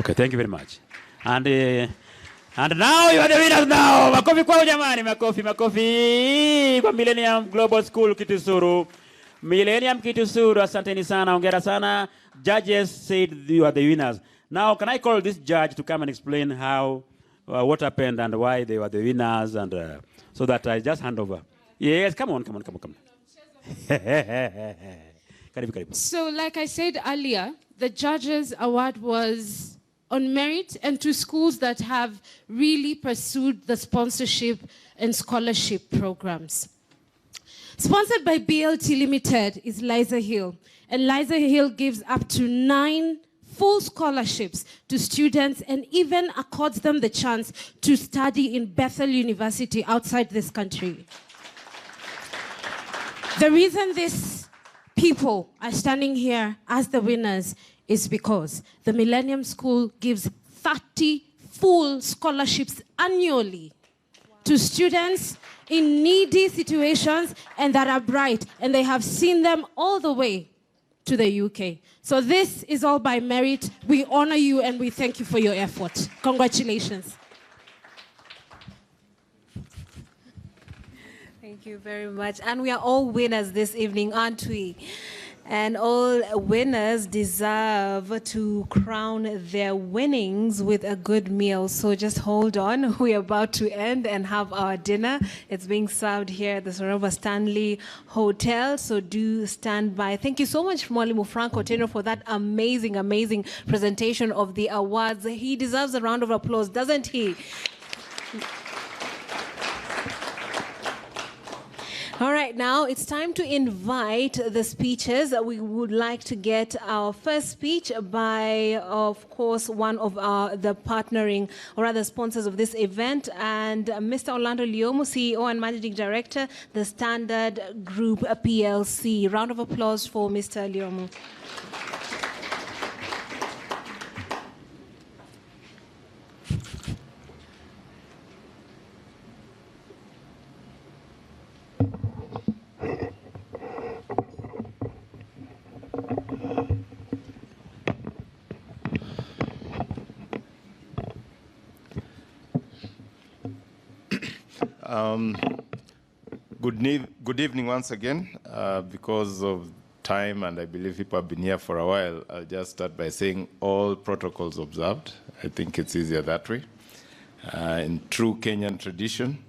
Okay, thank you very much. And now you are the winners now. Makofi kwao jamani, makofi kwa Millennium Global School Kitisuru. Millennium Kitisuru, asanteni sana, hongera sana. Judges said you are the winners. Now, can I call this judge to come and explain how, what happened and why they were the winners, and so that I just hand over. Yes, come on. So, like I said earlier, the Judges Award was on merit and to schools that have really pursued the sponsorship and scholarship programs. Sponsored by BLT Limited is Liza Hill, and Liza Hill gives up to 9 full scholarships to students and even accords them the chance to study in Bethel University outside this country. The reason these people are standing here as the winners is because the Millennium School gives 30 full scholarships annually to students in needy situations and that are bright, and they have seen them all the way to the UK. So this is all by merit. We honor you and we thank you for your effort. Congratulations. Thank you very much. And we are all winners this evening, aren't we? And all winners deserve to crown their winnings with a good meal. So just hold on. We're about to end and have our dinner. It's being served here at the Sorova Stanley Hotel. So do stand by. Thank you so much, Mwalimu Franco Teno, for that amazing presentation of the awards. He deserves a round of applause, doesn't he? All right, now it's time to invite the speeches. We would like to get our first speech by, of course, one of the partnering or rather sponsors of this event, and Mr. Orlando Lyomu, CEO and Managing Director, the Standard Group PLC. Round of applause for Mr. Lyomu. Good evening once again. Because of time, and I believe people have been here for a while, I'll just start by saying all protocols observed. I think it's easier that way, in true Kenyan tradition.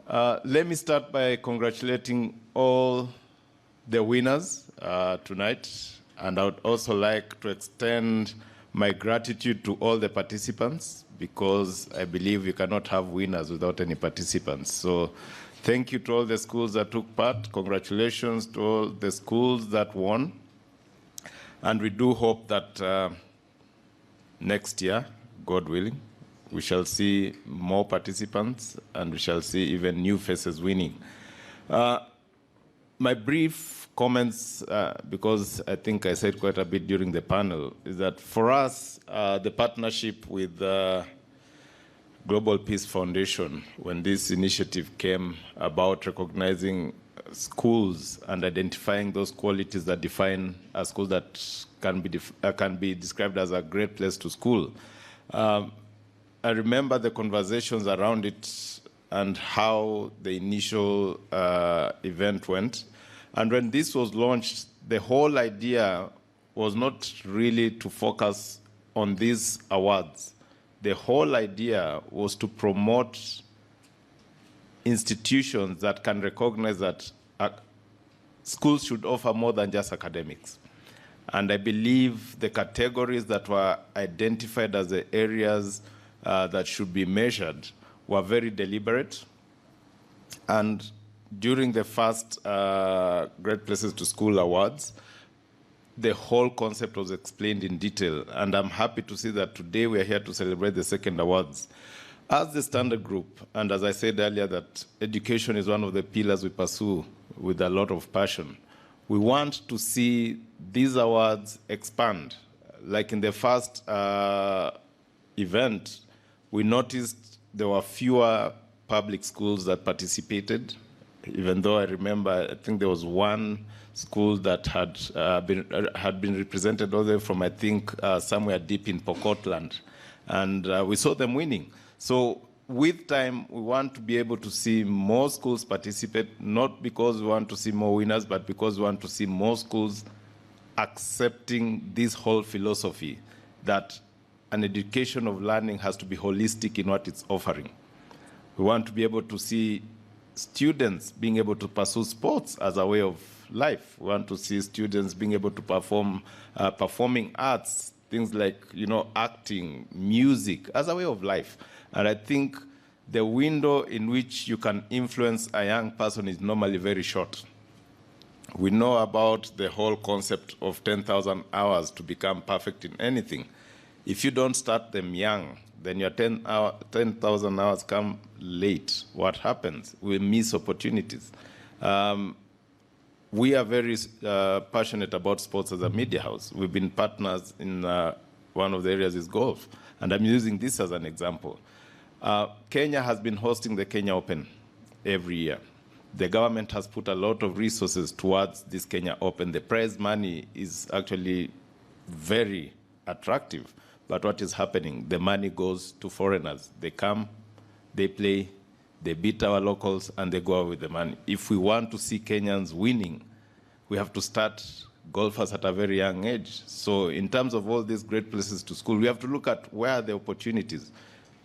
Let me start by congratulating all the winners tonight, and I would also like to extend my gratitude to all the participants, because I believe you cannot have winners without any participants. So thank you to all the schools that took part. Congratulations to all the schools that won. And we do hope that next year, God willing, we shall see more participants and we shall see even new faces winning. My brief comments, because I think I said quite a bit during the panel, is that for us, the partnership with Global Peace Foundation, when this initiative came about recognizing schools and identifying those qualities that define a school that can be described as a great place to school. I remember the conversations around it and how the initial event went. And when this was launched, the whole idea was not really to focus on these awards. The whole idea was to promote institutions that can recognize that schools should offer more than just academics. And I believe the categories that were identified as the areas that should be measured were very deliberate. And during the first Great Places to School Awards, the whole concept was explained in detail, and I'm happy to see that today we are here to celebrate the second awards. As the Standard Group, and as I said earlier, that education is one of the pillars we pursue with a lot of passion, we want to see these awards expand. Like in the first event, we noticed there were fewer public schools that participated, even though I remember, I think there was one school that had been represented all the way from, I think, somewhere deep in Pokotland. And we saw them winning. So with time, we want to be able to see more schools participate, not because we want to see more winners, but because we want to see more schools accepting this whole philosophy that an education of learning has to be holistic in what it's offering. We want to be able to see students being able to pursue sports as a way of life. We want to see students being able to perform performing arts, things like, acting, music, as a way of life. And I think the window in which you can influence a young person is normally very short. We know about the whole concept of 10,000 hours to become perfect in anything. If you don't start them young, then your 10,000 hours come late. What happens? We miss opportunities. We are very passionate about sports as a media house. We've been partners in one of the areas is golf. And I'm using this as an example. Kenya has been hosting the Kenya Open every year. The government has put a lot of resources towards this Kenya Open. The prize money is actually very attractive. But what is happening? The money goes to foreigners. They come, they play, they beat our locals, and they go out with the money. If we want to see Kenyans winning, we have to start golfers at a very young age. So in terms of all these great places to school, we have to look at where are the opportunities.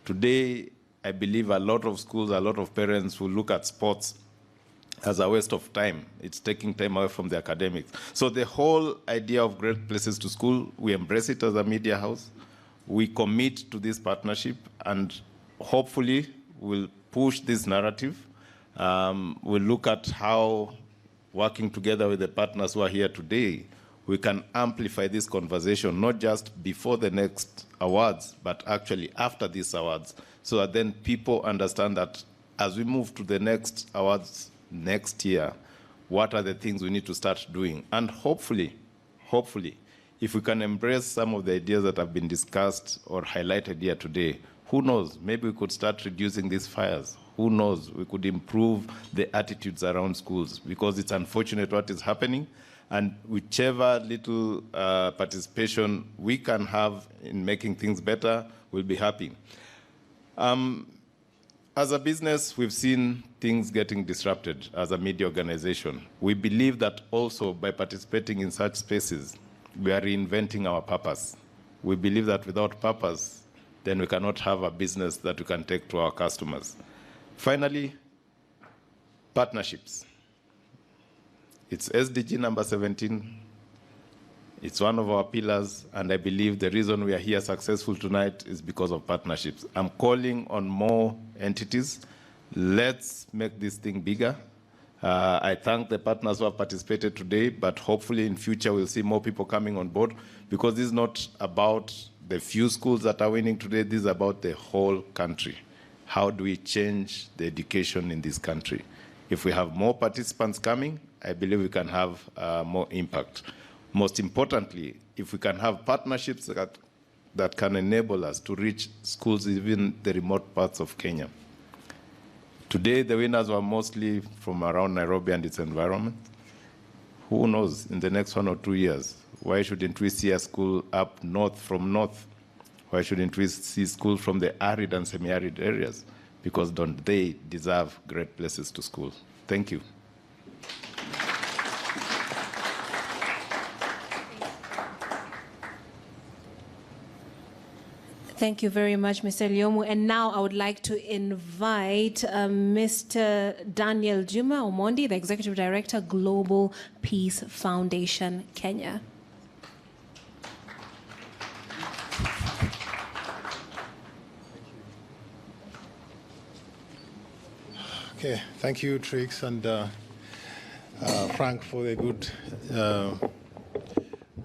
Today, I believe a lot of schools, a lot of parents will look at sports as a waste of time. It's taking time away from the academics. So the whole idea of great places to school, we embrace it as a media house. We commit to this partnership, and hopefully we'll push this narrative We'll look at how, working together with the partners who are here today, we can amplify this conversation, not just before the next awards, but actually after these awards, so that then people understand that as we move to the next awards next year, what are the things we need to start doing? And hopefully, if we can embrace some of the ideas that have been discussed or highlighted here today, who knows, maybe we could start reducing these fires. Who knows, we could improve the attitudes around schools, because it's unfortunate what is happening. And whichever little participation we can have in making things better, we'll be happy. As a business, we've seen things getting disrupted as a media organization. We believe that also by participating in such spaces, we are reinventing our purpose. We believe that without purpose, then we cannot have a business that we can take to our customers. Finally, partnerships. It's SDG number 17. It's one of our pillars, and I believe the reason we are here successful tonight is because of partnerships. I'm calling on more entities. Let's make this thing bigger. I thank the partners who have participated today, but hopefully in future we'll see more people coming on board, because this is not about the few schools that are winning today, this is about the whole country. How do we change the education in this country? If we have more participants coming, I believe we can have more impact. Most importantly, if we can have partnerships that can enable us to reach schools even in the remote parts of Kenya. Today, the winners were mostly from around Nairobi and its environment. Who knows, in the next 1 or 2 years, why shouldn't we see a school up north from north? Why shouldn't we see schools from the arid and semi-arid areas? Because don't they deserve great places to school? Thank you. Thank you very much, Mr. Lyomu. And now I would like to invite Mr. Daniel Juma Omondi, the Executive Director, Global Peace Foundation, Kenya. Okay, thank you, Trix and Frank, for the good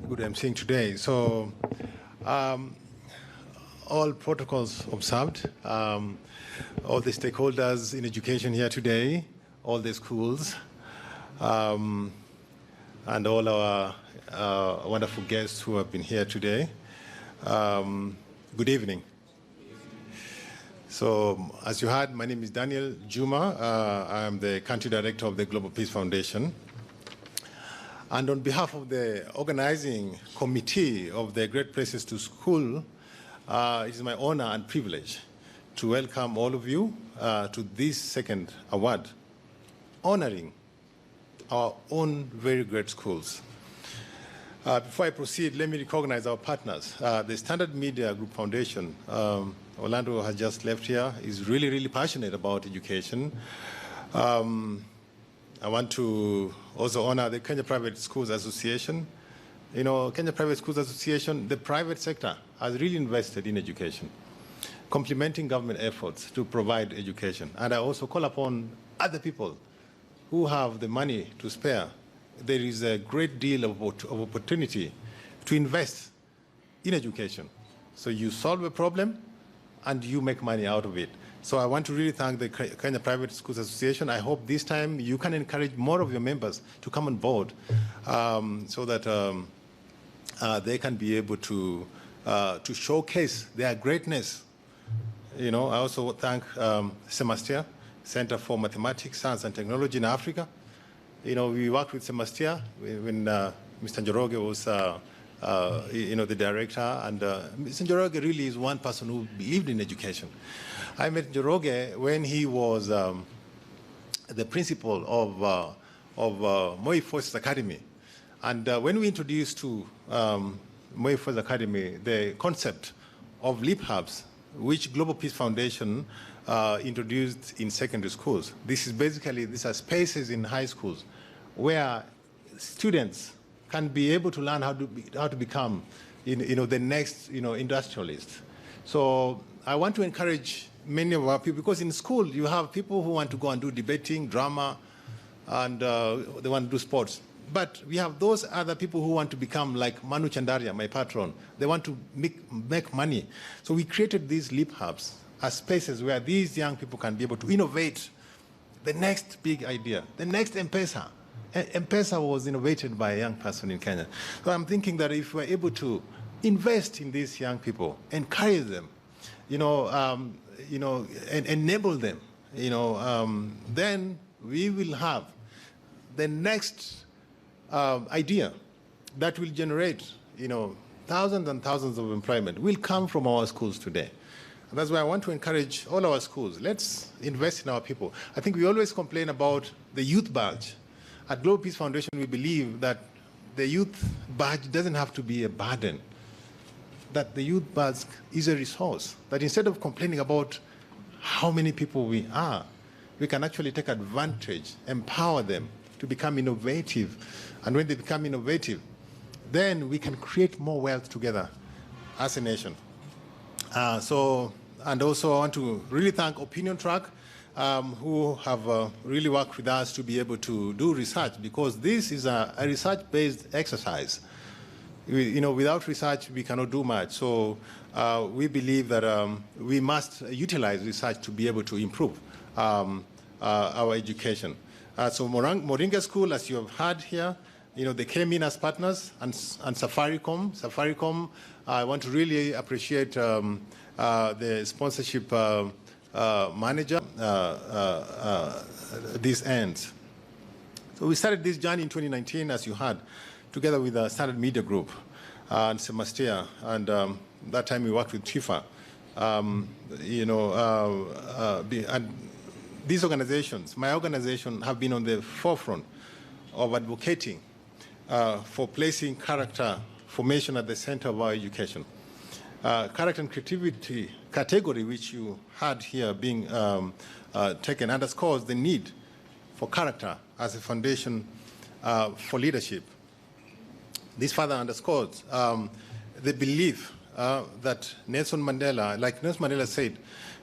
emceeing today. So, all protocols observed, all the stakeholders in education here today, all the schools, and all our wonderful guests who have been here today. Good evening. So, as you heard, my name is Daniel Juma. I am the Country Director of the Global Peace Foundation. And on behalf of the organizing committee of the Great Places to School, it is my honor and privilege to welcome all of you to this second award, honoring our own very great schools. Before I proceed, let me recognize our partners. The Standard Group Foundation, Orlando has just left here, is really, really passionate about education. I want to also honor the Kenya Private Schools Association. You know, Kenya Private Schools Association, the private sector has really invested in education, complementing government efforts to provide education. And I also call upon other people who have the money to spare. There is a great deal of opportunity to invest in education. So you solve a problem and you make money out of it. So I want to really thank the Kenya Private Schools Association. I hope this time you can encourage more of your members to come on board so that they can be able to showcase their greatness. You know, I also thank Semastia, Center for Mathematics, Science and Technology in Africa. You know, we worked with Semastia when Mr. Njoroge was, you know, the director, and Mr. Njoroge really is one person who believed in education. I met Njoroge when he was the principal of Moi Forces Academy. And when we introduced to Moi Forces Academy the concept of leap hubs, which Global Peace Foundation introduced in secondary schools. This is basically, these are spaces in high schools where students can be able to learn how to become, you know, the next, you know, industrialist. So I want to encourage many of our people, because in school you have people who want to go and do debating, drama, and they want to do sports. But we have those other people who want to become like Manu Chandaria, my patron. They want to make money. So we created these leap hubs as spaces where these young people can be able to innovate the next big idea, the next M-Pesa. M-Pesa was innovated by a young person in Kenya. So I'm thinking that if we're able to invest in these young people, encourage them, and enable them, then we will have the next idea that will generate, thousands and thousands of employment will come from our schools today. And that's why I want to encourage all our schools. Let's invest in our people. I think we always complain about the youth badge. At Global Peace Foundation, we believe that the youth badge doesn't have to be a burden, that the youth badge is a resource, that instead of complaining about how many people we are, we can actually take advantage, empower them to become innovative. And when they become innovative, then we can create more wealth together as a nation. And also I want to really thank Opinion Track, who have really worked with us to be able to do research, because this is a research-based exercise. Without research, we cannot do much. So we believe that we must utilize research to be able to improve our education. So Moringa School, as you have heard here, they came in as partners, and Safaricom. Safaricom, I want to really appreciate the sponsorship manager, these ends. So we started this journey in 2019, as you heard, together with the Standard Media Group and Semastia, and that time we worked with TIFA. And these organizations, my organization, have been on the forefront of advocating for placing character formation at the center of our education. Character and creativity category, which you had here being taken, underscores the need for character as a foundation for leadership. This further underscores the belief that Nelson Mandela, like Nelson Mandela said,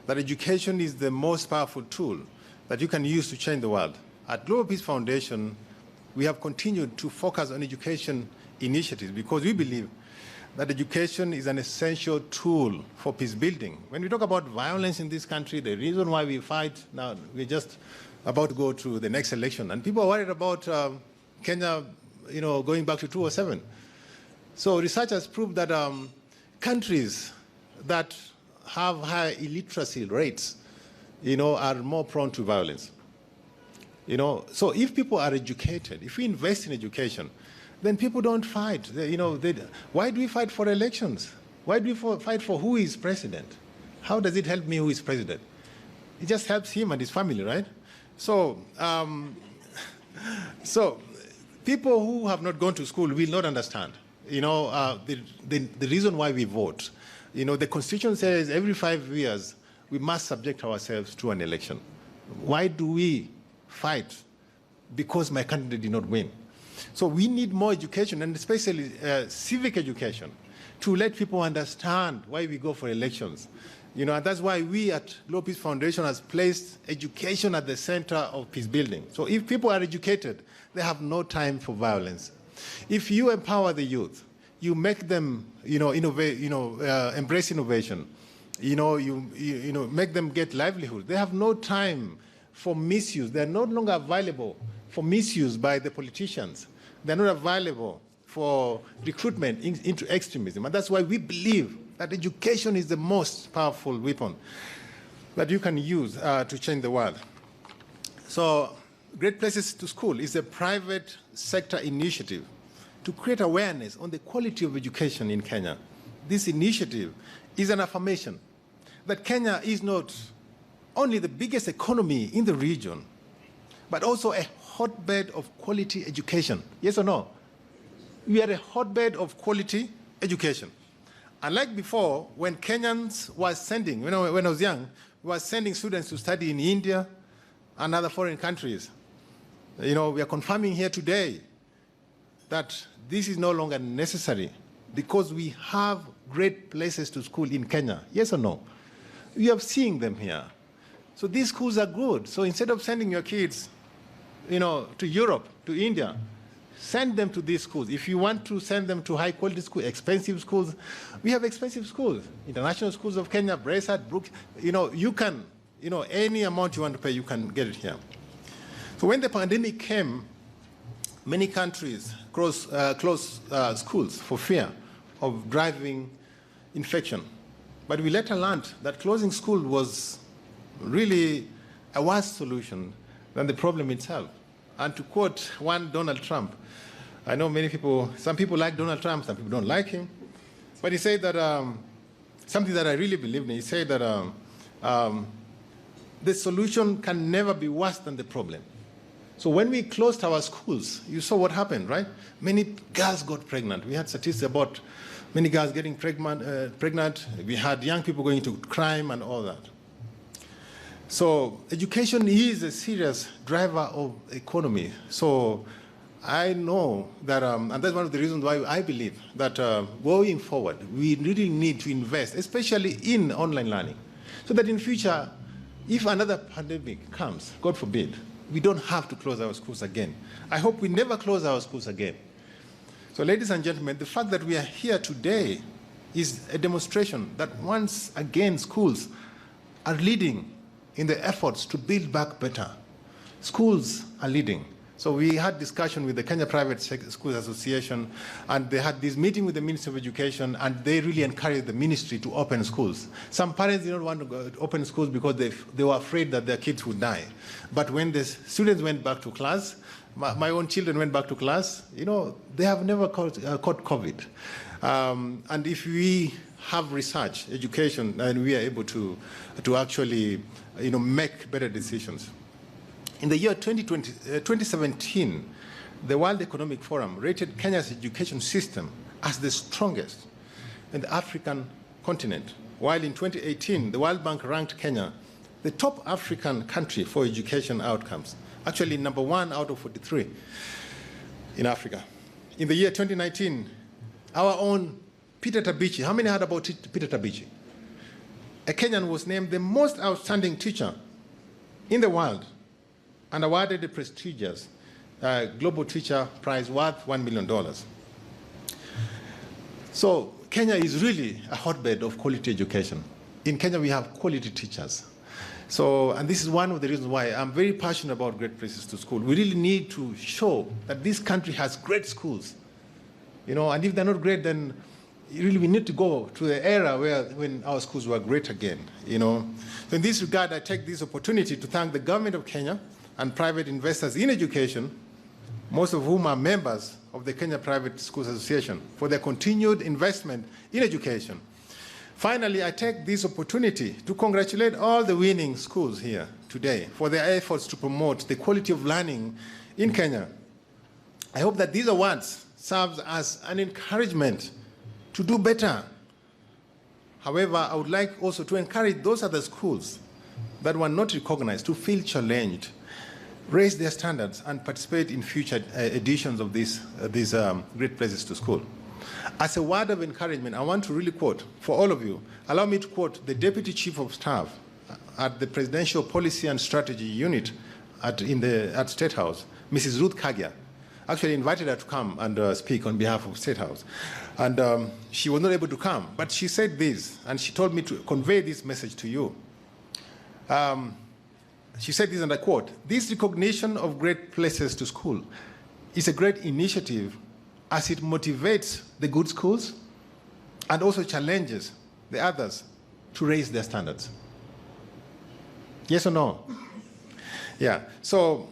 that education is the most powerful tool that you can use to change the world. At Global Peace Foundation, we have continued to focus on education initiatives because we believe that education is an essential tool for peace building. When we talk about violence in this country, the reason why we fight now, we're just about to go to the next election, and people are worried about Kenya, going back to 2007. So research has proved that countries that have high illiteracy rates, are more prone to violence. So if people are educated, if we invest in education, then people don't fight. Why do we fight for elections? Why do we fight for who is president? How does it help me who is president? It just helps him and his family, right? So, so people who have not gone to school will not understand, the reason why we vote. The Constitution says every 5 years we must subject ourselves to an election. Why do we fight? Because my candidate did not win. So we need more education, and especially civic education, to let people understand why we go for elections. And that's why we at Global Peace Foundation has placed education at the center of peace building. So if people are educated, they have no time for violence. If you empower the youth, you make them, innovate, embrace innovation. You make them get livelihood. They have no time for misuse. They're no longer available for misuse by the politicians. They're not available for recruitment into extremism. And that's why we believe that education is the most powerful weapon that you can use to change the world. So Great Places to School is a private sector initiative to create awareness on the quality of education in Kenya. This initiative is an affirmation that Kenya is not only the biggest economy in the region, but also a hotbed of quality education. Yes or no? We are a hotbed of quality education. Unlike before, when Kenyans were sending, when I was young, we were sending students to study in India and other foreign countries. We are confirming here today that this is no longer necessary because we have great places to school in Kenya. Yes or no? You have seen them here. So these schools are good. So instead of sending your kids, to Europe, to India, send them to these schools. If you want to send them to high-quality schools, expensive schools, we have expensive schools. International Schools of Kenya, Braeside, Brook, you can, any amount you want to pay, you can get it here. So when the pandemic came, many countries closed schools for fear of driving infection. But we later learned that closing school was really a worse solution than the problem itself. And to quote one Donald Trump, I know some people like Donald Trump, some people don't like him, but he said that, something that I really believe in, he said that the solution can never be worse than the problem. So when we closed our schools, you saw what happened, right? Many girls got pregnant. We had statistics about many girls getting pregnant. We had young people going to crime and all that. So education is a serious driver of economy. So I know that, and that's one of the reasons why I believe that going forward, we really need to invest, especially in online learning, so that in future, if another pandemic comes, God forbid, we don't have to close our schools again. I hope we never close our schools again. So ladies and gentlemen, the fact that we are here today is a demonstration that once again schools are leading in the efforts to build back better. Schools are leading. So we had discussion with the Kenya Private Schools Association, and they had this meeting with the Ministry of Education, and they really encouraged the ministry to open schools. Some parents did not want to open schools because they were afraid that their kids would die. But when the students went back to class, my own children went back to class, they have never caught COVID. And if we have research, education, and we are able to actually make better decisions. In the year 2017, the World Economic Forum rated Kenya's education system as the strongest in the African continent, while in 2018, the World Bank ranked Kenya the top African country for education outcomes, actually number 1 out of 43 in Africa. In the year 2019, our own Peter Tabichi, how many heard about Peter Tabichi? A Kenyan was named the most outstanding teacher in the world and awarded the prestigious Global Teacher Prize worth $1 million. So Kenya is really a hotbed of quality education. In Kenya, we have quality teachers. So, and this is one of the reasons why I'm very passionate about Great Places to School. We really need to show that this country has great schools. And if they're not great, then really we need to go to the era when our schools were great again. So in this regard, I take this opportunity to thank the government of Kenya and private investors in education, most of whom are members of the Kenya Private Schools Association, for their continued investment in education. Finally, I take this opportunity to congratulate all the winning schools here today for their efforts to promote the quality of learning in Kenya. I hope that these awards serve as an encouragement to do better. However, I would like also to encourage those other schools that were not recognized to feel challenged, raise their standards, and participate in future editions of these Great Places to School. As a word of encouragement, I want to really quote, for all of you, allow me to quote the Deputy Chief of Staff at the Presidential Policy and Strategy Unit at State House, Mrs. Ruth Kagia. Actually invited her to come and speak on behalf of State House. And she was not able to come, but she said this, and she told me to convey this message to you. She said this, and I quote, "This recognition of Great Places to School is a great initiative as it motivates the good schools and also challenges the others to raise their standards." Yes or no? Yeah. So,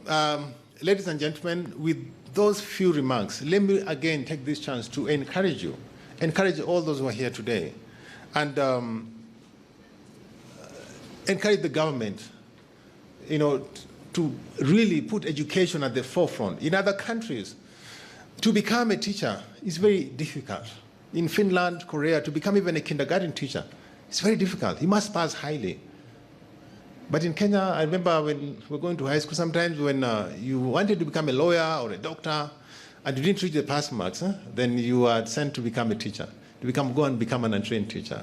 ladies and gentlemen, with those few remarks, let me again take this chance to encourage you, encourage all those who are here today, and encourage the government, to really put education at the forefront. In other countries, to become a teacher is very difficult. In Finland, Korea, to become even a kindergarten teacher, it's very difficult. You must pass highly. But in Kenya, I remember when we were going to high school, sometimes when you wanted to become a lawyer or a doctor and you didn't reach the pass marks, then you are sent to become a teacher, to go and become an untrained teacher.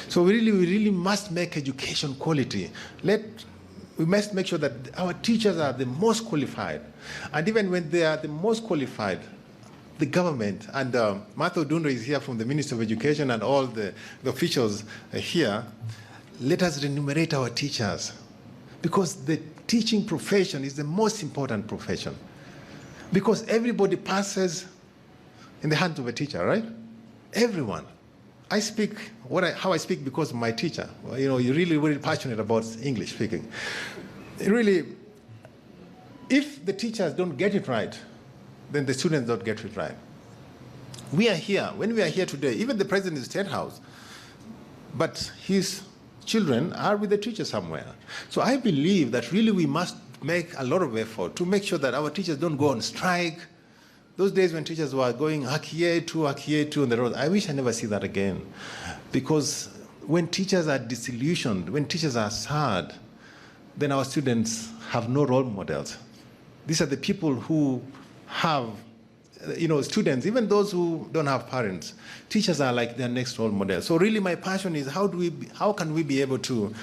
So we really must make education quality. We must make sure that our teachers are the most qualified. And even when they are the most qualified, the government, and Martha Odundo is here from the Ministry of Education and all the officials here, let us remunerate our teachers, because the teaching profession is the most important profession. Because everybody passes in the hands of a teacher, right? Everyone. I speak how I speak because of my teacher. You know, you're really passionate about English speaking. Really, if the teachers don't get it right, then the students don't get it right. We are here. When we are here today, even the president is State House, but his children are with the teacher somewhere. So I believe that really we must make a lot of effort to make sure that our teachers don't go on strike. Those days when teachers were going Hakie on the road, I wish I never see that again. Because when teachers are disillusioned, when teachers are sad, then our students have no role models. These are the people who have, students, even those who don't have parents. Teachers are like their next role model. So really my passion is how can we be able to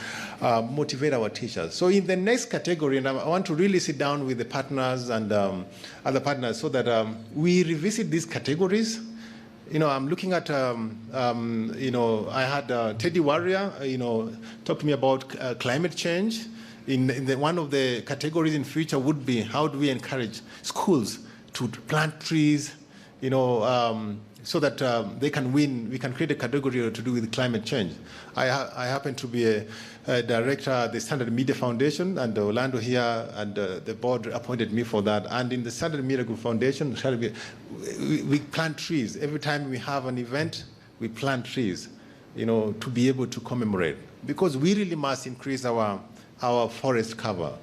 motivate our teachers? So in the next category, and I want to really sit down with the partners and other partners so that we revisit these categories. I'm looking at, I had Teddy Warrior, talk to me about climate change. One of the categories in future would be how do we encourage schools to plant trees, so that they can win. We can create a category to do with climate change. I happen to be a director at the Standard Media Foundation, and Orlando here, and the board appointed me for that. And in the Standard Media Group Foundation, we plant trees. Every time we have an event, we plant trees, to be able to commemorate. Because we really must increase our forest cover.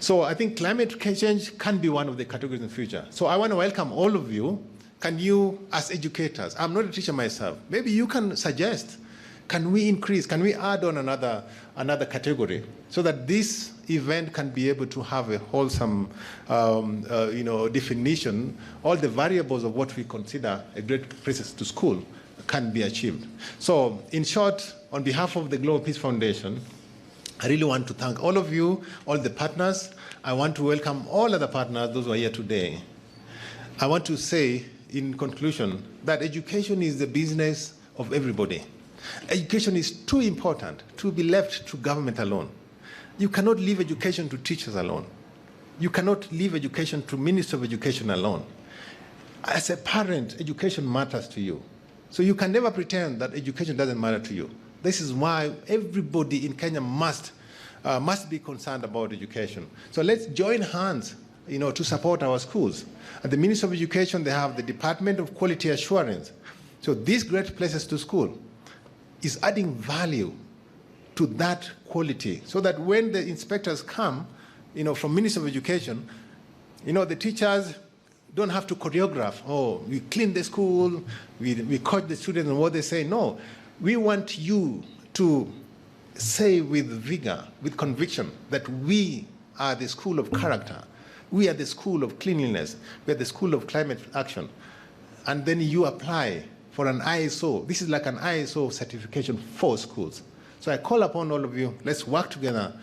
So I think climate change can be one of the categories in the future. So I want to welcome all of you. Can you, as educators, I'm not a teacher myself, maybe you can suggest, can we add on another category so that this event can be able to have a wholesome definition, all the variables of what we consider a great place to school can be achieved. So in short, on behalf of the Global Peace Foundation, I really want to thank all of you, all the partners. I want to welcome all other partners, those who are here today. I want to say, in conclusion, that education is the business of everybody. Education is too important to be left to government alone. You cannot leave education to teachers alone. You cannot leave education to Minister of Education alone. As a parent, education matters to you. So you can never pretend that education doesn't matter to you. This is why everybody in Kenya must be concerned about education. So let's join hands, to support our schools. At the Ministry of Education, they have the Department of Quality Assurance. So these great places to school is adding value to that quality, so that when the inspectors come, from Ministry of Education, the teachers don't have to choreograph. Oh, we clean the school, we coach the students on what they say. No. We want you to say with vigor, with conviction, that we are the school of character. We are the school of cleanliness. We are the school of climate action. And then you apply for an ISO. This is like an ISO certification for schools. So I call upon all of you, let's work together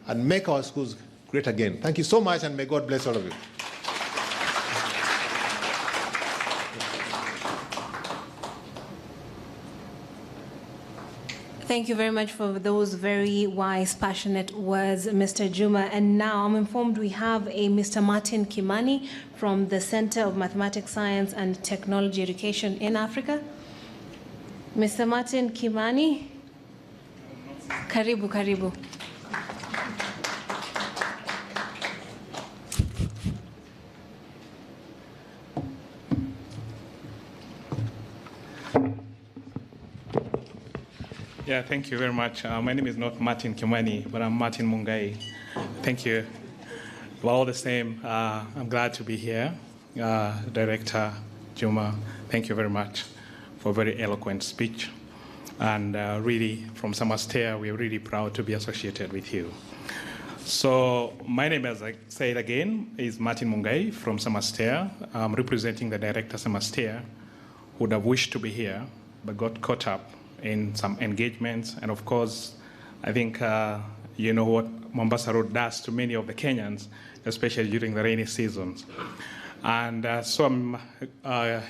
and make our schools great again. Thank you so much, and may God bless all of you. Thank you very much for those very wise, passionate words, Mr. Juma. And now I'm informed we have a Mr. Martin Kimani from the Center of Mathematics, Science and Technology Education in Africa. Mr. Martin Kimani, karibu, karibu. Yeah, thank you very much. My name is not Martin Kimani, but I'm Martin Mungai. Thank you. Well, all the same, I'm glad to be here. Director Juma, thank you very much for a very eloquent speech. And really, from Samastea, we're really proud to be associated with you. So my name, as I said again, is Martin Mungai from Samastea. I'm representing the director Samastea, who would have wished to be here, but got caught up in some engagements. And of course, I think you know what Mombasa Road does to many of the Kenyans, especially during the rainy seasons. And so I'm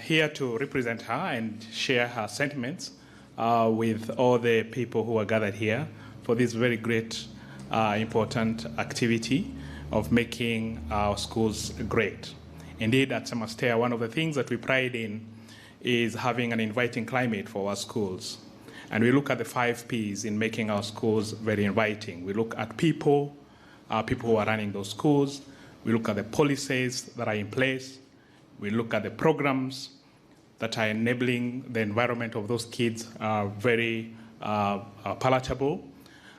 here to represent her and share her sentiments with all the people who are gathered here for this very great, important activity of making our schools great. Indeed, at Samastea, one of the things that we pride in is having an inviting climate for our schools. And we look at the 5 Ps in making our schools very inviting. We look at people who are running those schools. We look at the policies that are in place. We look at the programs that are enabling the environment of those kids very palatable.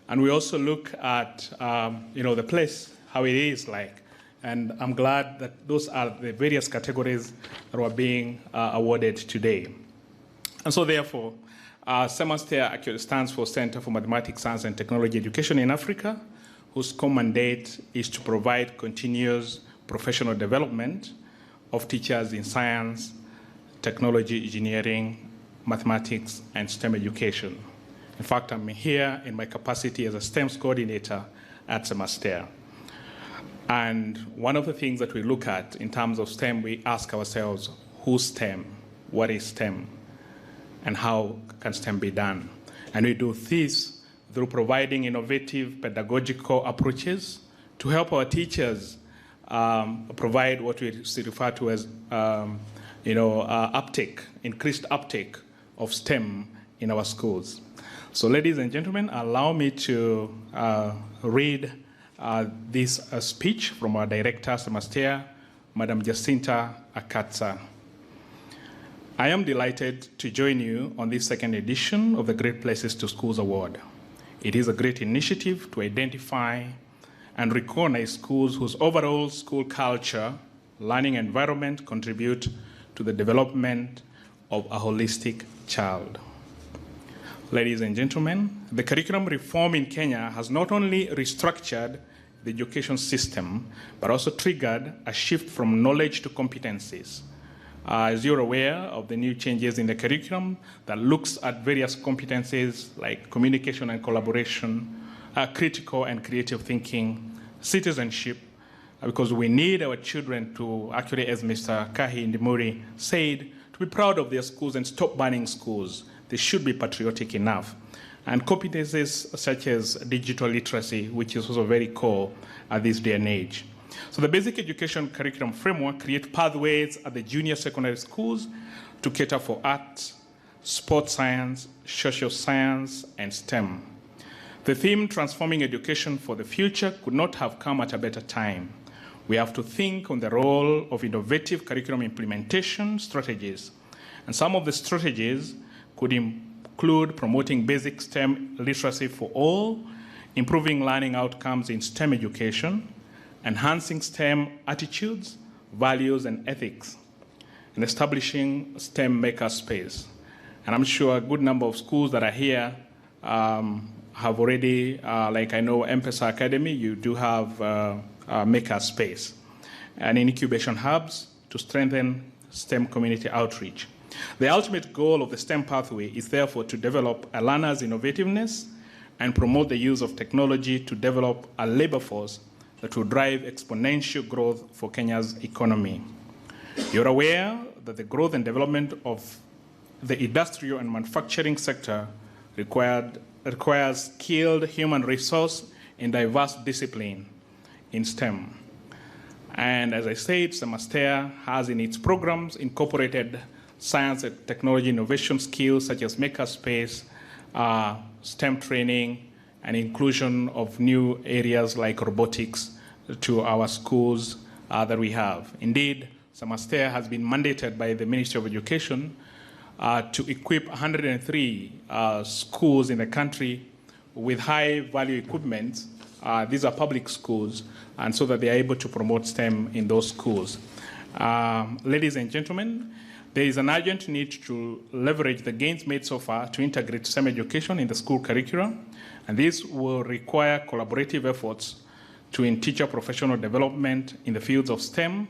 And we also look at the place, how it is like. And I'm glad that those are the various categories that were being awarded today. And so therefore, Samastea actually stands for Center for Mathematics, Science and Technology Education in Africa, whose core mandate is to provide continuous professional development of teachers in science, technology, engineering, mathematics, and STEM education. In fact, I'm here in my capacity as a STEM's coordinator at Samastea. And one of the things that we look at in terms of STEM, we ask ourselves, who's STEM? What is STEM? And how can STEM be done? And we do this through providing innovative pedagogical approaches to help our teachers provide what we refer to as increased uptake of STEM in our schools. So ladies and gentlemen, allow me to read this speech from our director, Samastea, Madam Jacinta Akatsa. I am delighted to join you on this second edition of the Great Places to Schools Award. It is a great initiative to identify and recognize schools whose overall school culture, learning environment contribute to the development of a holistic child. Ladies and gentlemen, the curriculum reform in Kenya has not only restructured the education system, but also triggered a shift from knowledge to competencies. As you're aware of the new changes in the curriculum that looks at various competencies like communication and collaboration, critical and creative thinking, citizenship, because we need our children to actually, as Mr. Kahi Ndimuri said, to be proud of their schools and stop banning schools. They should be patriotic enough. And competencies such as digital literacy, which is also very core at this day and age. So the basic education curriculum framework creates pathways at the junior secondary schools to cater for arts, sports science, social science, and STEM. The theme, Transforming Education for the Future, could not have come at a better time. We have to think on the role of innovative curriculum implementation strategies. And some of the strategies could include promoting basic STEM literacy for all, improving learning outcomes in STEM education, enhancing STEM attitudes, values, and ethics, and establishing STEM makerspace. And I'm sure a good number of schools that are here have already, like I know M-Pesa Academy, you do have makerspace, and incubation hubs to strengthen STEM community outreach. The ultimate goal of the STEM pathway is therefore to develop a learner's innovativeness and promote the use of technology to develop a labor force that will drive exponential growth for Kenya's economy. You're aware that the growth and development of the industrial and manufacturing sector requires skilled human resource in diverse discipline in STEM. And as I said, Samastea has in its programs incorporated science and technology innovation skills such as makerspace, STEM training, and inclusion of new areas like robotics to our schools that we have. Indeed, Samastea has been mandated by the Ministry of Education to equip 103 schools in the country with high-value equipment. These are public schools, and so that they are able to promote STEM in those schools. Ladies and gentlemen, there is an urgent need to leverage the gains made so far to integrate STEM education in the school curriculum, and this will require collaborative efforts in teacher professional development in the fields of STEM,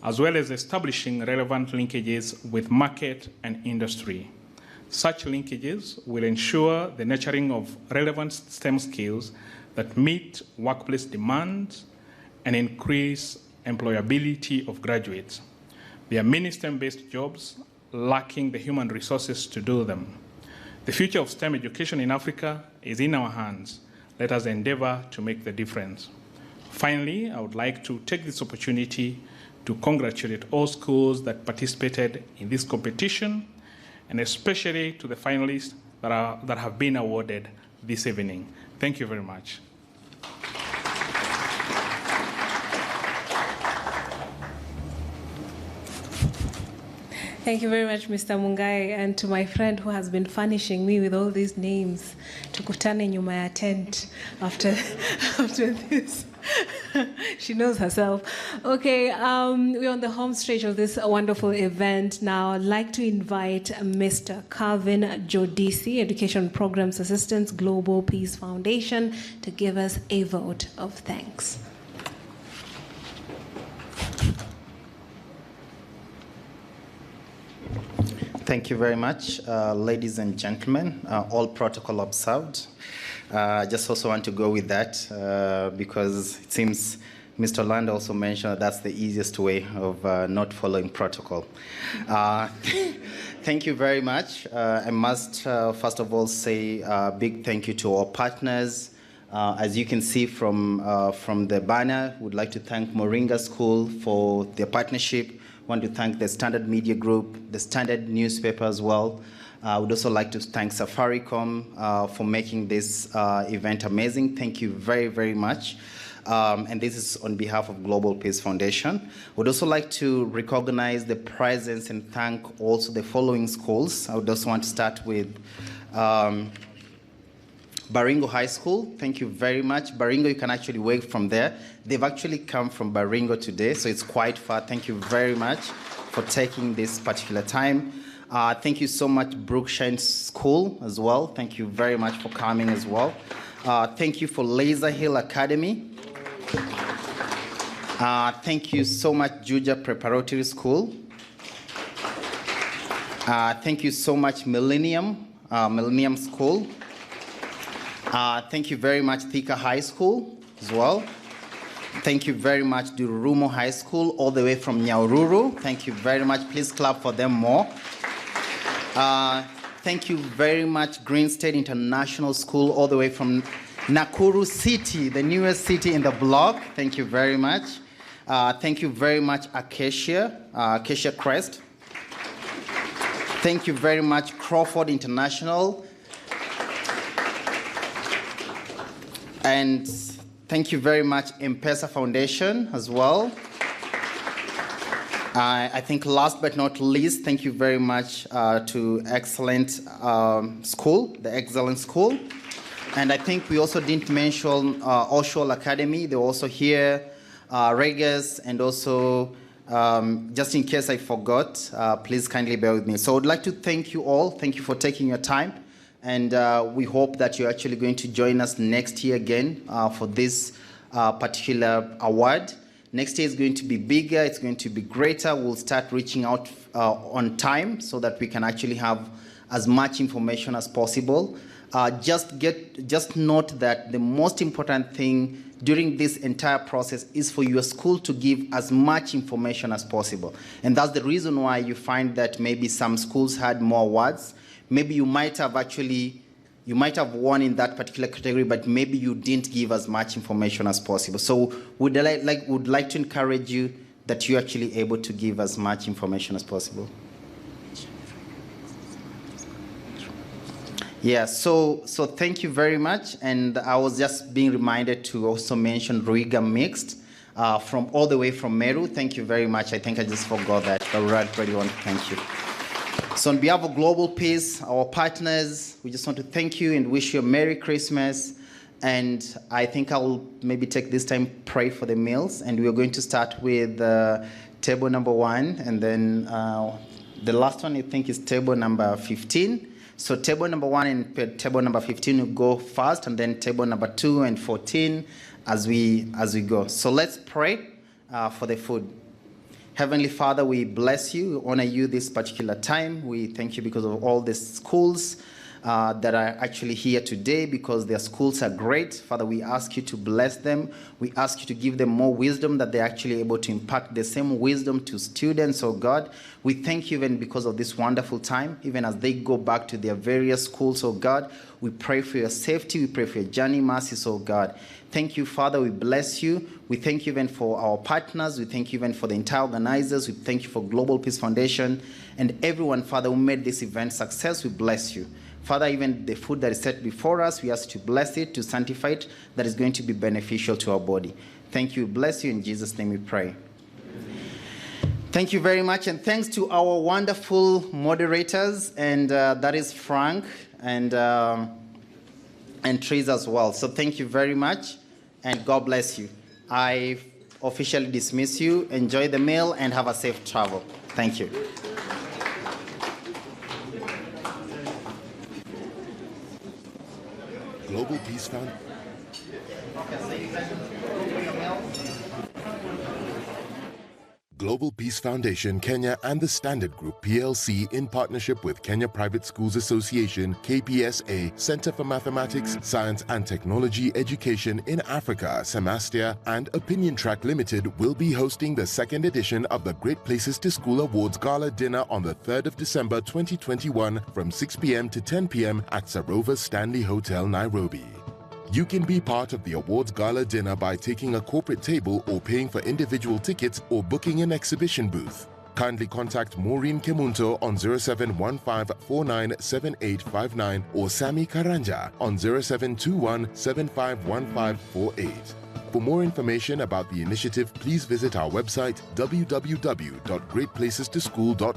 as well as establishing relevant linkages with market and industry. Such linkages will ensure the nurturing of relevant STEM skills that meet workplace demands and increase employability of graduates. There are many STEM-based jobs lacking the human resources to do them. The future of STEM education in Africa is in our hands. Let us endeavor to make the difference. Finally, I would like to take this opportunity to congratulate all schools that participated in this competition, and especially to the finalists that have been awarded this evening. Thank you very much. Thank you very much, Mr. Mungai, and to my friend who has been furnishing me with all these names. Tukutane nyuma ya tent after this. She knows herself. Okay, we're on the home stretch of this wonderful event now. I'd like to invite Mr. Calvin Jodisi, Education Programs Assistant, Global Peace Foundation, to give us a vote of thanks. Thank you very much, ladies and gentlemen, all protocol observed. I just also want to go with that because it seems Mr. Land also mentioned that's the easiest way of not following protocol. Thank you very much. I must first of all say a big thank you to our partners. As you can see from the banner, we'd like to thank Moringa School for their partnership. I want to thank the Standard Media Group, the Standard newspaper as well. I would also like to thank Safaricom for making this event amazing. Thank you very, very much. And this is on behalf of Global Peace Foundation. Would also like to recognize the presence and thank also the following schools. I would also want to start with Baringo High School. Thank you very much. Baringo, you can actually wave from there. They've actually come from Baringo today, so it's quite far. Thank you very much for taking this particular time. Thank you so much, Brookshine School as well. Thank you very much for coming as well. Thank you for Laser Hill Academy. Thank you so much, Juja Preparatory School. Thank you so much, Millennium School. Thank you very much, Thika High School as well. Thank you very much, Dururumo High School, all the way from Nyahururu. Thank you very much. Please clap for them more. Thank you very much, Green State International School, all the way from Nakuru City, the newest city in the block. Thank you very much. Thank you very much, Acacia Crest. Thank you very much, Crawford International. And thank you very much, M-Pesa Foundation as well. I think last but not least, thank you very much to Excellent School, the Excellent School. And I think we also didn't mention Oshwal Academy. They're also here, Regis, and also, just in case I forgot, please kindly bear with me. So I'd like to thank you all. Thank you for taking your time. And we hope that you're actually going to join us next year again for this particular award. Next year is going to be bigger, it's going to be greater. We'll start reaching out on time so that we can actually have as much information as possible. Just note that the most important thing during this entire process is for your school to give as much information as possible. And that's the reason why you find that maybe some schools had more awards. Maybe you might have won in that particular category, but maybe you didn't give as much information as possible. So would like to encourage you that you're actually able to give as much information as possible. Yeah, so thank you very much. And I was just being reminded to also mention Ruiga Mixed from all the way from Meru. Thank you very much. I think I just forgot that. I really want to thank you. So on behalf of Global Peace, our partners, we just want to thank you and wish you a Merry Christmas. And I think I'll maybe take this time, pray for the meals. And we're going to start with table number 1. And then the last one, I think, is table number 15. So table number 1 and table number 15 will go first, and then table number 2 and 14 as we go. So let's pray for the food. Heavenly Father, we bless you, we honor you this particular time. We thank you because of all the schools that are actually here today, because their schools are great. Father, we ask you to bless them. We ask you to give them more wisdom, that they're actually able to impact the same wisdom to students, oh God. We thank you even because of this wonderful time, even as they go back to their various schools, oh God. We pray for your safety. We pray for your journey mercies, oh God. Thank you, Father. We bless you. We thank you even for our partners. We thank you even for the entire organizers. We thank you for Global Peace Foundation and everyone, Father, who made this event success. We bless you. Father, even the food that is set before us, we ask you to bless it, to sanctify it, that is going to be beneficial to our body. Thank you. Bless you. In Jesus' name we pray. Thank you very much. And thanks to our wonderful moderators, and that is Frank and Trees as well. So thank you very much, and God bless you. I officially dismiss you. Enjoy the meal and have a safe travel. Thank you. Global Peace Fund. Global Peace Foundation Kenya and the Standard Group PLC, in partnership with Kenya Private Schools Association, KPSA, Center for Mathematics, Science and Technology Education in Africa, Samastia, and Opinion Track Limited will be hosting the second edition of the Great Places to School Awards Gala Dinner on the 3rd of December 2021 from 6 p.m. to 10 p.m. at Sarova Stanley Hotel, Nairobi. You can be part of the awards gala dinner by taking a corporate table or paying for individual tickets or booking an exhibition booth. Kindly contact Maureen Kemunto on 0715497859 or Sami Karanja on 0721751548. For more information about the initiative, please visit our website www.greatplacestoschool.com.